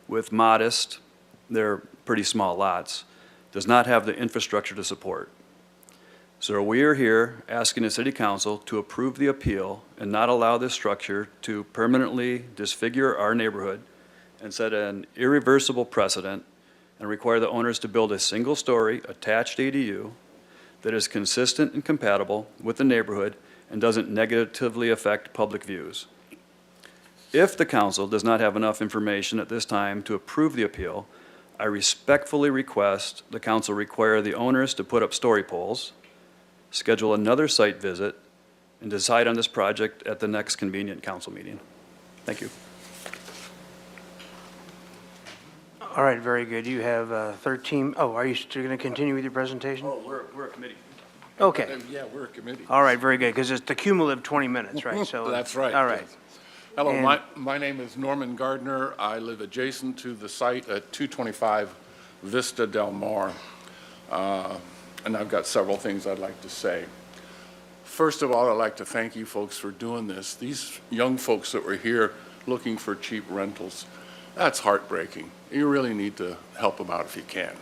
with modest, they're pretty small lots, does not have the infrastructure to support. So we are here asking the City Council to approve the appeal and not allow this structure to permanently disfigure our neighborhood and set an irreversible precedent and require the owners to build a single-story attached ADU that is consistent and compatible with the neighborhood and doesn't negatively affect public views. If the council does not have enough information at this time to approve the appeal, I respectfully request the council require the owners to put up story poles, schedule another site visit, and decide on this project at the next convenient council meeting. Thank you. All right, very good. You have 13, are you still going to continue with your presentation? Oh, we're a committee. Okay. Yeah, we're a committee. All right, very good, because it's the cumulative 20 minutes, right? So That's right. All right. Yes. Hello, And- my name is Norman Gardner. I live adjacent to the site at 225 Vista Del Mar. And I've got several things I'd like to say. First of all, I'd like to thank you folks for doing this. These young folks that were here looking for cheap rentals, that's heartbreaking. You really need to help them out if you can.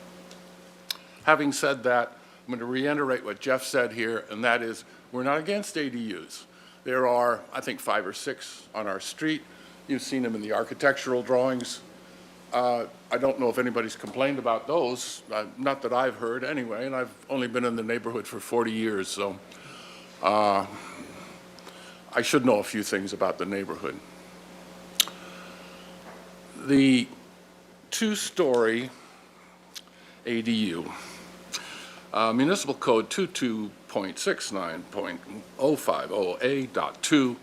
Having said that, I'm going to reiterate what Jeff said here, and that is we're not against ADUs. There are, I think, 5 or 6 on our street. You've seen them in the architectural drawings. I don't know if anybody's complained about those, not that I've heard anyway, and I've only been in the neighborhood for 40 years, so I should know a few things about the neighborhood. The two-story ADU. Municipal Code 22.69.050A.2,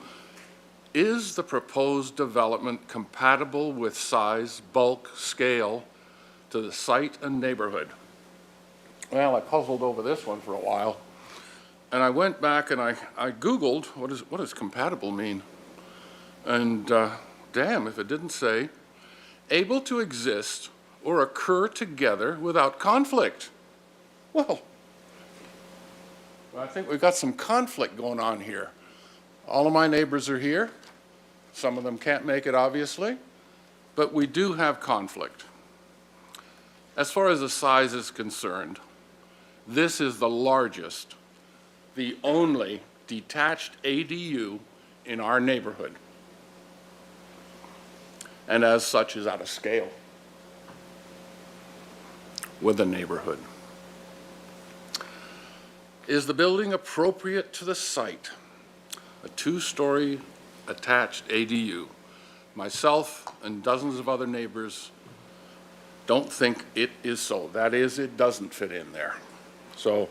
is the proposed development compatible with size, bulk, scale to the site and neighborhood? Well, I puzzled over this one for a while, and I went back and I Googled, what does compatible mean? And damn if it didn't say, able to exist or occur together without conflict. Well, I think we've got some conflict going on here. All of my neighbors are here. Some of them can't make it, obviously, but we do have conflict. As far as the size is concerned, this is the largest, the only detached ADU in our neighborhood, and as such is out of scale with the neighborhood. Is the building appropriate to the site? A two-story attached ADU. Myself and dozens of other neighbors don't think it is so. That is, it doesn't fit in there. So,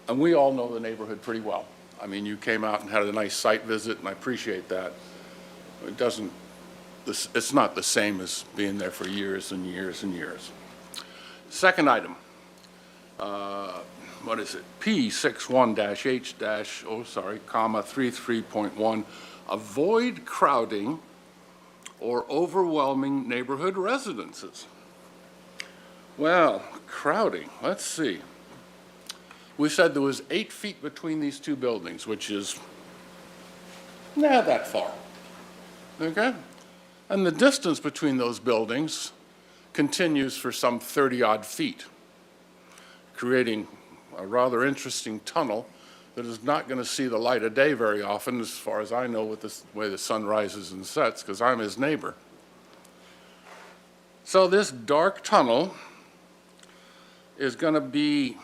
and we all know the neighborhood pretty well. I mean, you came out and had a nice site visit, and I appreciate that. It doesn't, it's not the same as being there for years and years and years. Second item, what is it? P61-H-33.1, avoid crowding or overwhelming neighborhood residences. Well, crowding, let's see. We said there was 8 feet between these two buildings, which is not that far, okay? And the distance between those buildings continues for some 30-odd feet, creating a rather interesting tunnel that is not going to see the light of day very often, as far as I know, with the way the sun rises and sets, because I'm his neighbor. So this dark tunnel is going to be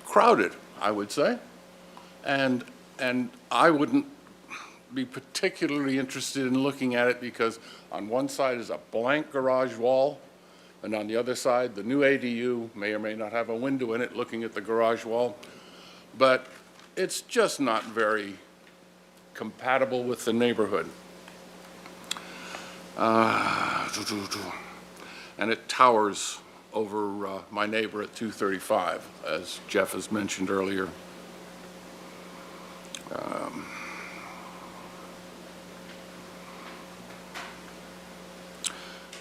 crowded, I would say, and I wouldn't be particularly interested in looking at it, because on one side is a blank garage wall, and on the other side, the new ADU may or may not have a window in it looking at the garage wall, but it's just not very compatible with the neighborhood. And it towers over my neighbor at 235, as Jeff has mentioned earlier.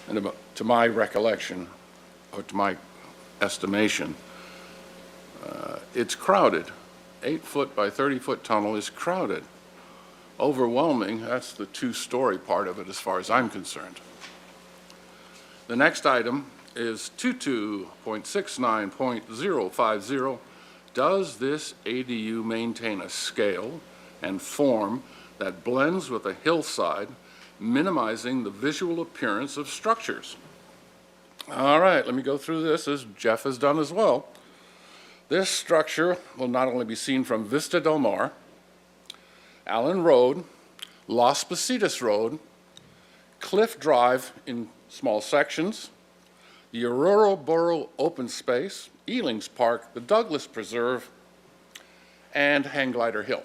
And to my recollection, or to my estimation, it's crowded. 8-foot by 30-foot tunnel is crowded. Overwhelming, that's the two-story part of it as far as I'm concerned. The next item is 22.69.050. Does this ADU maintain a scale and form that blends with a hillside, minimizing the visual appearance of structures? All right, let me go through this, as Jeff has done as well. This structure will not only be seen from Vista Del Mar, Allen Road, Las Positas Road, Cliff Drive in small sections, the Aurora Borough Open Space, Ealings Park, the Douglas Preserve, and Hang Glider Hill.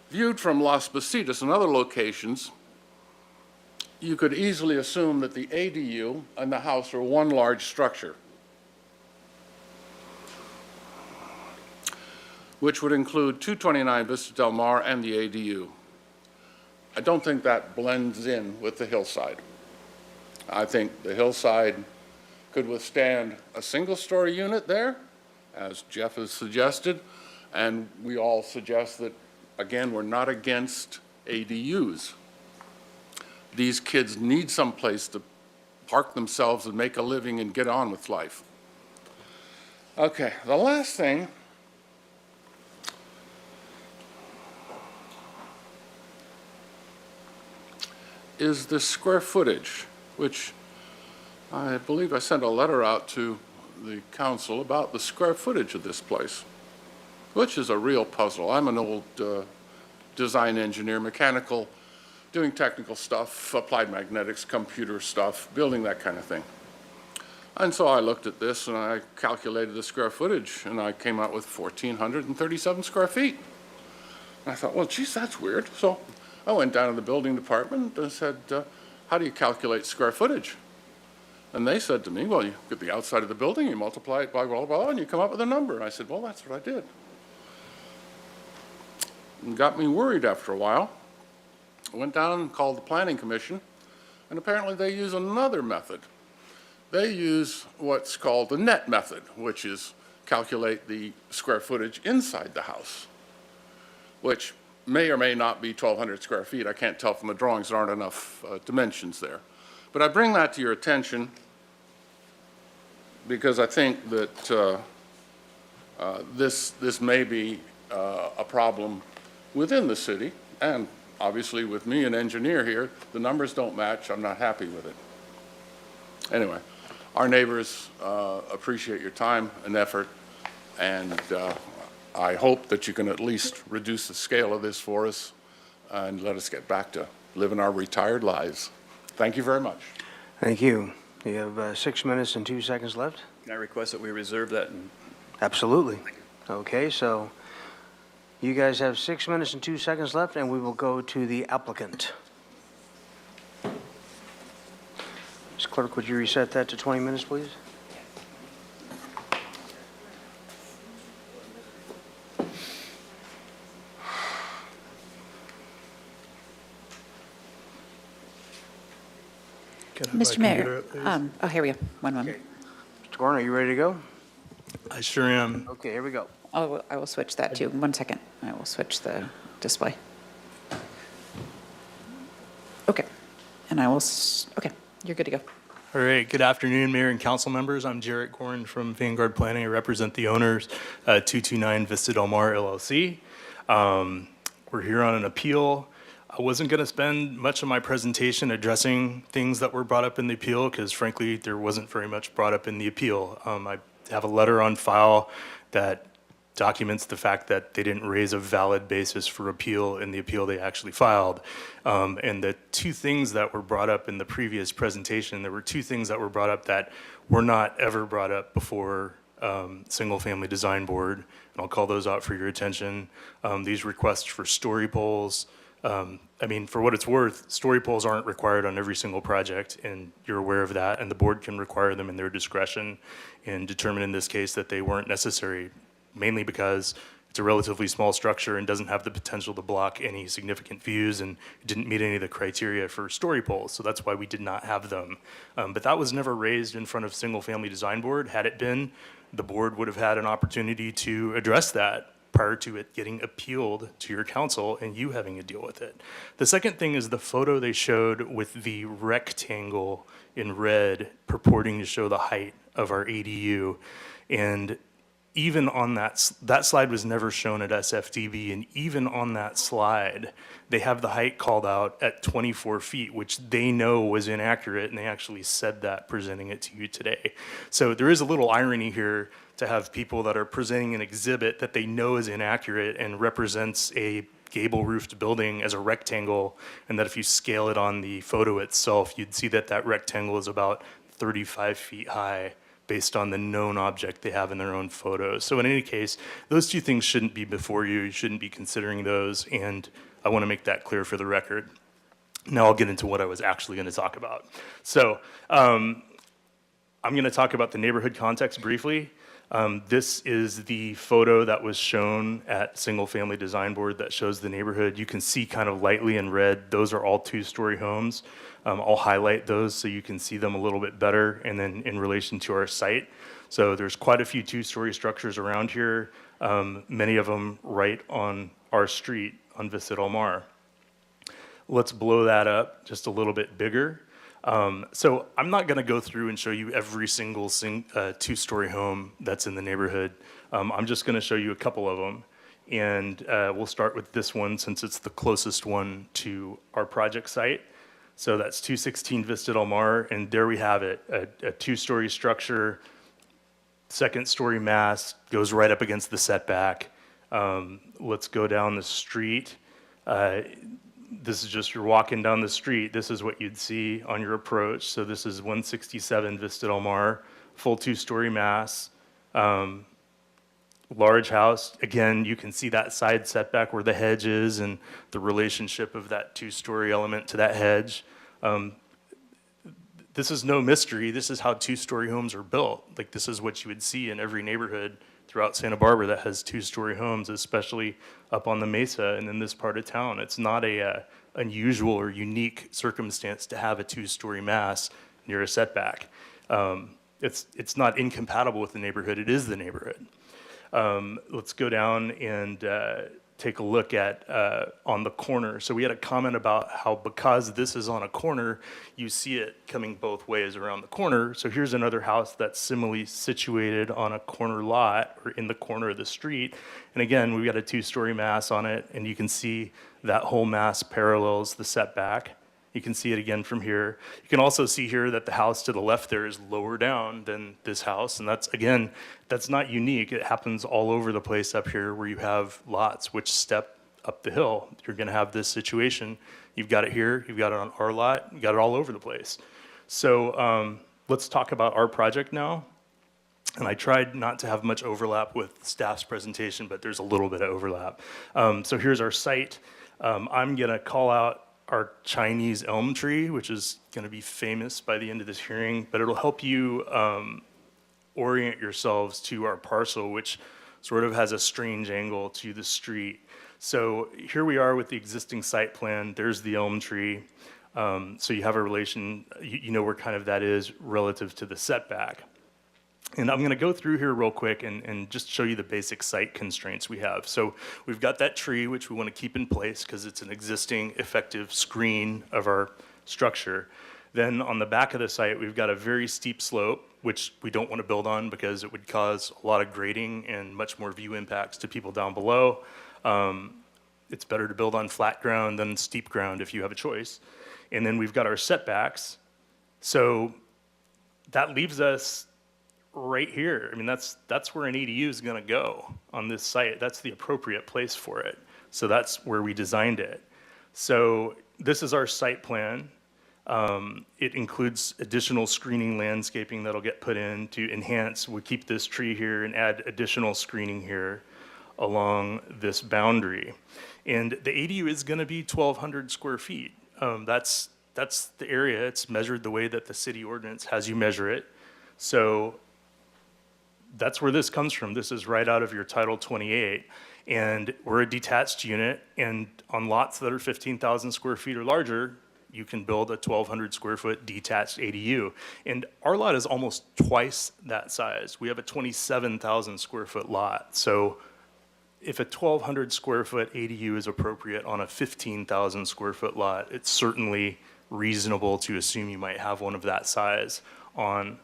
Viewed from Las Positas and other locations, you could easily assume that the ADU and the house are one large structure, which would include 229 Vista Del Mar and the ADU. I don't think that blends in with the hillside. I think the hillside could withstand a single-story unit there, as Jeff has suggested, and we all suggest that, again, we're not against ADUs. These kids need some place to park themselves and make a living and get on with life. Okay, the last thing is the square footage, which I believe I sent a letter out to the council about the square footage of this place, which is a real puzzle. I'm an old design engineer, mechanical doing technical stuff, applied magnetics, computer stuff, building that kind of thing. And so I looked at this and I calculated the square footage and I came out with 1,437 square feet. And I thought, well, geez, that's weird. So I went down to the building department and said, how do you calculate square footage? And they said to me, well, you get the outside of the building, you multiply it by blah, blah, blah, and you come up with a number. I said, well, that's what I did. It got me worried after a while. I went down and called the Planning Commission, and apparently they use another method. They use what's called the net method, which is calculate the square footage inside the house, which may or may not be 1,200 square feet. I can't tell from the drawings, there aren't enough dimensions there. But I bring that to your attention because I think that this may be a problem within the city, and obviously with me, an engineer here, the numbers don't match. I'm not happy with it. Anyway, our neighbors appreciate your time and effort, and I hope that you can at least reduce the scale of this for us and let us get back to living our retired lives. Thank you very much. Thank you. You have 6 minutes and 2 seconds left? Can I request that we reserve that? Absolutely. Okay, so you guys have 6 minutes and 2 seconds left, and we will go to the applicant. Ms. Clerk, would you reset that to 20 minutes, please? Mr. Mayor, oh, here we go. One moment. Mr. Gordon, are you ready to go? I sure am. Okay, here we go. I will switch that too. 1 second. I will switch the display. Okay. And I will, okay, you're good to go. All right, good afternoon, Mayor and Council members. I'm Jarrett Gordon from Vanguard Planning. I represent the owners, 229 Vista Del Mar LLC. We're here on an appeal. I wasn't going to spend much of my presentation addressing things that were brought up in the appeal because frankly, there wasn't very much brought up in the appeal. I have a letter on file that documents the fact that they didn't raise a valid basis for appeal in the appeal they actually filed. And the two things that were brought up in the previous presentation, there were two things that were brought up that were not ever brought up before Single Family Design Board, and I'll call those out for your attention. These requests for story poles. I mean, for what it's worth, story poles aren't required on every single project, and you're aware of that, and the board can require them in their discretion and determine in this case that they weren't necessary, mainly because it's a relatively small structure and doesn't have the potential to block any significant views, and it didn't meet any of the criteria for story poles, so that's why we did not have them. But that was never raised in front of Single Family Design Board. Had it been, the board would have had an opportunity to address that prior to it getting appealed to your council and you having to deal with it. The second thing is the photo they showed with the rectangle in red purporting to show the height of our ADU. And even on that slide was never shown at SFDB, and even on that slide, they have the height called out at 24 feet, which they know was inaccurate, and they actually said that presenting it to you today. So there is a little irony here to have people that are presenting an exhibit that they know is inaccurate and represents a gable-roofed building as a rectangle, and that if you scale it on the photo itself, you'd see that that rectangle is about 35 feet high based on the known object they have in their own photos. So in any case, those two things shouldn't be before you. You shouldn't be considering those, and I want to make that clear for the record. Now I'll get into what I was actually going to talk about. So I'm going to talk about the neighborhood context briefly. This is the photo that was shown at Single Family Design Board that shows the neighborhood. You can see kind of lightly in red, those are all two-story homes. I'll highlight those so you can see them a little bit better, and then in relation to our site. So there's quite a few two-story structures around here, many of them right on our street on Vista Del Mar. Let's blow that up just a little bit bigger. So I'm not going to go through and show you every single two-story home that's in the neighborhood. I'm just going to show you a couple of them. And we'll start with this one since it's the closest one to our project site. So that's 216 Vista Del Mar, and there we have it, a two-story structure, second-story mass, goes right up against the setback. Let's go down the street. This is just, you're walking down the street, this is what you'd see on your approach. So this is 167 Vista Del Mar, full 2-story mass, large house. Again, you can see that side setback where the hedge is and the relationship of that 2-story element to that hedge. This is no mystery. This is how 2-story homes are built. Like, this is what you would see in every neighborhood throughout Santa Barbara that has 2-story homes, especially up on the mesa and in this part of town. It's not a unusual or unique circumstance to have a 2-story mass near a setback. It's not incompatible with the neighborhood. It is the neighborhood. Let's go down and take a look at on the corner. So we had a comment about how because this is on a corner, you see it coming both ways around the corner. So here's another house that's similarly situated on a corner lot or in the corner of the street. And again, we've got a 2-story mass on it, and you can see that whole mass parallels the setback. You can see it again from here. You can also see here that the house to the left there is lower down than this house. And that's, again, that's not unique. It happens all over the place up here where you have lots which step up the hill. You're going to have this situation. You've got it here. You've got it on our lot. You've got it all over the place. So let's talk about our project now. And I tried not to have much overlap with staff's presentation, but there's a little bit of overlap. So here's our site. I'm going to call out our Chinese elm tree, which is going to be famous by the end of this hearing, but it'll help you orient yourselves to our parcel, which sort of has a strange angle to the street. So here we are with the existing site plan. There's the elm tree. So you have a relation, you know where kind of that is relative to the setback. And I'm going to go through here real quick and just show you the basic site constraints we have. So we've got that tree, which we want to keep in place because it's an existing effective screen of our structure. Then on the back of the site, we've got a very steep slope, which we don't want to build on because it would cause a lot of grading and much more view impacts to people down below. It's better to build on flat ground than steep ground if you have a choice. And then we've got our setbacks. So that leaves us right here. I mean, that's where an EDU is going to go on this site. That's the appropriate place for it. So that's where we designed it. So this is our site plan. It includes additional screening landscaping that'll get put in to enhance. We keep this tree here and add additional screening here along this boundary. And the ADU is going to be 1,200 square feet. That's the area. It's measured the way that the city ordinance has you measure it. So that's where this comes from. This is right out of your Title 28. And we're a detached unit, and on lots that are 15,000 square feet or larger, you can build a 1,200 square foot detached ADU. And our lot is almost twice that size. We have a 27,000 square foot lot. So if a 1,200 square foot ADU is appropriate on a 15,000 square foot lot, it's certainly reasonable to assume you might have one of that size on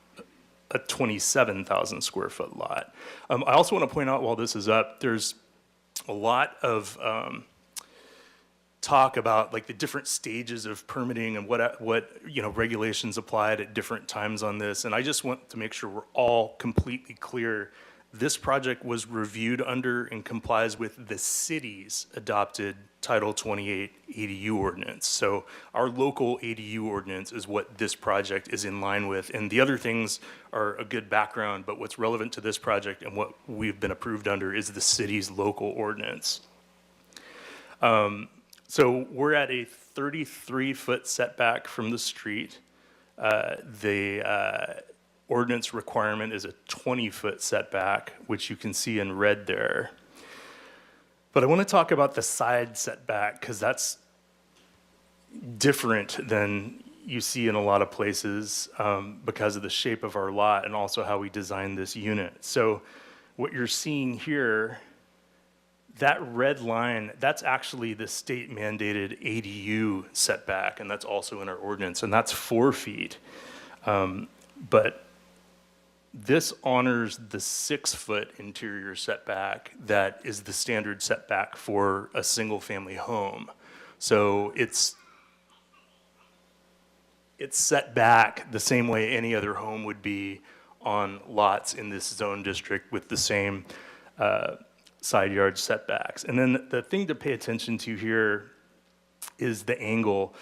a 27,000 square foot lot. I also want to point out while this is up, there's a lot of talk about like the different stages of permitting and what regulations applied at different times on this. And I just want to make sure we're all completely clear. This project was reviewed under and complies with the city's adopted Title 28 ADU ordinance. So our local ADU ordinance is what this project is in line with. And the other things are a good background, but what's relevant to this project and what we've been approved under is the city's local ordinance. So we're at a 33-foot setback from the street. The ordinance requirement is a 20-foot setback, which you can see in red there. But I want to talk about the side setback because that's different than you see in a lot of places because of the shape of our lot and also how we designed this unit. So what you're seeing here, that red line, that's actually the state mandated ADU setback, and that's also in our ordinance, and that's 4 feet. But this honors the 6-foot interior setback that is the standard setback for a single-family home. So it's set back the same way any other home would be on lots in this zone district with the same side yard setbacks. And then the thing to pay attention to here is the angle.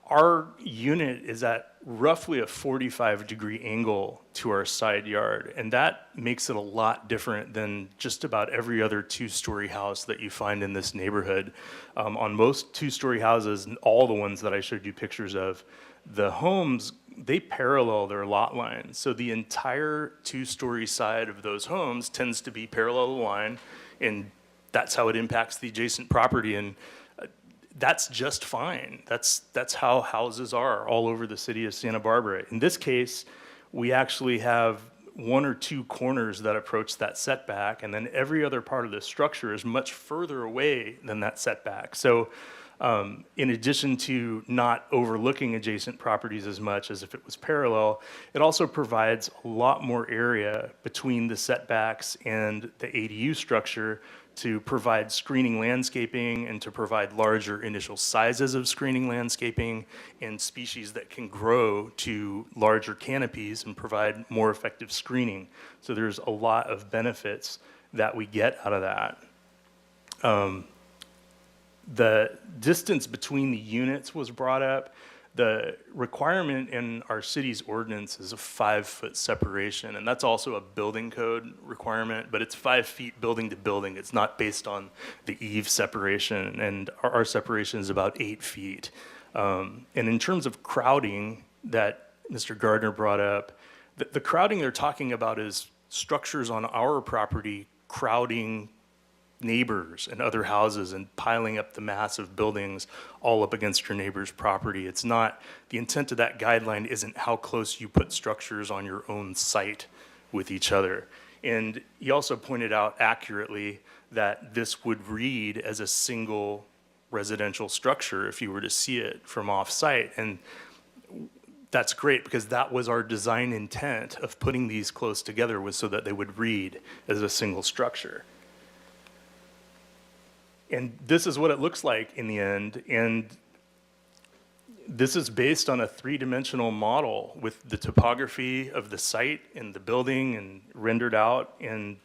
Our unit is at roughly a 45-degree angle to our side yard, and that makes it a lot different than just about every other two-story house that you find in this neighborhood. On most two-story houses, and all the ones that I showed you pictures of, the homes, they parallel their lot lines. So the entire two-story side of those homes tends to be parallel to the line, and that's how it impacts the adjacent property. And that's just fine. That's how houses are all over the city of Santa Barbara. In this case, we actually have one or two corners that approach that setback, and then every other part of the structure is much further away than that setback. So in addition to not overlooking adjacent properties as much as if it was parallel, it also provides a lot more area between the setbacks and the ADU structure to provide screening landscaping and to provide larger initial sizes of screening landscaping and species that can grow to larger canopies and provide more effective screening. So there's a lot of benefits that we get out of that. The distance between the units was brought up. The requirement in our city's ordinance is a 5-foot separation, and that's also a building code requirement, but it's 5 feet building to building. It's not based on the eave separation, and our separation is about 8 feet. And in terms of crowding that Mr. Gardner brought up, the crowding they're talking about is structures on our property crowding neighbors and other houses and piling up the massive buildings all up against your neighbor's property. It's not, the intent of that guideline isn't how close you put structures on your own site with each other. And he also pointed out accurately that this would read as a single residential structure if you were to see it from off-site. And that's great, because that was our design intent of putting these close together, was so that they would read as a single structure. And this is what it looks like in the end. And this is based on a 3-dimensional model with the topography of the site and the building and rendered out and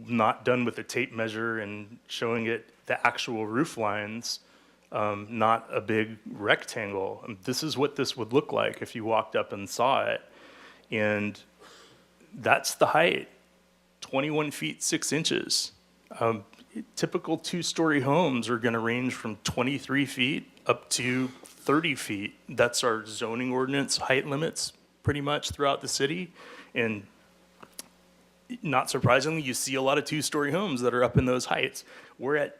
not done with a tape measure and showing it the actual roof lines, not a big rectangle. And this is what this would look like if you walked up and saw it. And that's the height, 21 feet 6 inches. Typical 2-story homes are going to range from 23 feet up to 30 feet. That's our zoning ordinance height limits pretty much throughout the city. And not surprisingly, you see a lot of 2-story homes that are up in those heights. We're at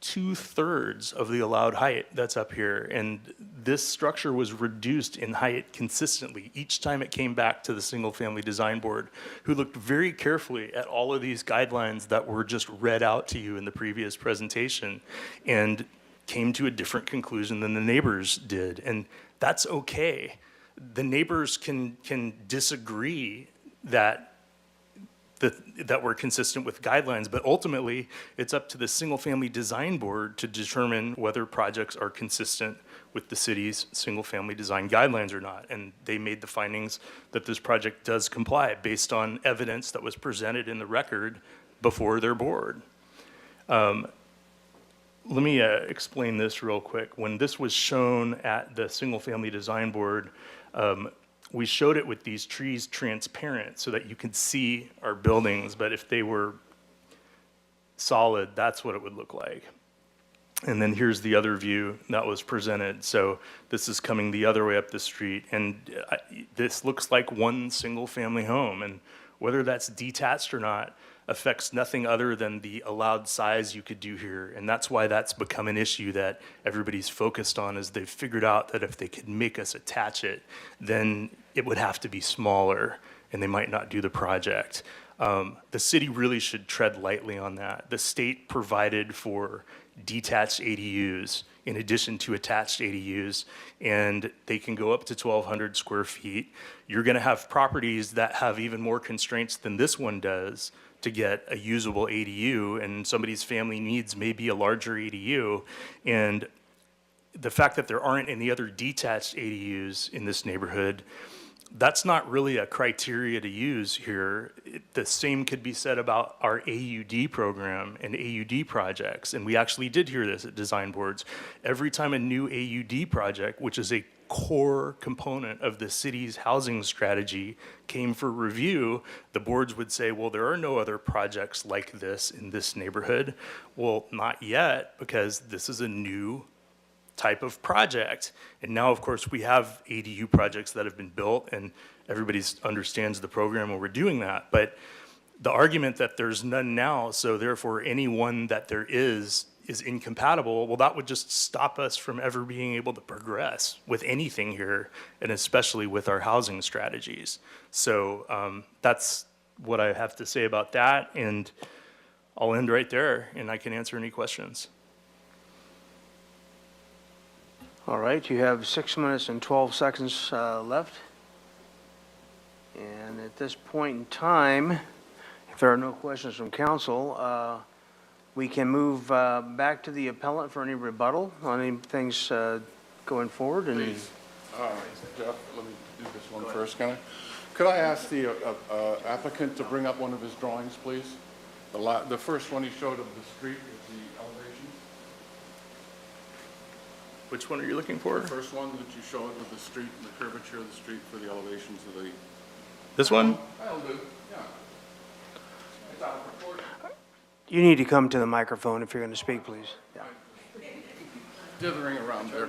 2/3 of the allowed height that's up here. And this structure was reduced in height consistently each time it came back to the Single Family Design Board, who looked very carefully at all of these guidelines that were just read out to you in the previous presentation and came to a different conclusion than the neighbors did. And that's okay. The neighbors can disagree that we're consistent with guidelines, but ultimately it's up to the Single Family Design Board to determine whether projects are consistent with the city's single family design guidelines or not. And they made the findings that this project does comply based on evidence that was presented in the record before their board. Let me explain this real quick. When this was shown at the Single Family Design Board, we showed it with these trees transparent so that you could see our buildings, but if they were solid, that's what it would look like. And then here's the other view that was presented. So this is coming the other way up the street, and this looks like one single family home, and whether that's detached or not affects nothing other than the allowed size you could do here. And that's why that's become an issue that everybody's focused on, is they've figured out that if they could make us attach it, then it would have to be smaller and they might not do the project. The city really should tread lightly on that. The state provided for detached ADUs in addition to attached ADUs, and they can go up to 1,200 square feet. You're gonna have properties that have even more constraints than this one does to get a usable ADU, and somebody's family needs maybe a larger ADU. And the fact that there aren't any other detached ADUs in this neighborhood that's not really a criteria to use here. The same could be said about our AUD program and AUD projects. And we actually did hear this at design boards. Every time a new AUD project, which is a core component of the city's housing strategy, came for review, the boards would say, well, there are no other projects like this in this neighborhood. Well, not yet, because this is a new type of project. And now, of course, we have ADU projects that have been built, and everybody understands the program and we're doing that. But the argument that there's none now, so therefore any one that there is incompatible, well, that would just stop us from ever being able to progress with anything here, and especially with our housing strategies. So that's what I have to say about that, and I'll end right there, and I can answer any questions. All right, you have 6 minutes and 12 seconds left. And at this point in time, if there are no questions from council, we can move back to the appellant for any rebuttal on any things going forward. And Please. Jeff, let me do this one first, can I? Could I ask the applicant to bring up one of his drawings, please? The first one he showed of the street is the elevation. Which one are you looking for? The first one that you showed with the street and the curvature of the street for the elevations of the... This one? That'll do, yeah. It's out of proportion. you need to come to the microphone if you're going to speak, please. Yeah. Dithering around there.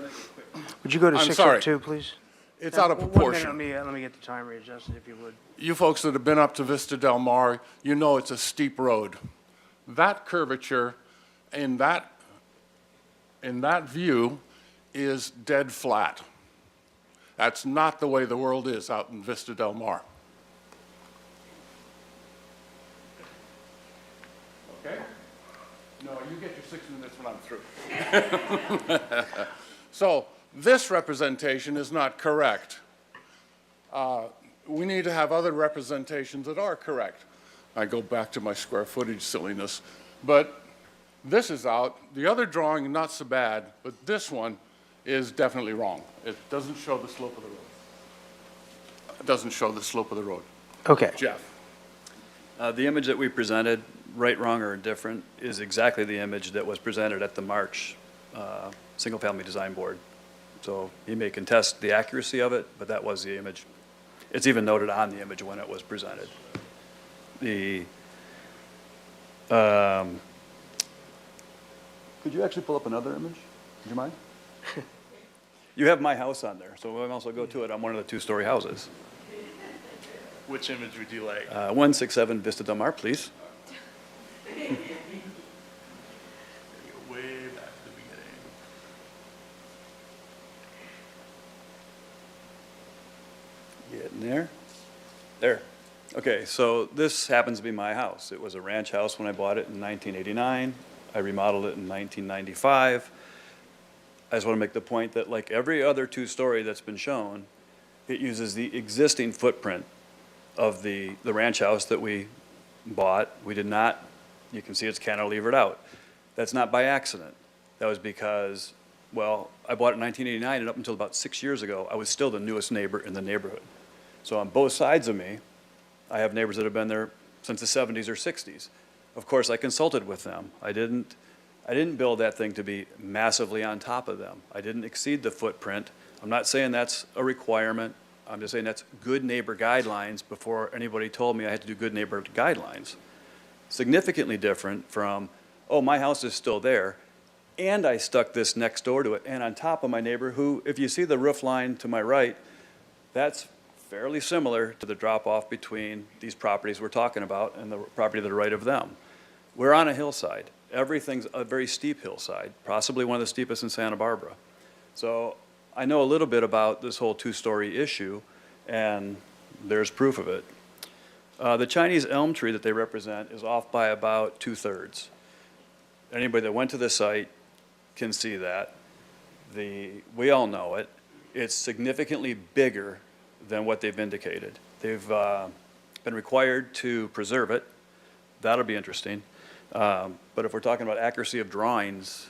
Would you go to I'm 602, sorry. please? It's out of 1 minute, proportion. let me get the time readjusted, if you would. You folks that have been up to Vista Del Mar, you know it's a steep road. That curvature in that view is dead flat. That's not the way the world is out in Vista Del Mar. Okay? No, you get your 6 minutes when I'm through. So this representation is not correct. We need to have other representations that are correct. I go back to my square footage silliness. But this is out. The other drawing, not so bad, but this one is definitely wrong. It doesn't show the slope of the road. It doesn't show the slope of the road. Okay. Jeff. The image that we presented, right, wrong, or indifferent, is exactly the image that was presented at the March Single-Family Design Board. So he may contest the accuracy of it, but that was the image. It's even noted on the image when it was presented. Could you actually pull up another image? Would you mind? You have my house on there, so we'll also go to it. I'm one of the two-story houses. Which image would you like? 167 Vista Del Mar, please. Way back to the beginning. Getting there. There. Okay, so this happens to be my house. It was a ranch house when I bought it in 1989. I remodeled it in 1995. I just want to make the point that, like every other two-story that's been shown, it uses the existing footprint of the ranch house that we bought. We did not, you can see it's cantilevered out. That's not by accident. That was because, well, I bought it in 1989, and up until about 6 years ago, I was still the newest neighbor in the neighborhood. So on both sides of me, I have neighbors that have been there since the 70s or 60s. Of course, I consulted with them. I didn't build that thing to be massively on top of them. I didn't exceed the footprint. I'm not saying that's a requirement. I'm just saying that's good neighbor guidelines before anybody told me I had to do good neighbor guidelines. Significantly different from, oh, my house is still there, and I stuck this next door to it, and on top of my neighbor who, if you see the roof line to my right, that's fairly similar to the drop-off between these properties we're talking about and the property to the right of them. We're on a hillside. Everything's a very steep hillside, possibly one of the steepest in Santa Barbara. So I know a little bit about this whole two-story issue, and there's proof of it. The Chinese elm tree that they represent is off by about 2/3. Anybody that went to the site can see that. We all know it. It's significantly bigger than what they've indicated. They've been required to preserve it. That'll be interesting. But if we're talking about accuracy of drawings,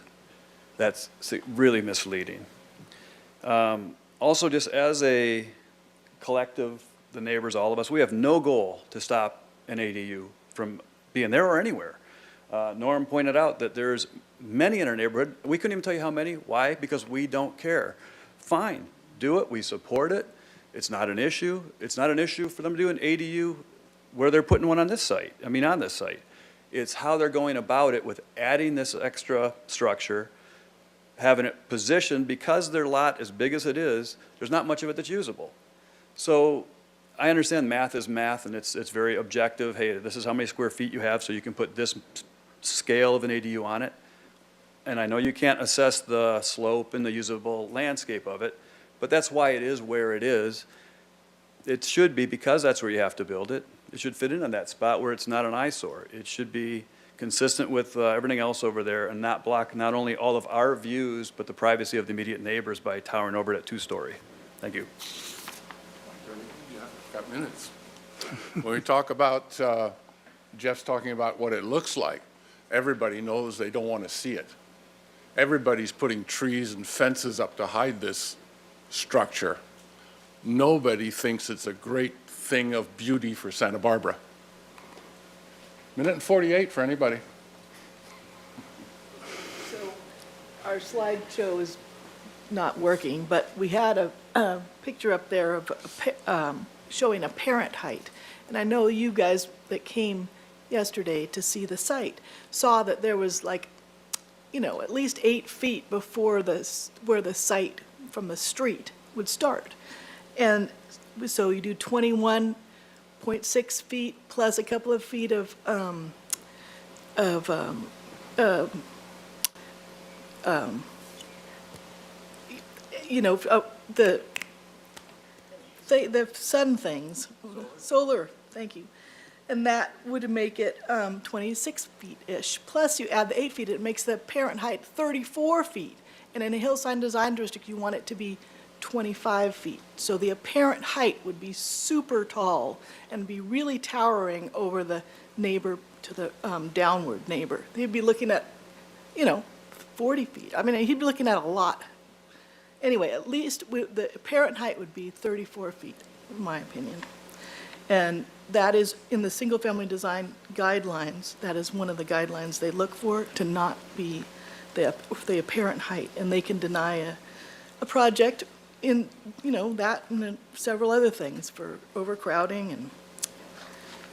that's really misleading. Also, just as a collective, the neighbors, all of us, we have no goal to stop an ADU from being there or anywhere. Norm pointed out that there's many in our neighborhood. We couldn't even tell you how many. Why? Because we don't care. Fine, do it. We support it. It's not an issue. It's not an issue for them to do an ADU where they're putting one on this site. I mean, on this site. It's how they're going about it with adding this extra structure, having it positioned, because their lot, as big as it is, there's not much of it that's usable. So I understand math is math, and it's very objective. Hey, this is how many square feet you have, so you can put this scale of an ADU on it. And I know you can't assess the slope and the usable landscape of it, but that's why it is where it is. It should be, because that's where you have to build it. It should fit in on that spot where it's not an eyesore. It should be consistent with everything else over there and not block not only all of our views, but the privacy of the immediate neighbors by towering over it at 2-story. Thank you. Yeah, got minutes. When we talk about, Jeff's talking about what it looks like, everybody knows they don't want to see it. Everybody's putting trees and fences up to hide this structure. Nobody thinks it's a great thing of beauty for Santa Barbara. Minute and 48 for anybody. So our slideshow is not working, but we had a picture up there of showing apparent height. And I know you guys that came yesterday to see the site saw that there was like, you know, at least 8 feet before where the site from the street would start. And so you do 21.6 feet plus a couple of feet of you know, the sun things, solar, thank you. And that would make it 26 feet-ish. Plus you add the 8 feet, it makes the apparent height 34 feet. And in a hillside design district, you want it to be 25 feet. So the apparent height would be super tall and be really towering over the neighbor to the downward neighbor. He'd be looking at, you know, 40 feet. I mean, he'd be looking at a lot. Anyway, at least the apparent height would be 34 feet, in my opinion. And that is in the single-family design guidelines. That is one of the guidelines they look for, to not be the apparent height. And they can deny a project in, you know, that and several other things for overcrowding. And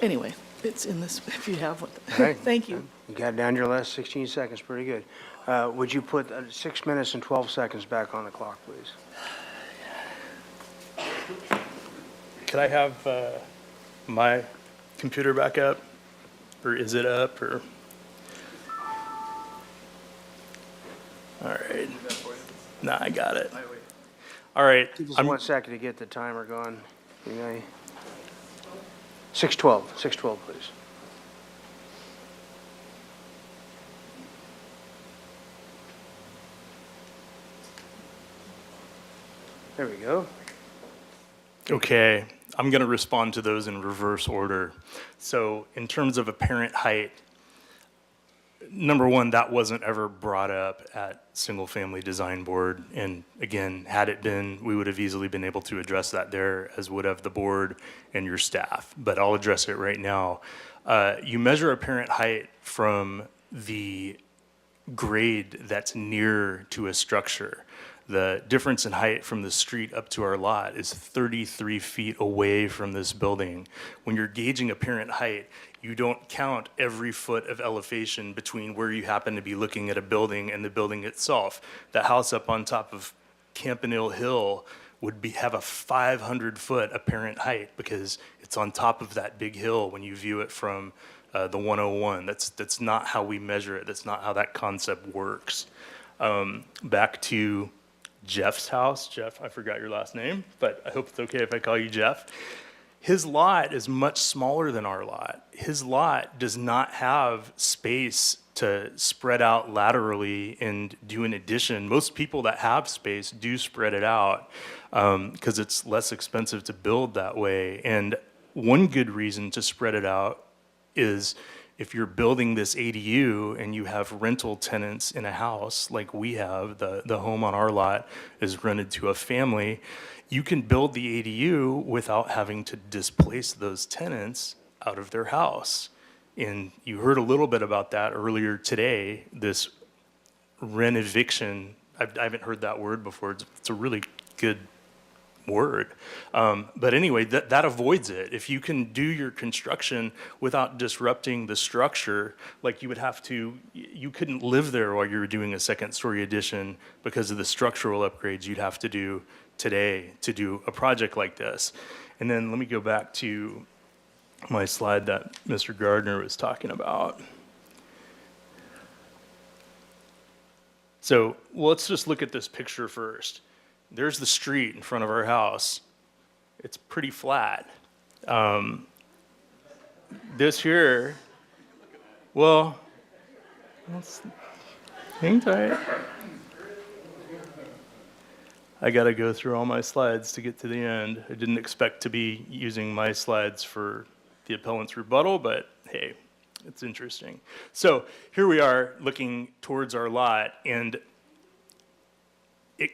anyway, it's in this, if you have one. All right. Thank you. You got down your last 16 seconds, pretty good. Would you put 6 minutes and 12 seconds back on the clock, please? Could I have my computer back up? Or is it up? Or all right. Nah, I got it. All right. Give us 1 second to get the timer going. 6:12. 6:12, please. There we go. Okay, I'm going to respond to those in reverse order. So in terms of apparent height, number one, that wasn't ever brought up at Single Family Design Board. And again, had it been, we would have easily been able to address that there, as would have the board and your staff. But I'll address it right now. You measure apparent height from the grade that's near to a structure. The difference in height from the street up to our lot is 33 feet away from this building. When you're gauging apparent height, you don't count every foot of elevation between where you happen to be looking at a building and the building itself. The house up on top of Campanile Hill would have a 500-foot apparent height because it's on top of that big hill when you view it from the 101. That's not how we measure it. That's not how that concept works. Back to Jeff's house. Jeff, I forgot your last name, but I hope it's okay if I call you Jeff. His lot is much smaller than our lot. His lot does not have space to spread out laterally and do an addition. Most people that have space do spread it out because it's less expensive to build that way. And one good reason to spread it out is if you're building this ADU and you have rental tenants in a house like we have, the home on our lot is rented to a family, you can build the ADU without having to displace those tenants out of their house. And you heard a little bit about that earlier today, this rent eviction. I haven't heard that word before. It's a really good word. But anyway, that avoids it. If you can do your construction without disrupting the structure, like you couldn't live there while you were doing a second-story addition because of the structural upgrades you'd have to do today to do a project like this. And then let me go back to my slide that Mr. Gardner was talking about. So let's just look at this picture first. There's the street in front of our house. It's pretty flat. This here, well, hang tight. I got to go through all my slides to get to the end. I didn't expect to be using my slides for the appellant's rebuttal, but hey, it's interesting. So here we are looking towards our lot, and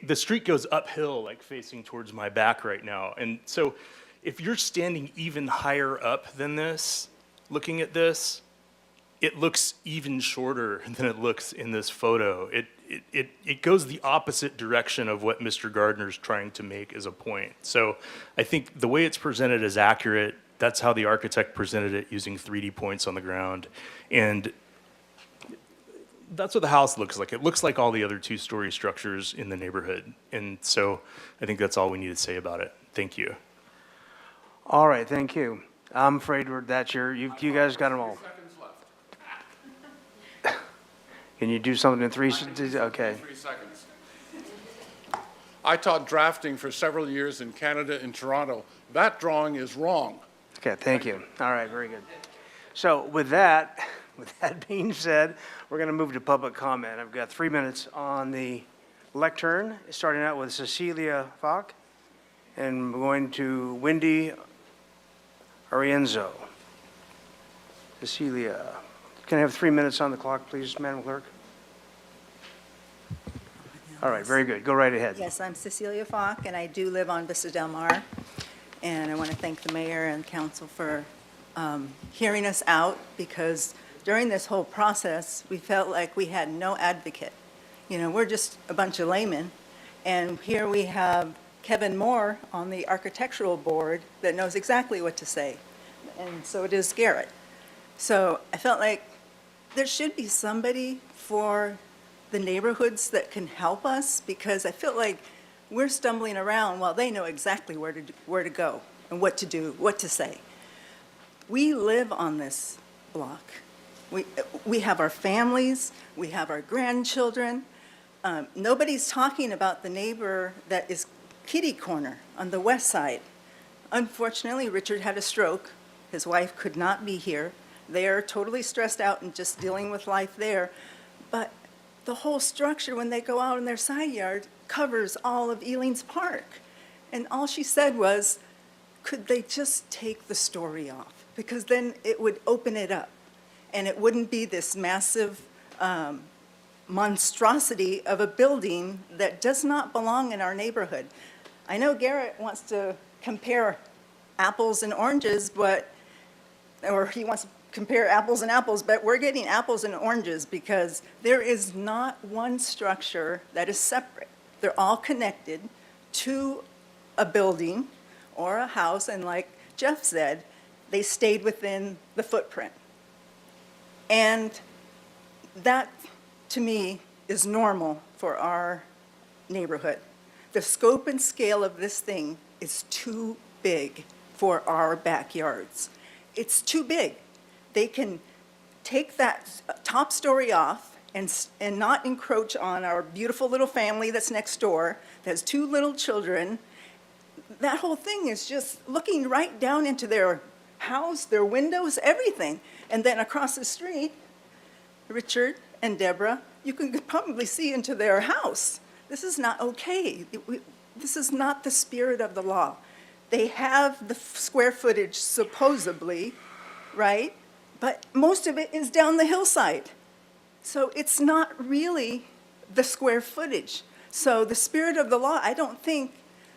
the street goes uphill, like facing towards my back right now. And so if you're standing even higher up than this, looking at this, it looks even shorter than it looks in this photo. It goes the opposite direction of what Mr. Gardner's trying to make as a point. So I think the way it's presented is accurate. That's how the architect presented it, using 3D points on the ground. And that's what the house looks like. It looks like all the other two-story structures in the neighborhood. And so I think that's all we need to say about it. Thank you. All right, thank you. I'm afraid that's you guys got them all. Can you do something in okay. 3 seconds. I taught drafting for several years in Canada and Toronto. That drawing is wrong. Okay, thank you. All right, very good. So with that being said, we're going to move to public comment. I've got 3 minutes on the lectern, starting out with Cecilia Falk, and we're going to Wendy Arienzo. Cecilia, can I have 3 minutes on the clock, please, Madam Clerk? All right, very good. Go right ahead. Yes, I'm Cecilia Falk, and I do live on Vista Del Mar. And I want to thank the mayor and council for hearing us out, because during this whole process, we felt like we had no advocate. You know, we're just a bunch of laymen, and here we have Kevin Moore on the architectural board that knows exactly what to say, and so does Garrett. So I felt like there should be somebody for the neighborhoods that can help us, because I feel like we're stumbling around while they know exactly where to go and what to do, what to say. We live on this block. We have our families, we have our grandchildren. Nobody's talking about the neighbor that is kitty corner on the west side. Unfortunately, Richard had a stroke. His wife could not be here. They are totally stressed out and just dealing with life there. But the whole structure, when they go out in their side yard, covers all of Elings Park. And all she said was, could they just take the story off? Because then it would open it up, and it wouldn't be this massive monstrosity of a building that does not belong in our neighborhood. I know Garrett wants to compare apples and oranges, or he wants to compare apples and apples, but we're getting apples and oranges because there is not one structure that is separate. They're all connected to a building or a house, and like Jeff said, they stayed within the footprint. And that, to me, is normal for our neighborhood. The scope and scale of this thing is too big for our backyards. It's too big. They can take that top story off and not encroach on our beautiful little family that's next door, that has 2 little children. That whole thing is just looking right down into their house, their windows, everything. And then across the street, Richard and Deborah, you can probably see into their house. This is not okay. This is not the spirit of the law. They have the square footage, supposedly, right? but most of it is down the hillside. So it's not really the square footage. So the spirit of the law, I don't think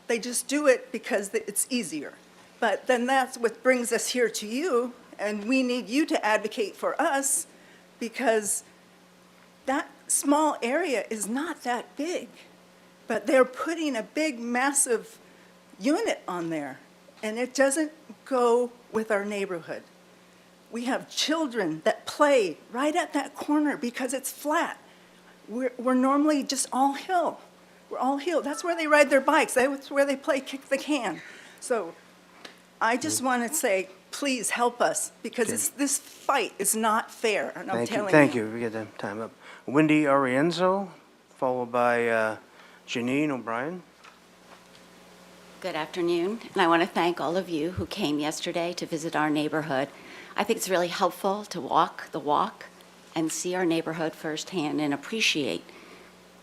they just do it because it's easier. But then that's what brings us here to you, and we need you to advocate for us because that small area is not that big. But they're putting a big, massive unit on there, and it doesn't go with our neighborhood. We have children that play right at that corner because it's flat. We're normally just all hill. We're all hill. That's where they ride their bikes. That's where they play kick the can. So I just want to say, please help us because this fight is not fair, and I'm telling you. Thank you. We get the time up. Wendy Arienzo, followed by Janine O'Brien. Good afternoon, and I want to thank all of you who came yesterday to visit our neighborhood. I think it's really helpful to walk the walk and see our neighborhood firsthand and appreciate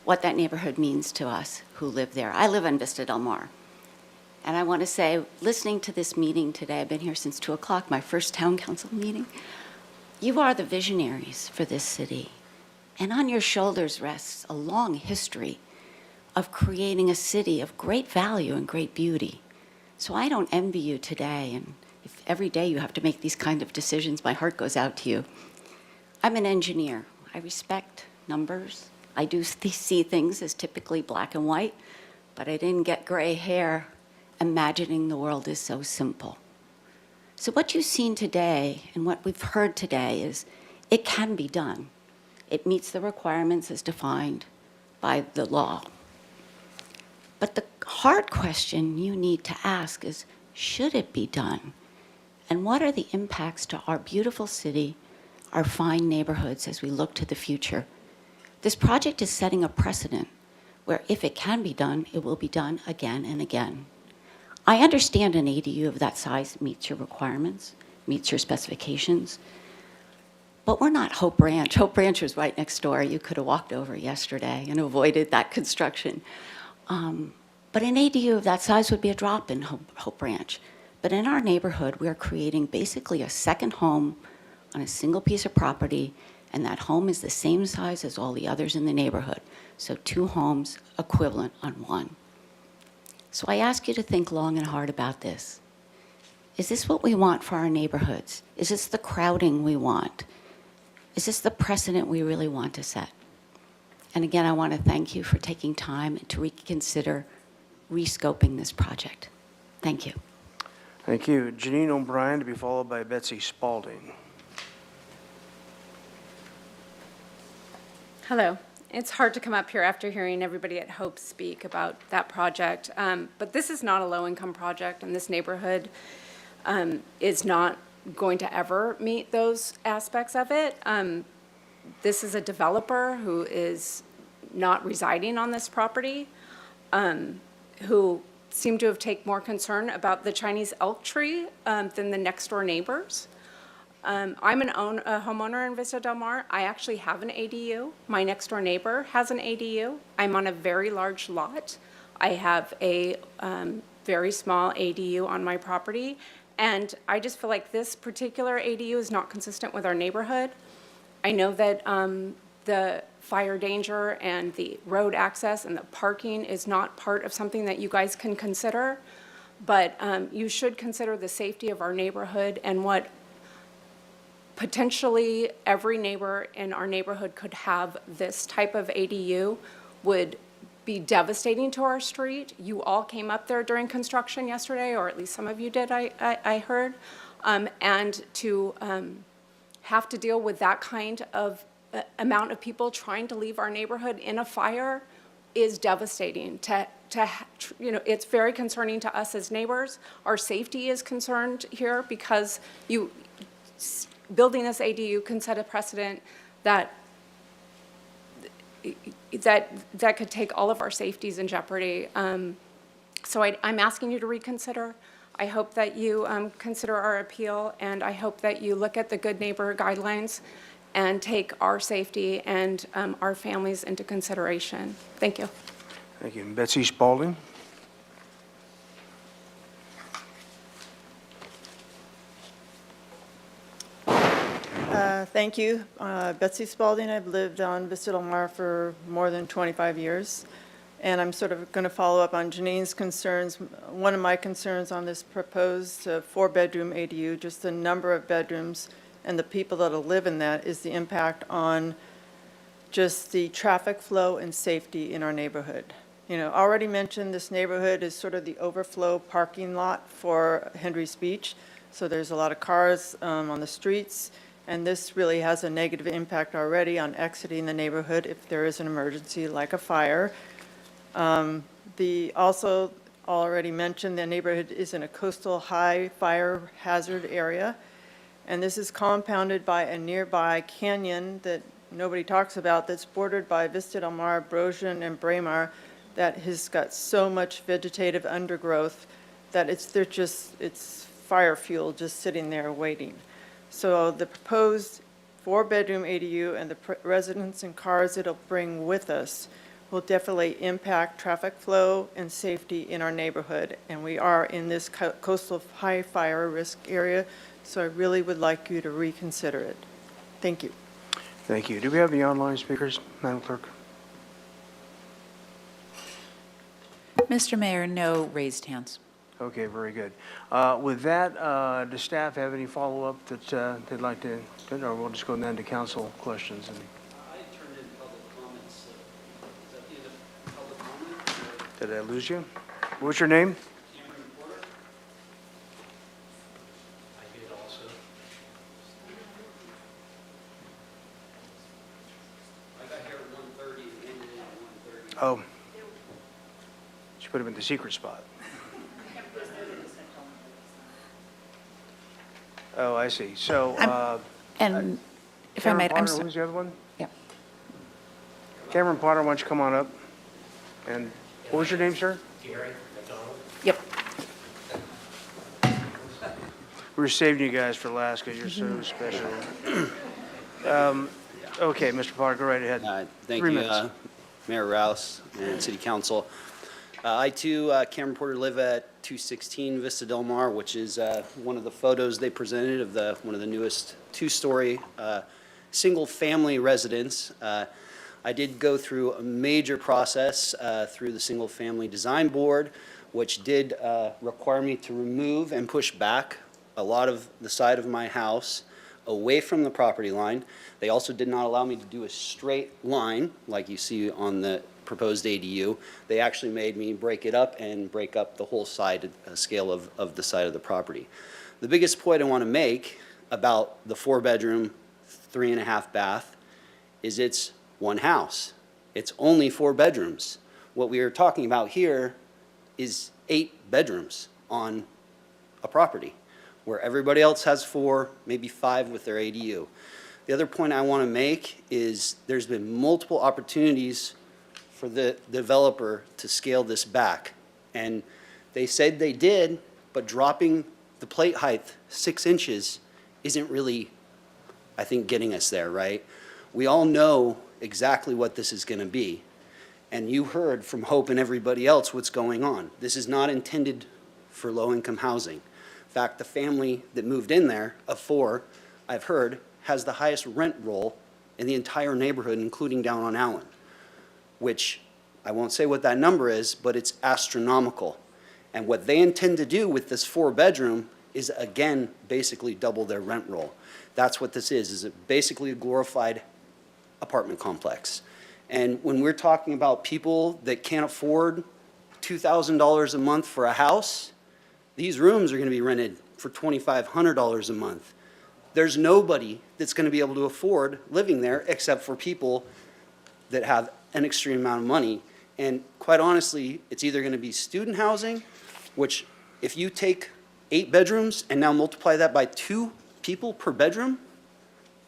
what that neighborhood means to us who live there. I live on Vista Del Mar. And I want to say, listening to this meeting today, I've been here since 2 o'clock, my first town council meeting. You are the visionaries for this city. And on your shoulders rests a long history of creating a city of great value and great beauty. So I don't envy you today. And if every day you have to make these kind of decisions, my heart goes out to you. I'm an engineer. I respect numbers. I do see things as typically black and white, but I didn't get gray hair imagining the world is so simple. So what you've seen today and what we've heard today is it can be done. It meets the requirements as defined by the law. But the hard question you need to ask is, should it be done? And what are the impacts to our beautiful city, our fine neighborhoods as we look to the future? This project is setting a precedent where if it can be done, it will be done again and again. I understand an ADU of that size meets your requirements, meets your specifications, but we're not Hope Ranch. Hope Ranch was right next door. You could have walked over yesterday and avoided that construction. But an ADU of that size would be a drop in Hope Ranch. But in our neighborhood, we're creating basically a second home on a single piece of property, and that home is the same size as all the others in the neighborhood. So 2 homes equivalent on one. So I ask you to think long and hard about this. Is this what we want for our neighborhoods? Is this the crowding we want? Is this the precedent we really want to set? And again, I want to thank you for taking time to reconsider rescoping this project. Thank you. Thank you. Janine O'Brien to be followed by Betsy Spalding. Hello. It's hard to come up here after hearing everybody at Hope speak about that project, but this is not a low-income project, and this neighborhood is not going to ever meet those aspects of it. This is a developer who is not residing on this property, who seem to have taken more concern about the Chinese elk tree than the next-door neighbors. I'm a homeowner in Vista Del Mar. I actually have an ADU. My next-door neighbor has an ADU. I'm on a very large lot. I have a very small ADU on my property, and I just feel like this particular ADU is not consistent with our neighborhood. I know that the fire danger and the road access and the parking is not part of something that you guys can consider, but you should consider the safety of our neighborhood and what potentially every neighbor in our neighborhood could have. This type of ADU would be devastating to our street. You all came up there during construction yesterday, or at least some of you did, I heard. And to have to deal with that kind of amount of people trying to leave our neighborhood in a fire is devastating. It's very concerning to us as neighbors. Our safety is concerned here because building this ADU can set a precedent that could take all of our safeties in jeopardy. So I'm asking you to reconsider. I hope that you consider our appeal, and I hope that you look at the good neighbor guidelines and take our safety and our families into consideration. Thank you. Thank you. Betsy Spalding. Thank you. Betsy Spalding. I've lived on Vista Del Mar for more than 25 years. And I'm sort of going to follow up on Janine's concerns. One of my concerns on this proposed four-bedroom ADU, just the number of bedrooms and the people that'll live in that, is the impact on just the traffic flow and safety in our neighborhood. You know, already mentioned, this neighborhood is sort of the overflow parking lot for Henry's Beach. So there's a lot of cars on the streets, and this really has a negative impact already on exiting the neighborhood if there is an emergency like a fire. Also already mentioned, the neighborhood is in a coastal high fire hazard area, and this is compounded by a nearby canyon that nobody talks about that's bordered by Vista Del Mar, Brosian, and Braemar that has got so much vegetative undergrowth that it's fire fuel just sitting there waiting. So the proposed four-bedroom ADU and the residents and cars it'll bring with us will definitely impact traffic flow and safety in our neighborhood. And we are in this coastal high fire risk area, so I really would like you to reconsider it. Thank you. Thank you. Do we have the online speakers, Madam Clerk? Mr. Mayor, no raised hands. Okay, very good. With that, does staff have any follow-up that they'd like to, or we'll just go then to council questions? And I turned in public comments. Is that the end of public comment? did I lose you? What's your name? Cameron Porter? I did also. I got here at 1:30 and ended at 1:30. Oh. You put him in the secret spot. Oh, I see. So, And if I might, I'm Potter, sorry. who's the other one? Yeah. Cameron Potter, why don't you come on up? And what was your name, sir? Gary McDonald? Yep. We were saving you guys for last because you're so special. Okay, Mr. Potter, go right ahead. Thank 3 you, minutes. Mayor Rouse and City Council. I too, Cameron Porter, live at 216 Vista Del Mar, which is one of the photos they presented of one of the newest two-story single-family residence. I did go through a major process through the Single-Family Design Board, which did require me to remove and push back a lot of the side of my house away from the property line. They also did not allow me to do a straight line like you see on the proposed ADU. They actually made me break it up and break up the whole side scale of the side of the property. The biggest point I want to make about the 4-bedroom, 3.5 bath is it's one house. It's only 4 bedrooms. What we are talking about here is 8 bedrooms on a property where everybody else has 4, maybe 5 with their ADU. The other point I want to make is there's been multiple opportunities for the developer to scale this back. And they said they did, but dropping the plate height 6 inches isn't really, I think, getting us there, right? We all know exactly what this is going to be. And you heard from Hope and everybody else what's going on. This is not intended for low-income housing. In fact, the family that moved in there, of 4, I've heard, has the highest rent roll in the entire neighborhood, including down on Allen, which I won't say what that number is, but it's astronomical. And what they intend to do with this 4-bedroom is, again, basically double their rent roll. That's what this is basically a glorified apartment complex. And when we're talking about people that can't afford $2,000 a month for a house, these rooms are going to be rented for $2,500 a month. There's nobody that's going to be able to afford living there except for people that have an extreme amount of money. And quite honestly, it's either going to be student housing, which if you take 8 bedrooms and now multiply that by 2 people per bedroom,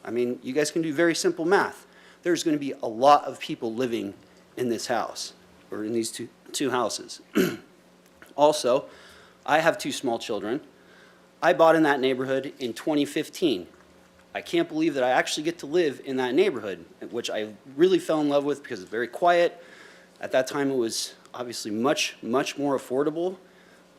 I mean, you guys can do very simple math. There's going to be a lot of people living in this house, or in these two houses. Also, I have 2 small children. I bought in that neighborhood in 2015. I can't believe that I actually get to live in that neighborhood, which I really fell in love with because it's very quiet. At that time, it was obviously much, much more affordable.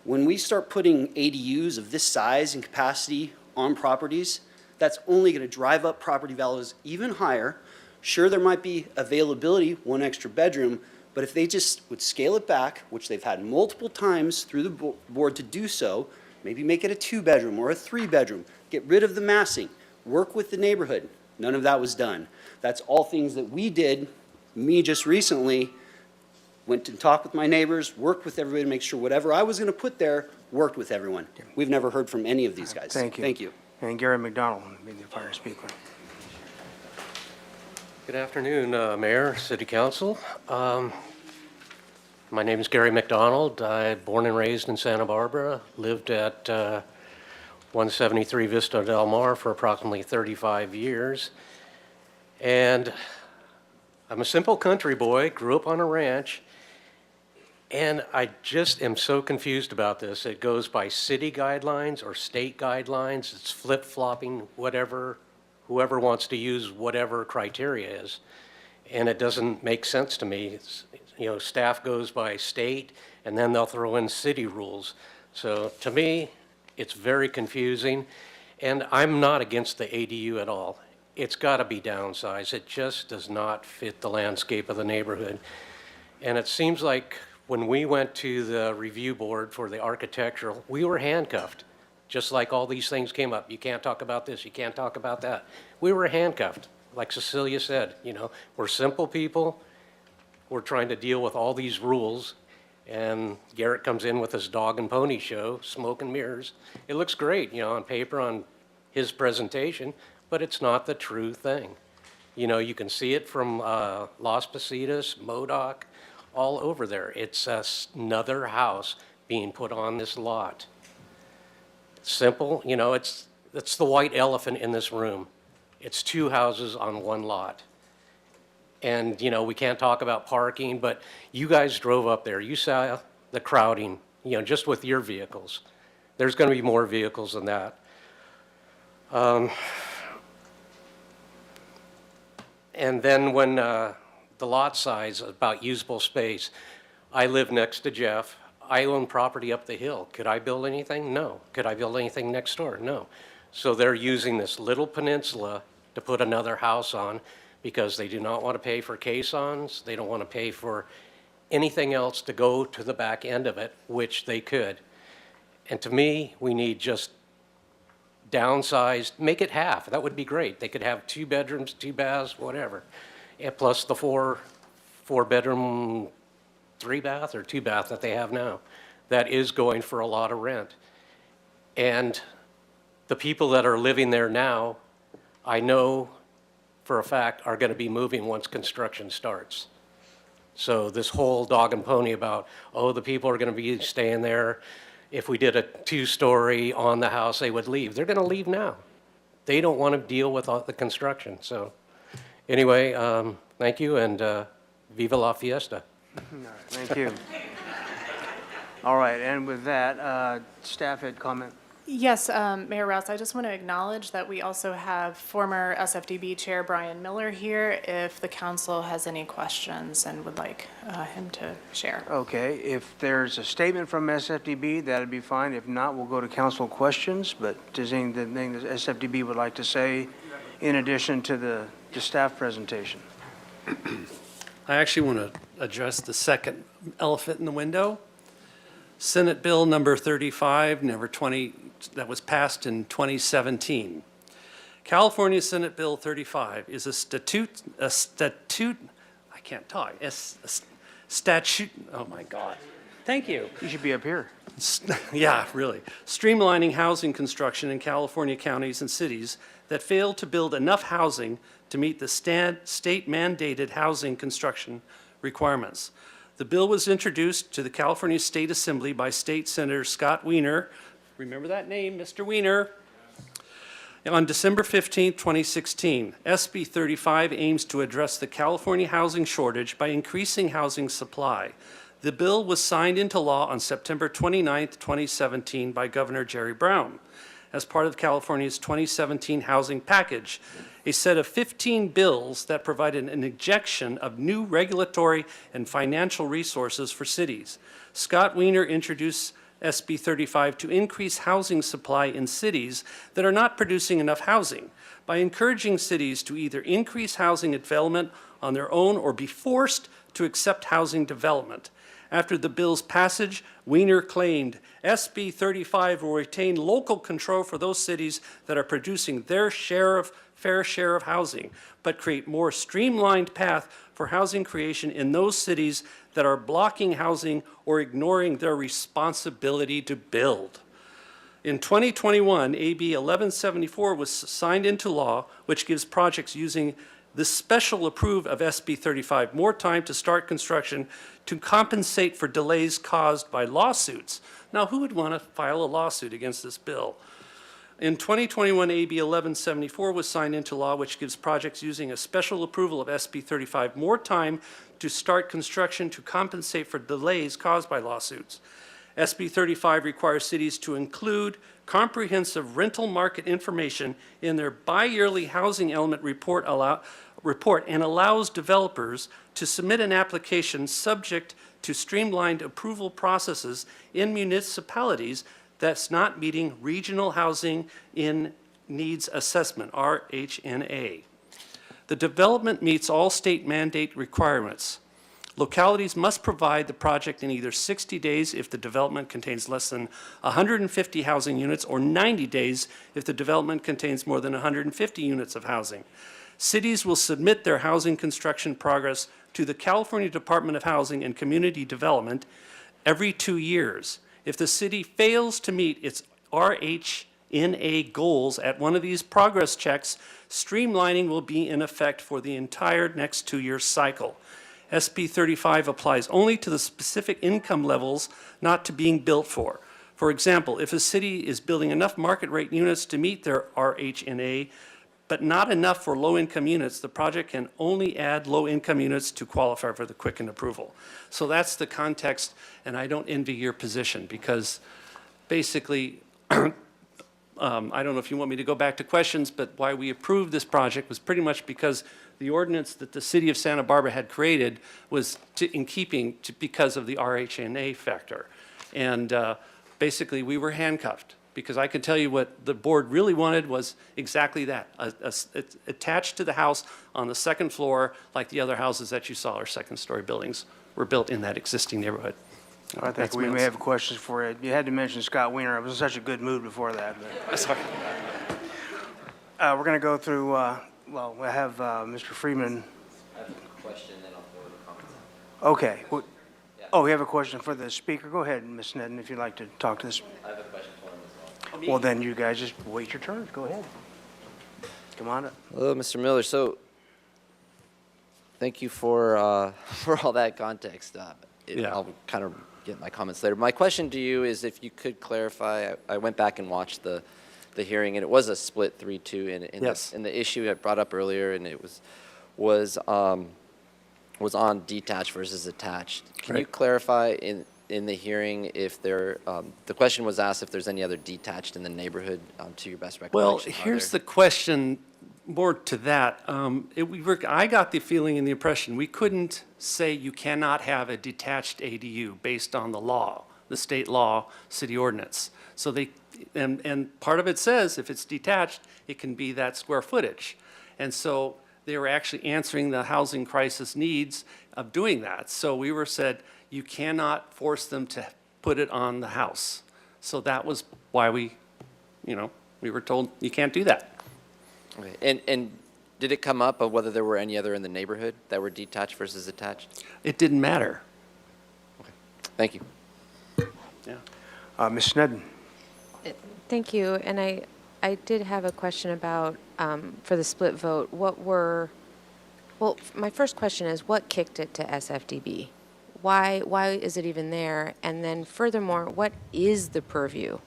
When we start putting ADUs of this size and capacity on properties, That's only going to drive up property values even higher. Sure, there might be availability, one extra bedroom, but if they just would scale it back, which they've had multiple times through the board to do so, maybe make it a 2-bedroom or a 3-bedroom, get rid of the massing, work with the neighborhood. None of that was done. That's all things that we did. Me just recently went to talk with my neighbors, worked with everybody to make sure whatever I was going to put there worked with everyone. We've never heard from any of these guys. Thank you. Thank you. And Gary McDonald, be the fire speaker. Good afternoon, Mayor, City Council. My name is Gary McDonald. I'm born and raised in Santa Barbara, lived at 173 Vista Del Mar for approximately 35 years. And I'm a simple country boy, grew up on a ranch, and I just am so confused about this. It goes by city guidelines or state guidelines. It's flip-flopping whatever, whoever wants to use whatever criteria is. And it doesn't make sense to me. Staff goes by state, and then they'll throw in city rules. So to me, it's very confusing, and I'm not against the ADU at all. It's got to be downsized. It just does not fit the landscape of the neighborhood. And it seems like when we went to the review board for the architectural, we were handcuffed, just like all these things came up. You can't talk about this, you can't talk about that. We were handcuffed, like Cecilia said, we're simple people. We're trying to deal with all these rules, and Garrett comes in with his dog and pony show, smoke and mirrors. It looks great, on paper, on his presentation, but it's not the true thing. You can see it from Las Positas, Modoc, all over there. It's another house being put on this lot. Simple, it's the white elephant in this room. It's 2 houses on 1 lot. And, we can't talk about parking, but you guys drove up there. You saw the crowding, just with your vehicles. There's going to be more vehicles than that. And then when the lot size, about usable space, I live next to Jeff. I own property up the hill. Could I build anything? No. Could I build anything next door? No. So they're using this little peninsula to put another house on, because they do not want to pay for caissons. They don't want to pay for anything else to go to the back end of it, which they could. And to me, we need just downsized, make it half. That would be great. They could have 2 bedrooms, 2 baths, whatever. And plus the 4-bedroom, 3-bath or 2-bath that they have now. That is going for a lot of rent. And the people that are living there now, I know for a fact, are going to be moving once construction starts. So this whole dog and pony about, the people are going to be staying there. If we did a 2-story on the house, they would leave. They're going to leave now. They don't want to deal with all the construction. So anyway, thank you, and viva la fiesta. Thank you. All right, and with that, staff had comment. Yes, Mayor Rouse, I just want to acknowledge that we also have former SFDB Chair Brian Miller here if the council has any questions and would like him to share. Okay, if there's a statement from SFDB, that'd be fine. If not, we'll go to council questions. But is there anything that SFDB would like to say in addition to the staff presentation? I actually want to address the second elephant in the window. Senate Bill number 35, number 20, that was passed in 2017. California Senate Bill 35 is a statute, I can't talk, a statute, oh my God. Thank you. You should be up here. Yeah, really. Streamlining housing construction in California counties and cities that fail to build enough housing to meet the state mandated housing construction requirements. The bill was introduced to the California State Assembly by State Senator Scott Wiener. Remember that name, Mr. Wiener? On December 15, 2016, SB 35 aims to address the California housing shortage by increasing housing supply. The bill was signed into law on September 29, 2017 by Governor Jerry Brown as part of California's 2017 housing package, a set of 15 bills that provided an injection of new regulatory and financial resources for cities. Scott Wiener introduced SB 35 to increase housing supply in cities that are not producing enough housing by encouraging cities to either increase housing development on their own or be forced to accept housing development. After the bill's passage, Wiener claimed SB 35 will retain local control for those cities that are producing their fair share of housing, but create more streamlined path for housing creation in those cities that are blocking housing or ignoring their responsibility to build. In 2021, AB 1174 was signed into law, which gives projects using the special approve of SB 35 more time to start construction to compensate for delays caused by lawsuits. Now, who would want to file a lawsuit against this bill? In 2021, AB 1174 was signed into law, which gives projects using a special approval of SB 35 more time to start construction to compensate for delays caused by lawsuits. SB 35 requires cities to include comprehensive rental market information in their bi-yearly housing element report and allows developers to submit an application subject to streamlined approval processes in municipalities that's not meeting Regional Housing in Needs Assessment, RHNA. The development meets all state mandate requirements. Localities must provide the project in either 60 days if the development contains less than 150 housing units, or 90 days if the development contains more than 150 units of housing. Cities will submit their housing construction progress to the California Department of Housing and Community Development every 2 years. If the city fails to meet its RHNA goals at one of these progress checks, streamlining will be in effect for the entire next 2-year cycle. SB 35 applies only to the specific income levels not to being built for. For example, if a city is building enough market rate units to meet their RHNA, but not enough for low-income units, the project can only add low-income units to qualify for the quicken approval. So that's the context, and I don't envy your position, because basically, I don't know if you want me to go back to questions, but why we approved this project was pretty much because the ordinance that the city of Santa Barbara had created was in keeping because of the RHNA factor. And basically, we were handcuffed, because I could tell you what the board really wanted was exactly that, attached to the house on the second floor, like the other houses that you saw, our second-story buildings were built in that existing neighborhood. I think we may have questions for you. You had to mention Scott Wiener. I was in such a good mood before that. Sorry. We're going to go through, well, we have Mr. Freeman. I have a question, then I'll forward the comments. Okay. Oh, we have a question for the speaker. Go ahead, Ms. Sneddon, if you'd like to talk to this. I have a question for him as well. Well, then you guys just wait your turn. Go ahead. Come on up. Hello, Mr. Miller. So, thank you for all that context. Yeah. I'll kind of get my comments later. My question to you is if you could clarify. I went back and watched the hearing, and it was a split 3-2 Yes. in the issue I brought up earlier, and it was on detached versus attached. Can you clarify in the hearing if there, the question was asked if there's any other detached in the neighborhood, to your best Well, recollection? here's the question, more to that. I got the feeling and the impression we couldn't say you cannot have a detached ADU based on the law, the state law, city ordinance. So and part of it says if it's detached, it can be that square footage. And so they were actually answering the housing crisis needs of doing that. So we were said, you cannot force them to put it on the house. So that was why we were told you can't do that. Okay. And did it come up of whether there were any other in the neighborhood that were detached versus attached? It didn't matter. Okay. Thank you. Yeah. Ms. Sneddon. Thank you. And I did have a question about, for the split vote, my first question is, what kicked it to SFDB? Why is it even there? And then furthermore, what is the purview?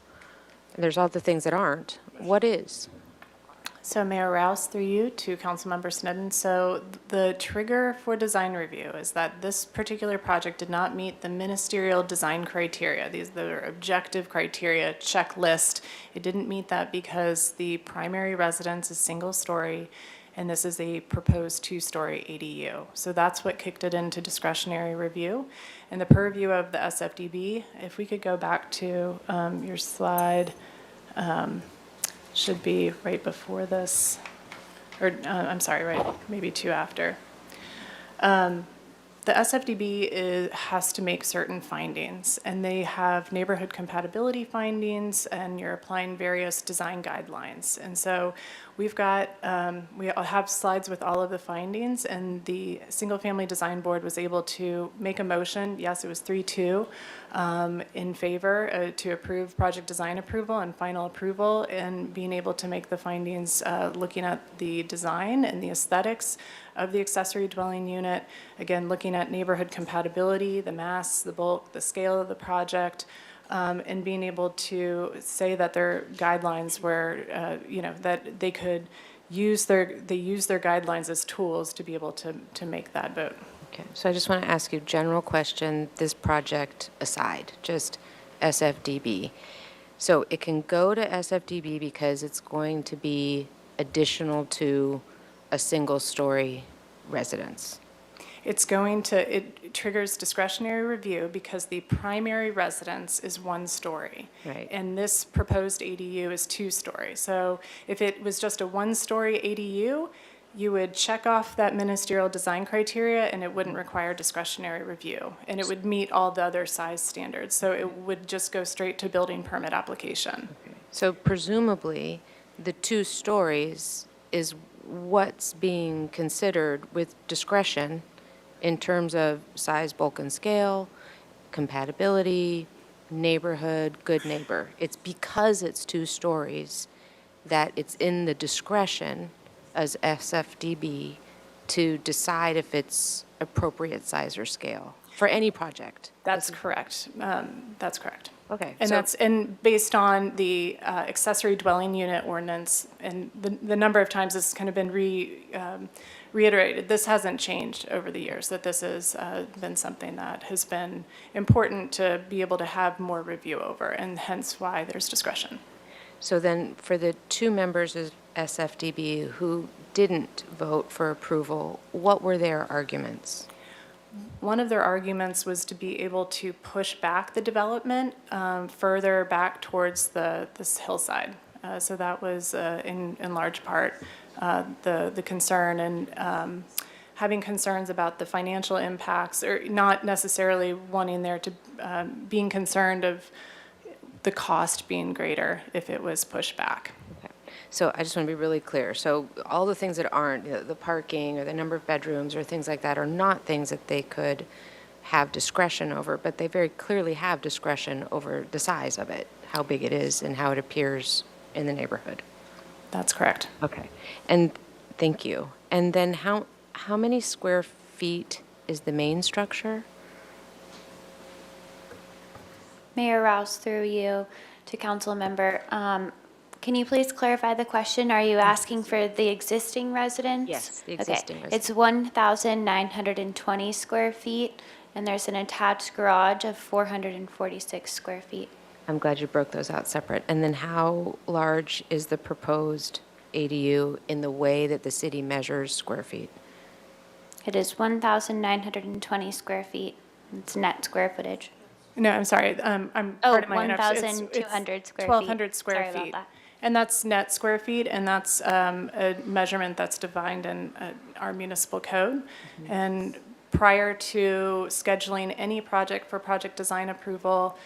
And there's all the things that aren't. What is? So Mayor Rouse, through you to Councilmember Sneddon. So the trigger for design review is that this particular project did not meet the ministerial design criteria. These are objective criteria checklist. It didn't meet that because the primary residence is single story and this is a proposed two-story ADU. So that's what kicked it into discretionary review. And the purview of the SFDB, if we could go back to your slide, should be right before this, or I'm sorry, right, maybe two after. The SFDB has to make certain findings, and they have neighborhood compatibility findings, and you're applying various design guidelines. And so we've got, we all have slides with all of the findings, and the Single Family Design Board was able to make a motion, yes, it was 3-2, in favor to approve project design approval and final approval, and being able to make the findings looking at the design and the aesthetics of the accessory dwelling unit, again, looking at neighborhood compatibility, the mass, the bulk, the scale of the project, and being able to say that their guidelines were, that they could use their guidelines as tools to be able to make that vote. Okay, so I just want to ask you, general question, this project aside, just SFDB. So it can go to SFDB because it's going to be additional to a single-story residence. It's going to, it triggers discretionary review because the primary residence is 1 story. Right. And this proposed ADU is 2 story. So if it was just a 1-story ADU, you would check off that ministerial design criteria and it wouldn't require discretionary review. And it would meet all the other size standards. So it would just go straight to building permit application. So presumably, the 2 stories is what's being considered with discretion in terms of size, bulk, and scale, compatibility, neighborhood, good neighbor. It's because it's 2 stories that it's in the discretion as SFDB to decide if it's appropriate size or scale for any project. That's correct. That's correct. Okay. And so- and based on the accessory dwelling unit ordinance, and the number of times this has kind of been reiterated, this hasn't changed over the years, that this has been something that has been important to be able to have more review over, and hence why there's discretion. So then, for the 2 members of SFDB who didn't vote for approval, what were their arguments? One of their arguments was to be able to push back the development further back towards this hillside. So that was in large part the concern, and having concerns about the financial impacts, or not necessarily wanting there to, being concerned of the cost being greater if it was pushed back. So I just want to be really clear. So all the things that aren't, the parking or the number of bedrooms or things like that are not things that they could have discretion over, but they very clearly have discretion over the size of it, how big it is and how it appears in the neighborhood. That's correct. Okay. And thank you. And then how many square feet is the main structure? Mayor Rouse, through you to council member, can you please clarify the question? Are you asking for the existing residence? Yes, the existing Okay. It's 1,920 square feet, and there's an attached garage of 446 square feet. I'm glad you broke those out separate. And then how large is the proposed ADU in the way that the city measures square feet? It is 1,920 square feet. It's net square footage. No, I'm sorry. Pardon my interruption. It's 1,200 square feet. 1,200 square Sorry about feet. that. And that's net square feet, and that's a measurement that's defined in our municipal code. And prior to scheduling any project for project design approval,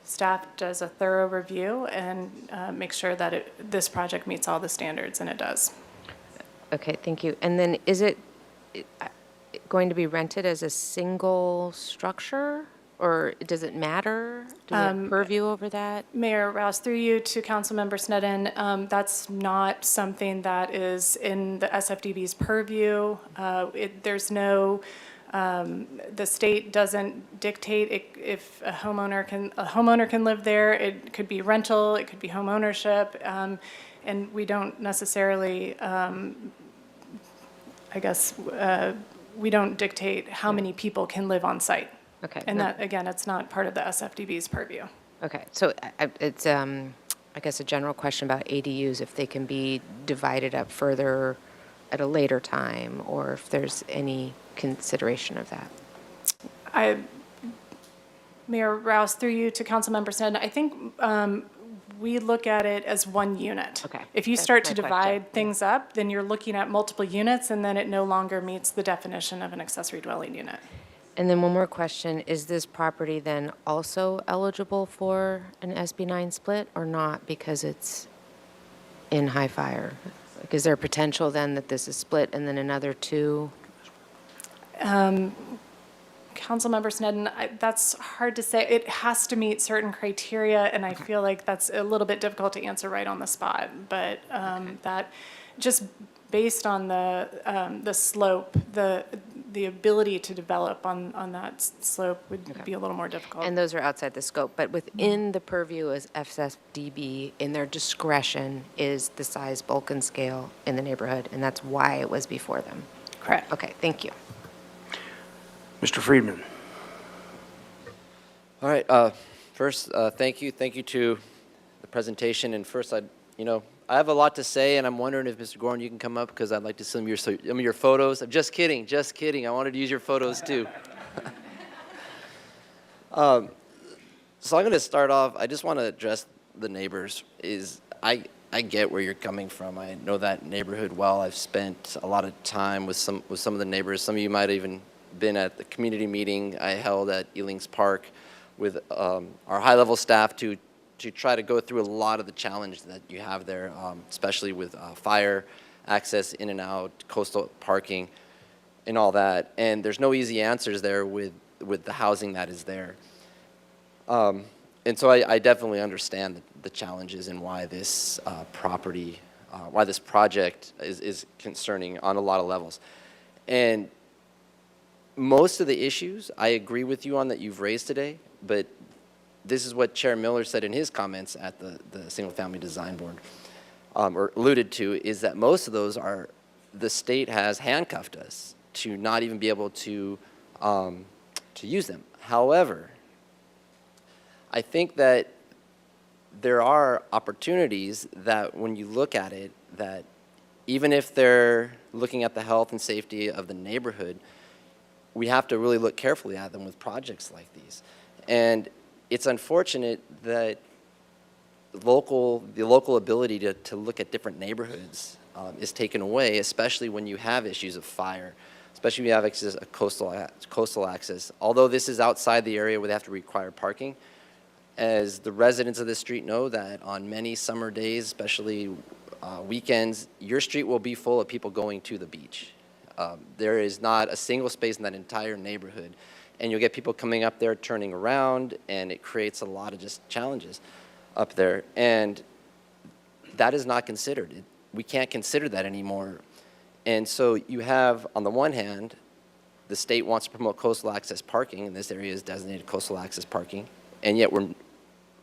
staff does a thorough review and makes sure that this project meets all the standards, and it does. Okay, thank you. And then is it going to be rented as a single structure? Or does it matter? Do we have purview over that? Mayor Rouse, through you to Councilmember Sneddon, that's not something that is in the SFDB's purview. There's no, the state doesn't dictate if a homeowner can live there. It could be rental, it could be home ownership, and we don't necessarily, we don't dictate how many people can live on site. Okay. And that, again, it's not part of the SFDB's purview. Okay, so it's, I guess, a general question about ADUs, if they can be divided up further at a later time, or if there's any consideration of that. Mayor Rouse, through you to Councilmember Sneddon, I think we look at it as one unit. Okay, If you that's start my to question, divide things up, then you're looking at multiple units, and then it no longer meets the definition of an accessory dwelling unit. And then one more question, is this property then also eligible for an SB 9 split or not because it's in high fire? Like, is there potential then that this is split and then another two? Councilmember Sneddon, that's hard to say. It has to meet certain criteria, and I feel like that's a little bit difficult to answer right on the spot. But that, just based on the slope, the ability to develop on that slope would be a little more difficult. And those are outside the scope, but within the purview as FSDB, in their discretion, is the size, bulk, and scale in the neighborhood, and that's why it was before them. Correct. Okay, thank you. Mr. Friedman. All right, first, thank you to the presentation, and first, I have a lot to say, and I'm wondering if, Mr. Gordon, you can come up, because I'd like to see some of your photos. I'm just kidding, I wanted to use your photos, too. So I'm going to start off, I just want to address the neighbors. I get where you're coming from. I know that neighborhood well. I've spent a lot of time with some of the neighbors. Some of you might have even been at the community meeting I held at Elings Park with our high-level staff to try to go through a lot of the challenges that you have there, especially with fire, access in and out, coastal parking, and all that. And there's no easy answers there with the housing that is there. And so I definitely understand the challenges and why this why this project is concerning on a lot of levels. And most of the issues I agree with you on that you've raised today, but this is what Chair Miller said in his comments at the Single Family Design Board, or alluded to, is that most of those are, the state has handcuffed us to not even be able to use them. However, I think that there are opportunities that when you look at it, that even if they're looking at the health and safety of the neighborhood, we have to really look carefully at them with projects like these. And it's unfortunate that the local ability to look at different neighborhoods is taken away, especially when you have issues of fire, especially when you have access, coastal access. Although this is outside the area where they have to require parking, as the residents of this street know that on many summer days, especially weekends, your street will be full of people going to the beach. There is not a single space in that entire neighborhood. And you'll get people coming up there, turning around, and it creates a lot of just challenges up there. And that is not considered. We can't consider that anymore. And so you have, on the one hand, the state wants to promote coastal access parking, and this area is designated coastal access parking, and yet we're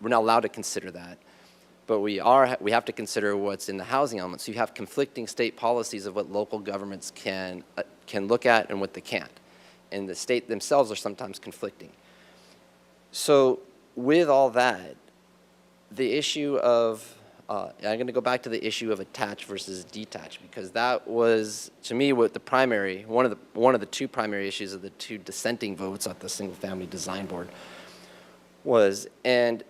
not allowed to consider that. But we have to consider what's in the housing element. So you have conflicting state policies of what local governments can look at and what they can't. And the state themselves are sometimes conflicting. So with all that, the issue of, I'm going to go back to the issue of attached versus detached, because that was, to me, what the primary, one of the two primary issues of the two dissenting votes at the Single Family Design Board was. And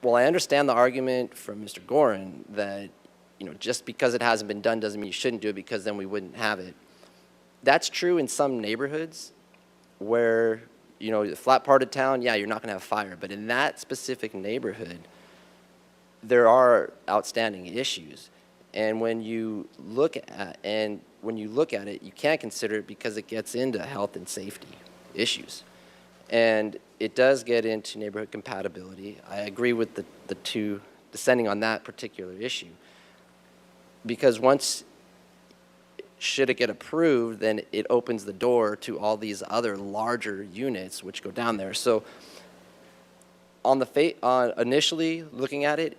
while I understand the argument from Mr. Gorin that, just because it hasn't been done doesn't mean you shouldn't do it, because then we wouldn't have it. That's true in some neighborhoods where, the flat part of town, yeah, you're not going to have fire. But in that specific neighborhood, there are outstanding issues. And when you look at it, you can't consider it because it gets into health and safety issues. And it does get into neighborhood compatibility. I agree with the two dissenting on that particular issue. Because once, should it get approved, then it opens the door to all these other larger units which go down there. So on initially looking at it,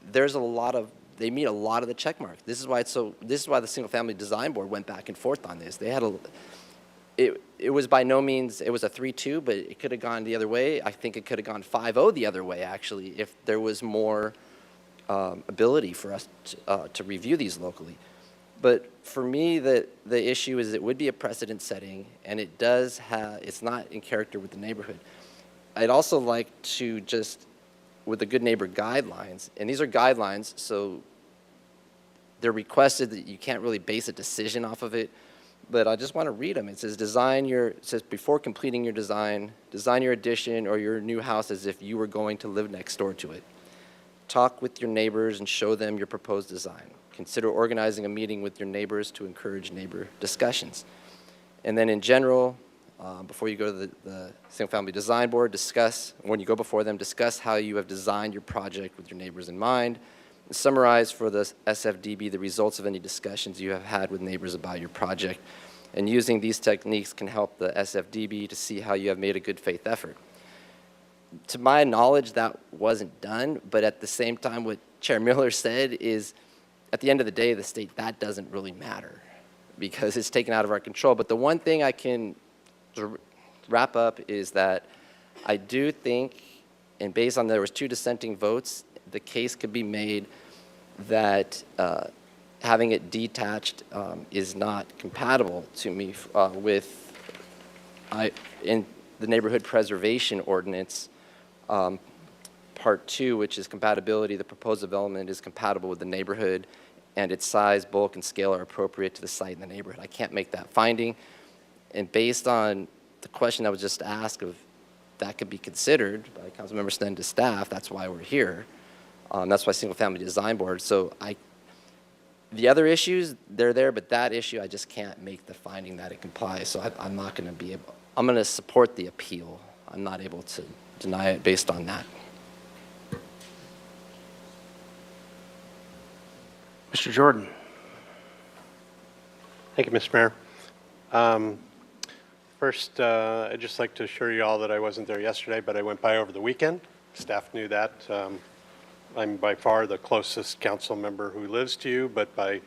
they meet a lot of the check marks. This is why the Single Family Design Board went back and forth on this. They had it was by no means, it was a 3-2, but it could have gone the other way. I think it could have gone 5-0 the other way, actually, if there was more ability for us to review these locally. But for me, the issue is it would be a precedent setting, and it does have, it's not in character with the neighborhood. I'd also like to just, with the good neighbor guidelines, and these are guidelines, so they're requested that you can't really base a decision off of it, but I just want to read them. It says it says before completing your design your addition or your new house as if you were going to live next door to it. Talk with your neighbors and show them your proposed design. Consider organizing a meeting with your neighbors to encourage neighbor discussions. And then in general, before you go to the single-family design board, when you go before them, discuss how you have designed your project with your neighbors in mind. And summarize for the SFDB the results of any discussions you have had with neighbors about your project. And using these techniques can help the SFDB to see how you have made a good faith effort. To my knowledge, that wasn't done, but at the same time, what Chair Miller said is, at the end of the day, the state, that doesn't really matter because it's taken out of our control. But the one thing I can wrap up is that I do think, and based on there was 2 dissenting votes, the case could be made that having it detached is not compatible to me with in the neighborhood preservation ordinance part 2, which is compatibility. The proposed development is compatible with the neighborhood and its size, bulk, and scale are appropriate to the site and the neighborhood. I can't make that finding. And based on the question that was just asked of that could be considered by Councilmember Sten to staff, that's why we're here. That's why single-family design board. So the other issues, they're there, but that issue, I just can't make the finding that it complies. So I'm not going to be able, I'm going to support the appeal. I'm not able to deny it based on that. Mr. Jordan. Thank you, Mr. Mayor. First, I'd just like to assure you all that I wasn't there yesterday, but I went by over the weekend. Staff knew that. I'm by far the closest council member who lives to you, but by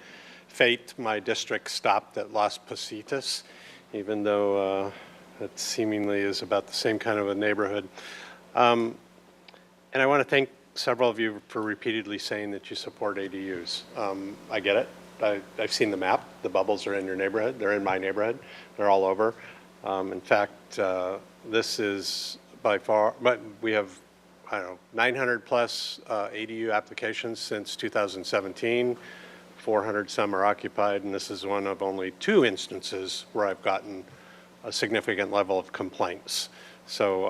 fate, my district stopped at Las Positas, even though it seemingly is about the same kind of a neighborhood. And I want to thank several of you for repeatedly saying that you support ADUs. I get it. I've seen the map. The bubbles are in your neighborhood. They're in my neighborhood. They're all over. In fact, this is by far, but we have, I don't know, 900 plus ADU applications since 2017. 400 some are occupied, and this is one of only 2 instances where I've gotten a significant level of complaints. So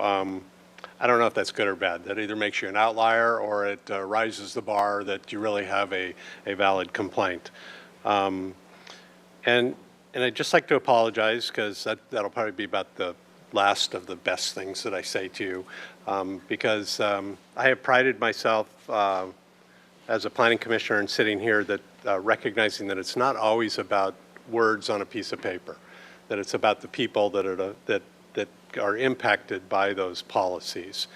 I don't know if that's good or bad. That either makes you an outlier or it rises the bar that you really have a valid complaint. And I'd just like to apologize because that'll probably be about the last of the best things that I say to you, because I have prided myself as a planning commissioner and sitting here that recognizing that it's not always about words on a piece of paper, that it's about the people that are impacted by those policies.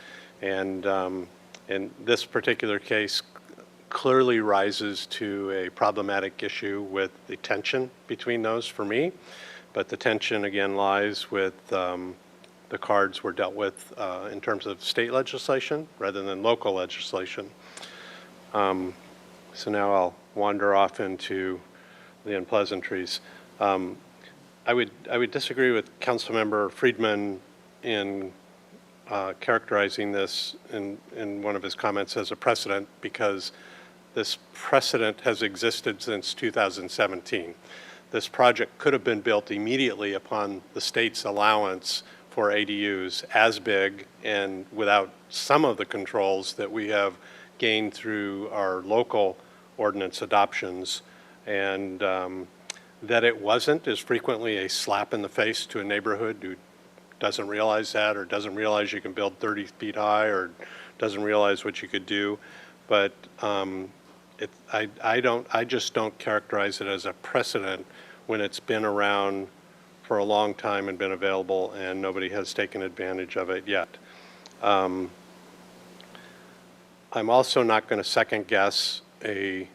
And in this particular case, clearly rises to a problematic issue with the tension between those for me. But the tension, again, lies with the cards were dealt with in terms of state legislation rather than local legislation. So now I'll wander off into the unpleasantries. I would disagree with Councilmember Friedman in characterizing this in one of his comments as a precedent, because this precedent has existed since 2017. This project could have been built immediately upon the state's allowance for ADUs as big and without some of the controls that we have gained through our local ordinance adoptions. And that it wasn't is frequently a slap in the face to a neighborhood who doesn't realize that, or doesn't realize you can build 30 feet high, or doesn't realize what you could do. But I just don't characterize it as a precedent when it's been around for a long time and been available and nobody has taken advantage of it yet. I'm also not going to second guess a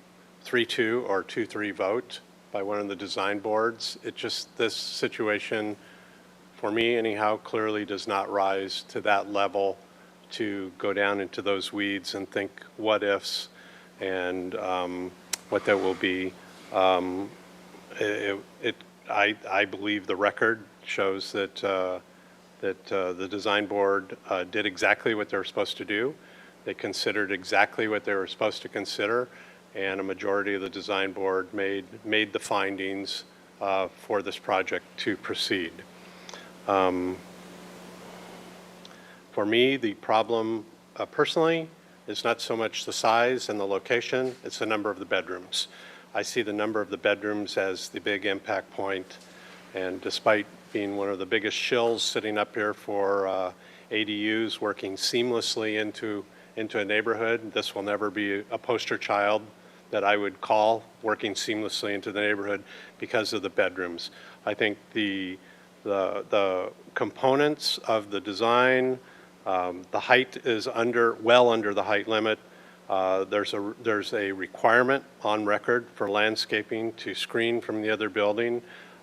3-2 or 2-3 vote by one of the design boards. It just, this situation, for me anyhow, clearly does not rise to that level to go down into those weeds and think what ifs and what that will be. I believe the record shows that, the design board did exactly what they were supposed to do. They considered exactly what they were supposed to consider, and a majority of the design board made the findings for this project to proceed. For me, the problem personally is not so much the size and the location, it's the number of the bedrooms. I see the number of the bedrooms as the big impact point, and despite being one of the biggest shills sitting up here for ADUs working seamlessly into a neighborhood, this will never be a poster child that I would call working seamlessly into the neighborhood because of the bedrooms. I think the components of the design, the height is well under the height limit. There's a requirement on record for landscaping to screen from the other building.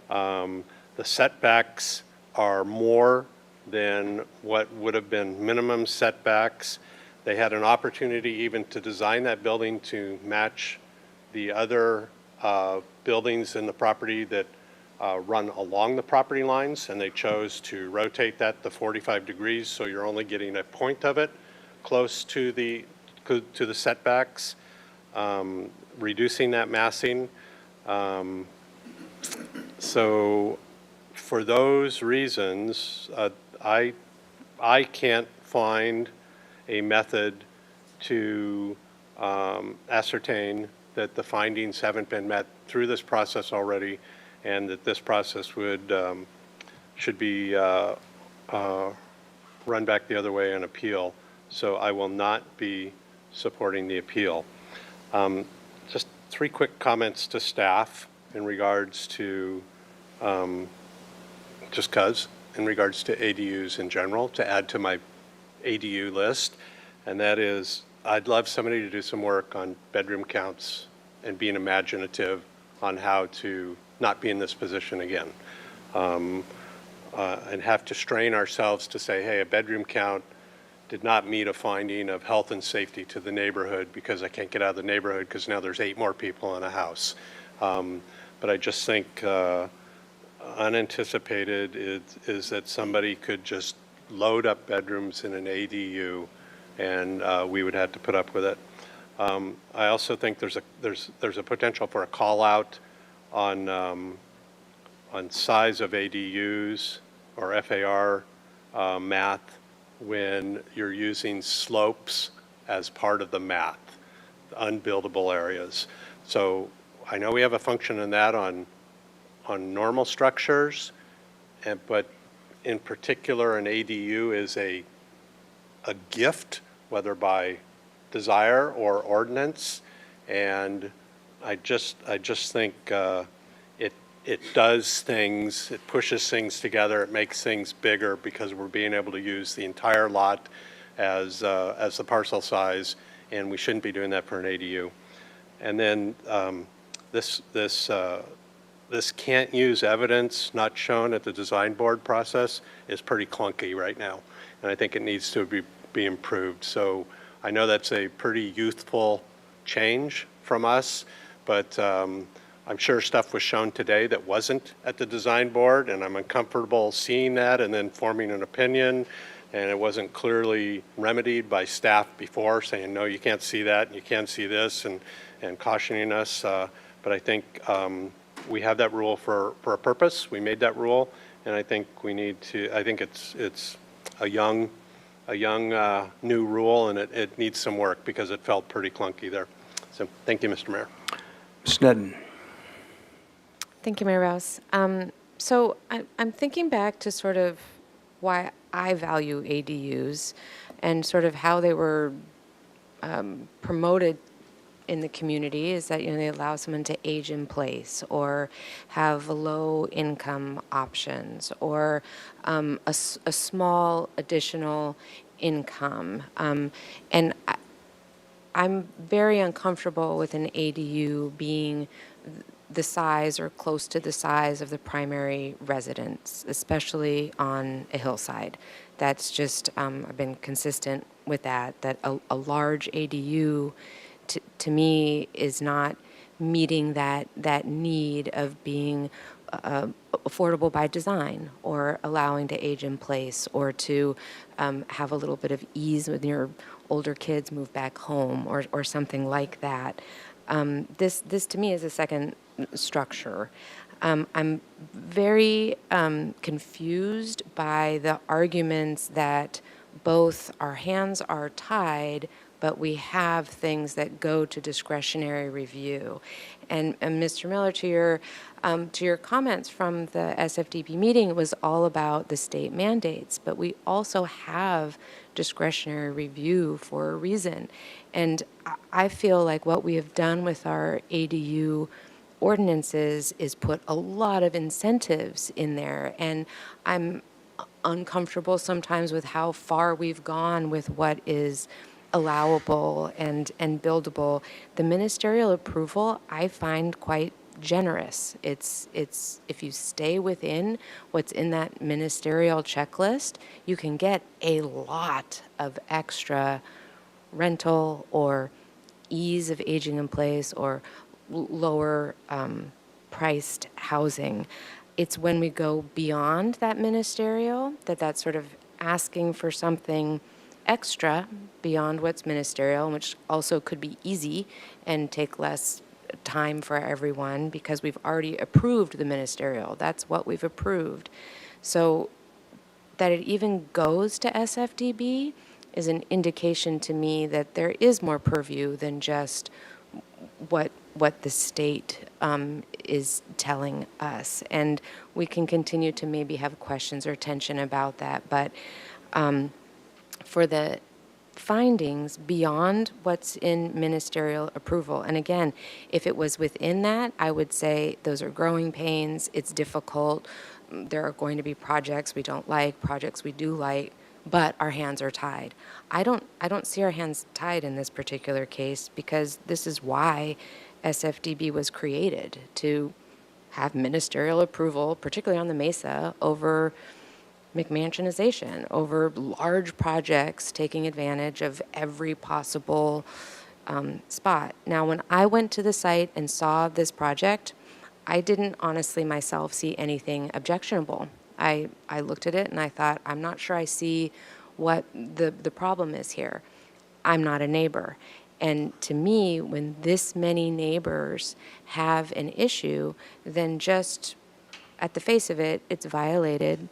The setbacks are more than what would have been minimum setbacks. They had an opportunity even to design that building to match the other buildings in the property that run along the property lines, and they chose to rotate that to 45 degrees, so you're only getting a point of it close to the setbacks, reducing that massing. So for those reasons, I can't find a method to ascertain that the findings haven't been met through this process already, and that this process should be run back the other way and appeal. So I will not be supporting the appeal. Just 3 quick comments to staff in regards to, in regards to ADUs in general, to add to my ADU list, and that is, I'd love somebody to do some work on bedroom counts and being imaginative on how to not be in this position again. And have to strain ourselves to say, hey, a bedroom count did not meet a finding of health and safety to the neighborhood because I can't get out of the neighborhood because now there's 8 more people in a house. But I just think unanticipated is that somebody could just load up bedrooms in an ADU, and we would have to put up with it. I also think there's a potential for a call out on size of ADUs or FAR math when you're using slopes as part of the math, unbuildable areas. So I know we have a function in that on normal structures, but in particular an ADU is a gift, whether by desire or ordinance, and I just think it does things, it pushes things together, it makes things bigger because we're being able to use the entire lot as the parcel size, and we shouldn't be doing that for an ADU. And then this can't use evidence not shown at the design board process is pretty clunky right now, and I think it needs to be improved. So I know that's a pretty youthful change from us, but I'm sure stuff was shown today that wasn't at the design board, and I'm uncomfortable seeing that and then forming an opinion, and it wasn't clearly remedied by staff before, saying, no, you can't see that, and you can't see this, and cautioning us. But I think we have that rule for a purpose. We made that rule, and I think we need to, I think it's a young new rule, and it needs some work because it felt pretty clunky there. So thank you, Mr. Mayor. Ms. Nedden. Thank you, Mayor Rouse. So I'm thinking back to sort of why I value ADUs and sort of how they were promoted in the community is that, they allow someone to age in place or have low income options or a small additional income. And I'm very uncomfortable with an ADU being the size or close to the size of the primary residence, especially on a hillside. That's just, I've been consistent with that a large ADU to me is not meeting that need of being affordable by design, or allowing to age in place, or to have a little bit of ease when your older kids move back home, or something like that. This to me is a second structure. I'm very confused by the arguments that both our hands are tied, but we have things that go to discretionary review. And Mr. Miller, to your comments from the SFDB meeting, it was all about the state mandates, but we also have discretionary review for a reason. And I feel like what we have done with our ADU ordinances is put a lot of incentives in there, and I'm uncomfortable sometimes with how far we've gone with what is allowable and buildable. The ministerial approval I find quite generous. It's if you stay within what's in that ministerial checklist, you can get a lot of extra rental or ease of aging in place or lower priced housing. It's when we go beyond that ministerial that's sort of asking for something extra beyond what's ministerial, which also could be easy and take less time for everyone because we've already approved the ministerial. That's what we've approved. So that it even goes to SFDB is an indication to me that there is more purview than just what the state is telling us. And we can continue to maybe have questions or tension about that. But for the findings beyond what's in ministerial approval, and again, if it was within that, I would say those are growing pains, it's difficult, there are going to be projects we don't like, projects we do like, but our hands are tied. I don't see our hands tied in this particular case, because this is why SFDB was created, to have ministerial approval, particularly on the Mesa, over McMansionization, over large projects taking advantage of every possible spot. Now, when I went to the site and saw this project, I didn't honestly myself see anything objectionable. I looked at it and I thought, I'm not sure I see what the problem is here. I'm not a neighbor. And to me, when this many neighbors have an issue, then just at the face of it, it's violated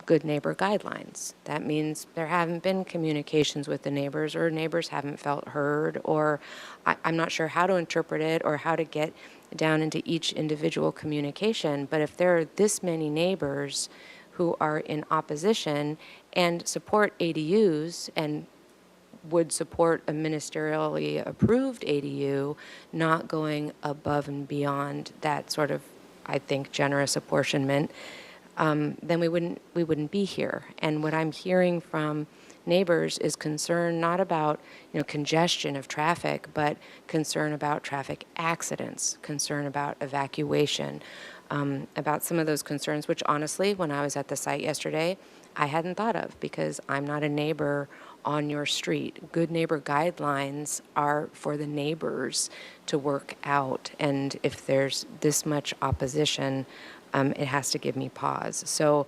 good neighbor guidelines. That means there haven't been communications with the neighbors, or neighbors haven't felt heard, or I'm not sure how to interpret it or how to get down into each individual communication. But if there are this many neighbors who are in opposition and support ADUs and would support a ministerially approved ADU, not going above and beyond that sort of, I think, generous apportionment, then we wouldn't be here. And what I'm hearing from neighbors is concern not about congestion of traffic, but concern about traffic accidents, concern about evacuation, about some of those concerns, which honestly, when I was at the site yesterday, I hadn't thought of, because I'm not a neighbor on your street. Good neighbor guidelines are for the neighbors to work out, and if there's this much opposition, it has to give me pause. So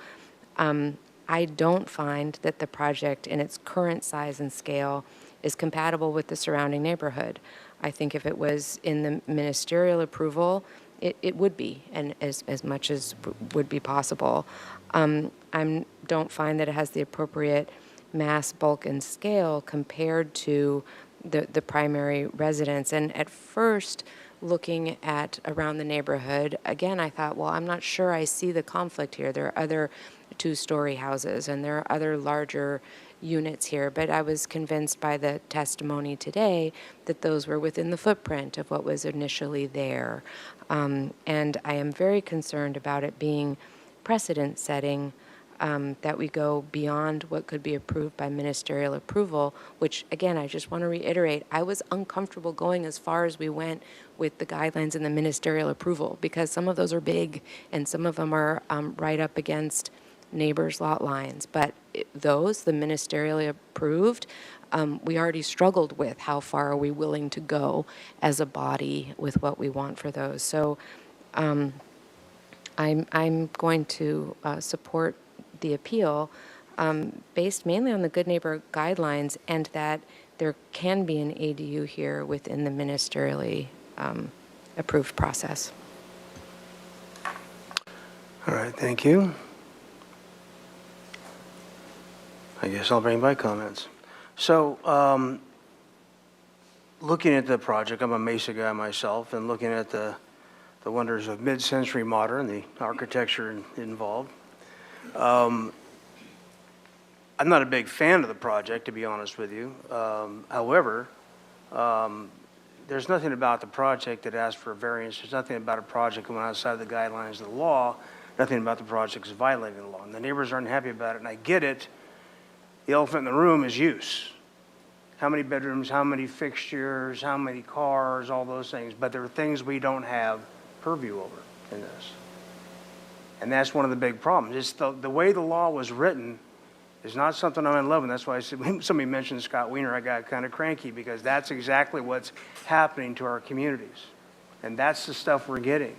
I don't find that the project in its current size and scale is compatible with the surrounding neighborhood. I think if it was in the ministerial approval, it would be, and as much as would be possible. I don't find that it has the appropriate mass, bulk, and scale compared to the primary residence. And at first, looking at around the neighborhood, again, I thought, well, I'm not sure I see the conflict here. There are other two-story houses, and there are other larger units here, but I was convinced by the testimony today that those were within the footprint of what was initially there. And I am very concerned about it being precedent-setting, that we go beyond what could be approved by ministerial approval, which, again, I just want to reiterate, I was uncomfortable going as far as we went with the guidelines and the ministerial approval, because some of those are big and some of them are right up against neighbors' lot lines. But those, the ministerially approved, we already struggled with how far are we willing to go as a body with what we want for those. So I'm going to support the appeal based mainly on the Good Neighbor guidelines, and that there can be an ADU here within the ministerially approved process. All right, thank you. I guess I'll bring my comments. So, looking at the project, I'm a Mesa guy myself, and looking at the wonders of mid-century modern, the architecture involved. I'm not a big fan of the project, to be honest with you. However, there's nothing about the project that asks for a variance. There's nothing about a project going outside the guidelines of the law. Nothing about the project is violating the law. And the neighbors aren't happy about it, and I get it. The elephant in the room is use. How many bedrooms, how many fixtures, how many cars, all those things. But there are things we don't have purview over in this. And that's one of the big problems. It's the way the law was written is not something I'm in love with. That's why I said, when somebody mentioned Scott Wiener, I got kind of cranky, because that's exactly what's happening to our communities. And that's the stuff we're getting.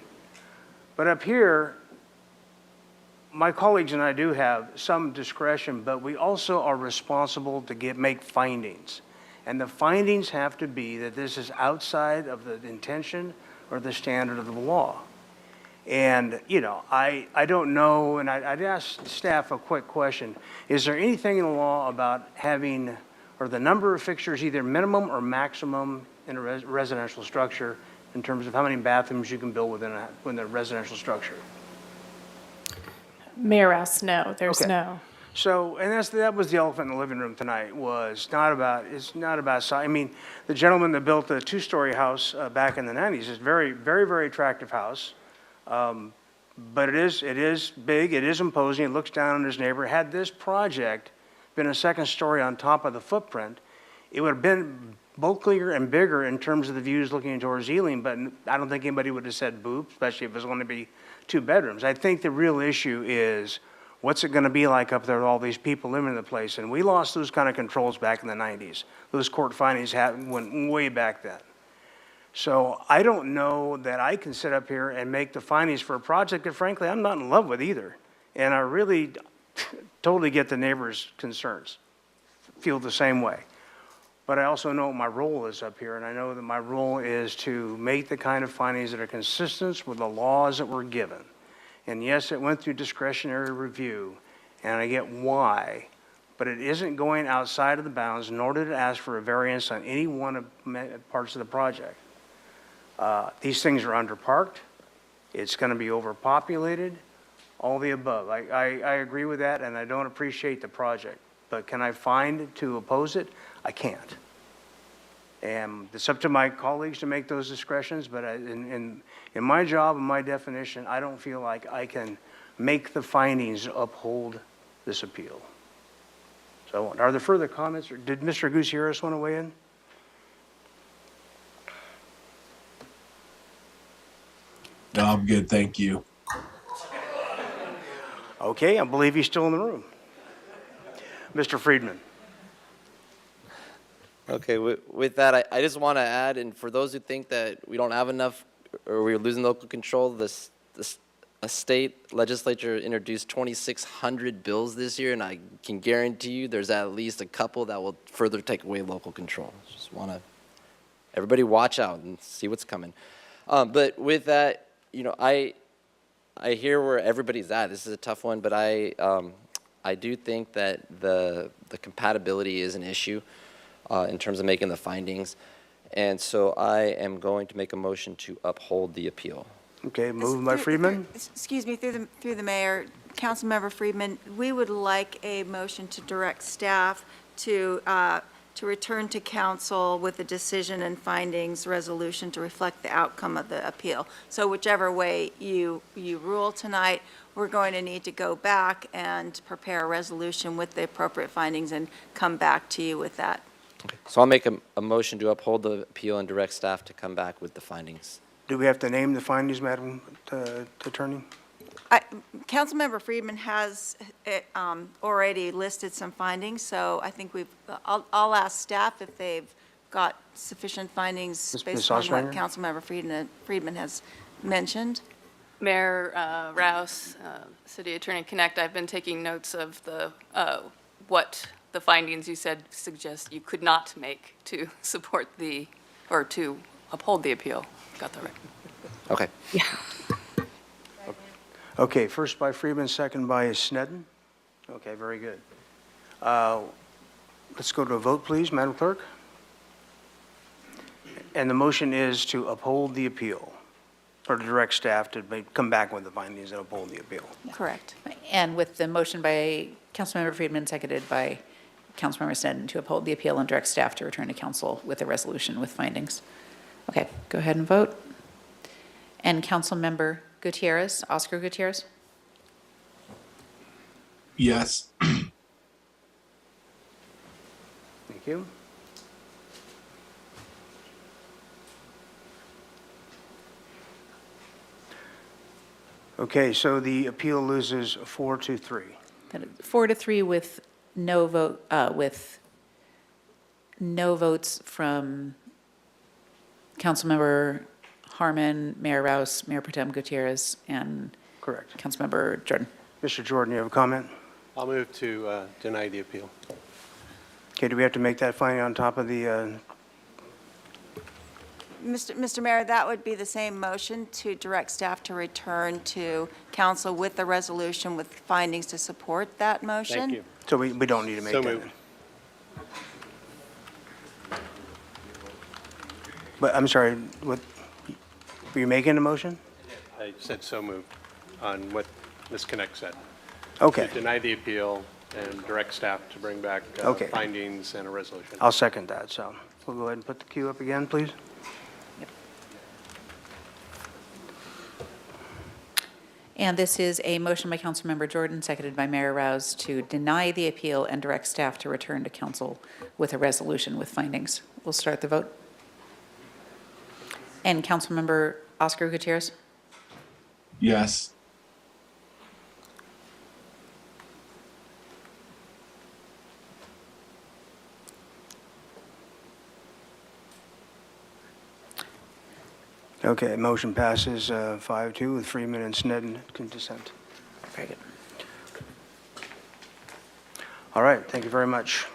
But up here, my colleagues and I do have some discretion, but we also are responsible to make findings. And the findings have to be that this is outside of the intention or the standard of the law. And, you know, I don't know, and I'd ask staff a quick question. Is there anything in the law about having, or the number of fixtures, either minimum or maximum in a residential structure, in terms of how many bathrooms you can build within a residential structure? Mayor Rouse, no, there's Okay. no. So, and that was the elephant in the living room tonight, it's not about size. I mean, the gentleman that built the two-story house back in the 90s is very, very, very attractive house. But it is big, it is imposing, it looks down on his neighbor. Had this project been a second story on top of the footprint, it would have been bulkier and bigger in terms of the views looking towards Ealing, but I don't think anybody would have said boo, especially if it was going to be 2 bedrooms. I think the real issue is, what's it going to be like up there with all these people living in the place? And we lost those kind of controls back in the 90s. Those court findings went way back then. So I don't know that I can sit up here and make the findings for a project that, frankly, I'm not in love with either. And I really totally get the neighbors' concerns, feel the same way. But I also know what my role is up here, and I know that my role is to make the kind of findings that are consistent with the laws that were given. And yes, it went through discretionary review, and I get why, but it isn't going outside of the bounds, nor did it ask for a variance on any one of parts of the project. These things are underparked. It's going to be overpopulated, all the above. I agree with that, and I don't appreciate the project. But can I find to oppose it? I can't. And it's up to my colleagues to make those discretions, but in my job and my definition, I don't feel like I can make the findings uphold this appeal. So are there further comments? Or did Mr. Gutierrez want to weigh in? No, I'm good, thank you. Okay, I believe he's still in the room. Mr. Friedman. Okay, with that, I just want to add, and for those who think that we don't have enough or we're losing local control, a state legislature introduced 2,600 bills this year, and I can guarantee you there's at least a couple that will further take away local control. Just want to, everybody watch out and see what's coming. But with that, you know, I hear where everybody's at. This is a tough one, but I do think that the compatibility is an issue in terms of making the findings. And so I am going to make a motion to uphold the appeal. Okay, moved by Friedman. Excuse me, through the mayor, Councilmember Friedman, we would like a motion to direct staff to return to council with a decision and findings resolution to reflect the outcome of the appeal. So whichever way you rule tonight, we're going to need to go back and prepare a resolution with the appropriate findings and come back to you with that. Okay. So I'll make a motion to uphold the appeal and direct staff to come back with the findings. Do we have to name the findings, Madam Attorney? Councilmember Friedman has already listed some findings, so I think I'll ask staff if they've got sufficient findings Ms. based on what Ostrander? Councilmember Friedman has mentioned. Mayor Rouse, City Attorney Connect, I've been taking notes of what the findings you said suggest you could not make to support or to uphold the appeal. Got that right? Okay. Okay, first by Friedman, second by Sneddon. Okay, very good. Let's go to a vote, please, Madam Clerk. And the motion is to uphold the appeal, or to direct staff to come back with the findings and uphold the appeal. Correct. And with the motion by Councilmember Friedman, seconded by Councilmember Sneddon, to uphold the appeal and direct staff to return to council with a resolution with findings. Okay, go ahead and vote. And Councilmember Gutierrez, Oscar Gutierrez? Yes. Thank you. Okay, so the appeal loses 4-3. 4-3 with no vote, with no votes from Councilmember Harmon, Mayor Rouse, Mayor Pro Tem Gutierrez, and Correct. Councilmember Jordan. Mr. Jordan, you have a comment? I'll move to deny the appeal. Okay, do we have to make that finding on top of the, Mr. Mayor, that would be the same motion to direct staff to return to council with the resolution with findings to support that motion. Thank you. so we don't need to make So that? moved. But, I'm sorry, what, were you making a motion? I said so moved on what Ms. Connect said. Okay, To deny the appeal and direct staff to bring back Okay. findings and a resolution. I'll second that, so we'll go ahead and put the queue up again, please. And this is a motion by Councilmember Jordan, seconded by Mayor Rouse, to deny the appeal and direct staff to return to council with a resolution with findings. We'll start the vote. And Councilmember Oscar Gutierrez? Yes. Okay, motion passes 5-2 with Freeman and Sneddon in dissent. Very good. All right, thank you very much.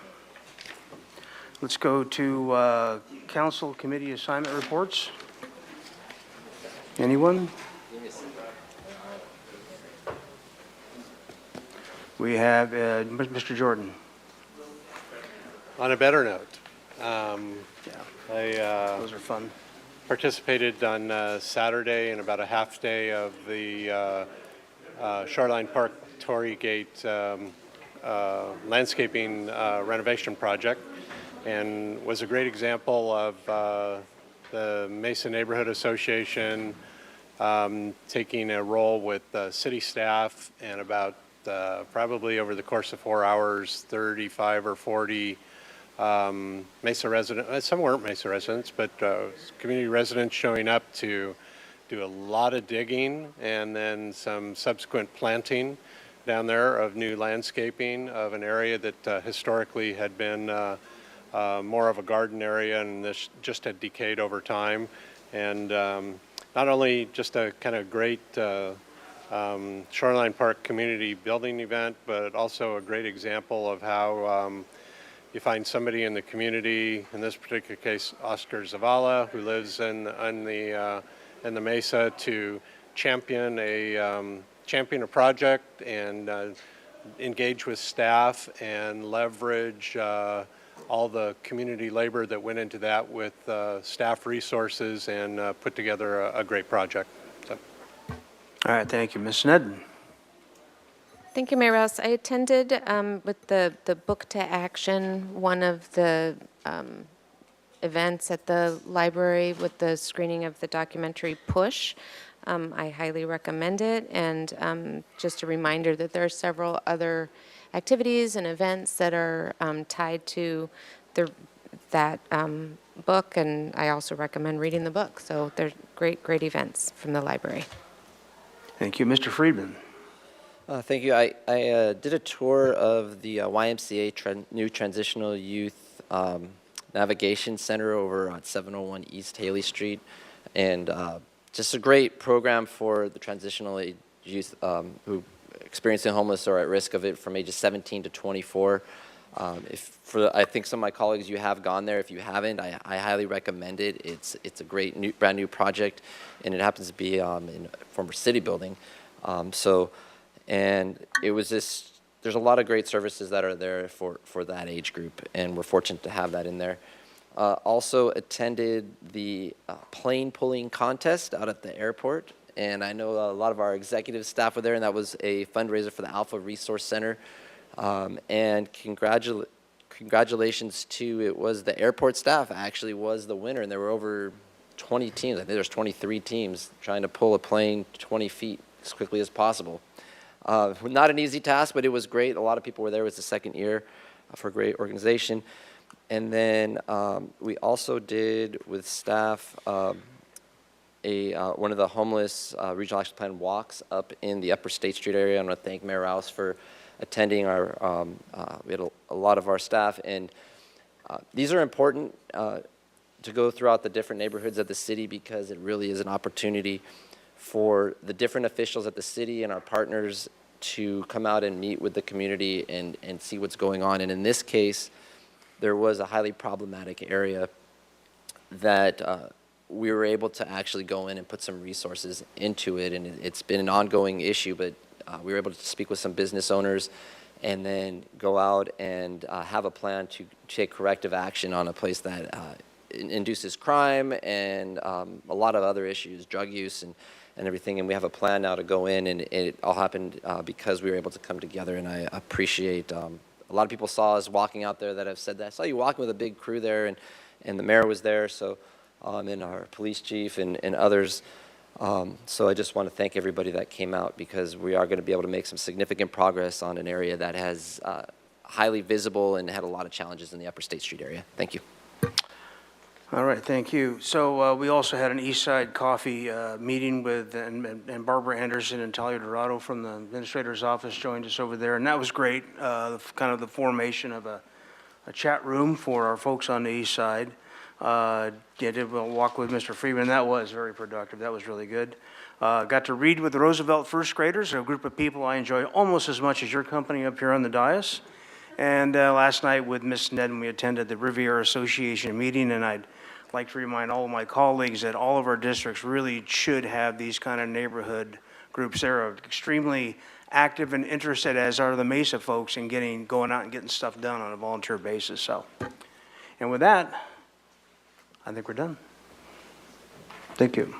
Let's go to council committee assignment reports. Anyone? We have Mr. Jordan. On a better note, Those are fun. participated on Saturday in about a half day of the Shoreline Park Torrey Gate landscaping renovation project, and was a great example of the Mesa Neighborhood Association taking a role with city staff, and about probably over the course of 4 hours, 35 or 40 Mesa residents, some weren't Mesa residents, but community residents showing up to do a lot of digging and then some subsequent planting down there of new landscaping of an area that historically had been more of a garden area, and this just had decayed over time. And not only just a kind of great Shoreline Park community building event, but also a great example of how you find somebody in the community, in this particular case, Oscar Zavala, who lives in the Mesa, to champion a project and engage with staff and leverage all the community labor that went into that with staff resources, and put together a great project. So. All right, thank you. Ms. Sneddon. Thank you, Mayor Rouse. I attended with the Book to Action, one of the events at the library with the screening of the documentary Push. I highly recommend it, and just a reminder that there are several other activities and events that are tied to that book, and I also recommend reading the book. So they're great events from the library. Thank you. Mr. Friedman. Thank you. I did a tour of the YMCA new Transitional Youth Navigation Center over on 701 East Haley Street, and just a great program for the transitional youth who experiencing homeless or at risk of it from ages 17 to 24. I think some of my colleagues, you have gone there. If you haven't, I highly recommend it. It's a great brand new project, and it happens to be in a former city building. And it was there's a lot of great services that are there for that age group, and we're fortunate to have that in there. Also attended the plane pulling contest out at the airport, and I know a lot of our executive staff were there, and that was a fundraiser for the Alpha Resource Center. And congratulations to, it was the airport staff actually was the winner, and there were over 20 teams. I think there's 23 teams trying to pull a plane 20 feet as quickly as possible. Not an easy task, but it was great. A lot of people were there. It was the second year for a great organization. And then we also did with staff one of the homeless regional action plan walks up in the Upper State Street area. I want to thank Mayor Rouse for attending. We had a lot of our staff, and these are important to go throughout the different neighborhoods of the city, because it really is an opportunity for the different officials at the city and our partners to come out and meet with the community and see what's going on. And in this case, there was a highly problematic area that we were able to actually go in and put some resources into it, and it's been an ongoing issue, but we were able to speak with some business owners and then go out and have a plan to take corrective action on a place that induces crime and a lot of other issues, drug use and everything. And we have a plan now to go in, and it all happened because we were able to come together, and I appreciate a lot of people saw us walking out there that have said that. I saw you walking with a big crew there, and the mayor was there, so and our police chief and others. So I just want to thank everybody that came out, because we are going to be able to make some significant progress on an area that has highly visible and had a lot of challenges in the Upper State Street area. Thank you. All right, thank you. So we also had an East Side Coffee meeting with, and Barbara Anderson and Talia Dorado from the administrator's office joined us over there, and that was great, kind of the formation of a chat room for our folks on the East Side. Did a walk with Mr. Freeman. That was very productive. That was really good. Got to read with the Roosevelt first graders, a group of people I enjoy almost as much as your company up here on the dais. And last night with Miss Nedden, we attended the Riviera Association meeting, and I'd like to remind all of my colleagues that all of our districts really should have these kind of neighborhood groups. They're extremely active and interested, as are the Mesa folks, in going out and getting stuff done on a volunteer basis. So, and with that, I think we're done. Thank you.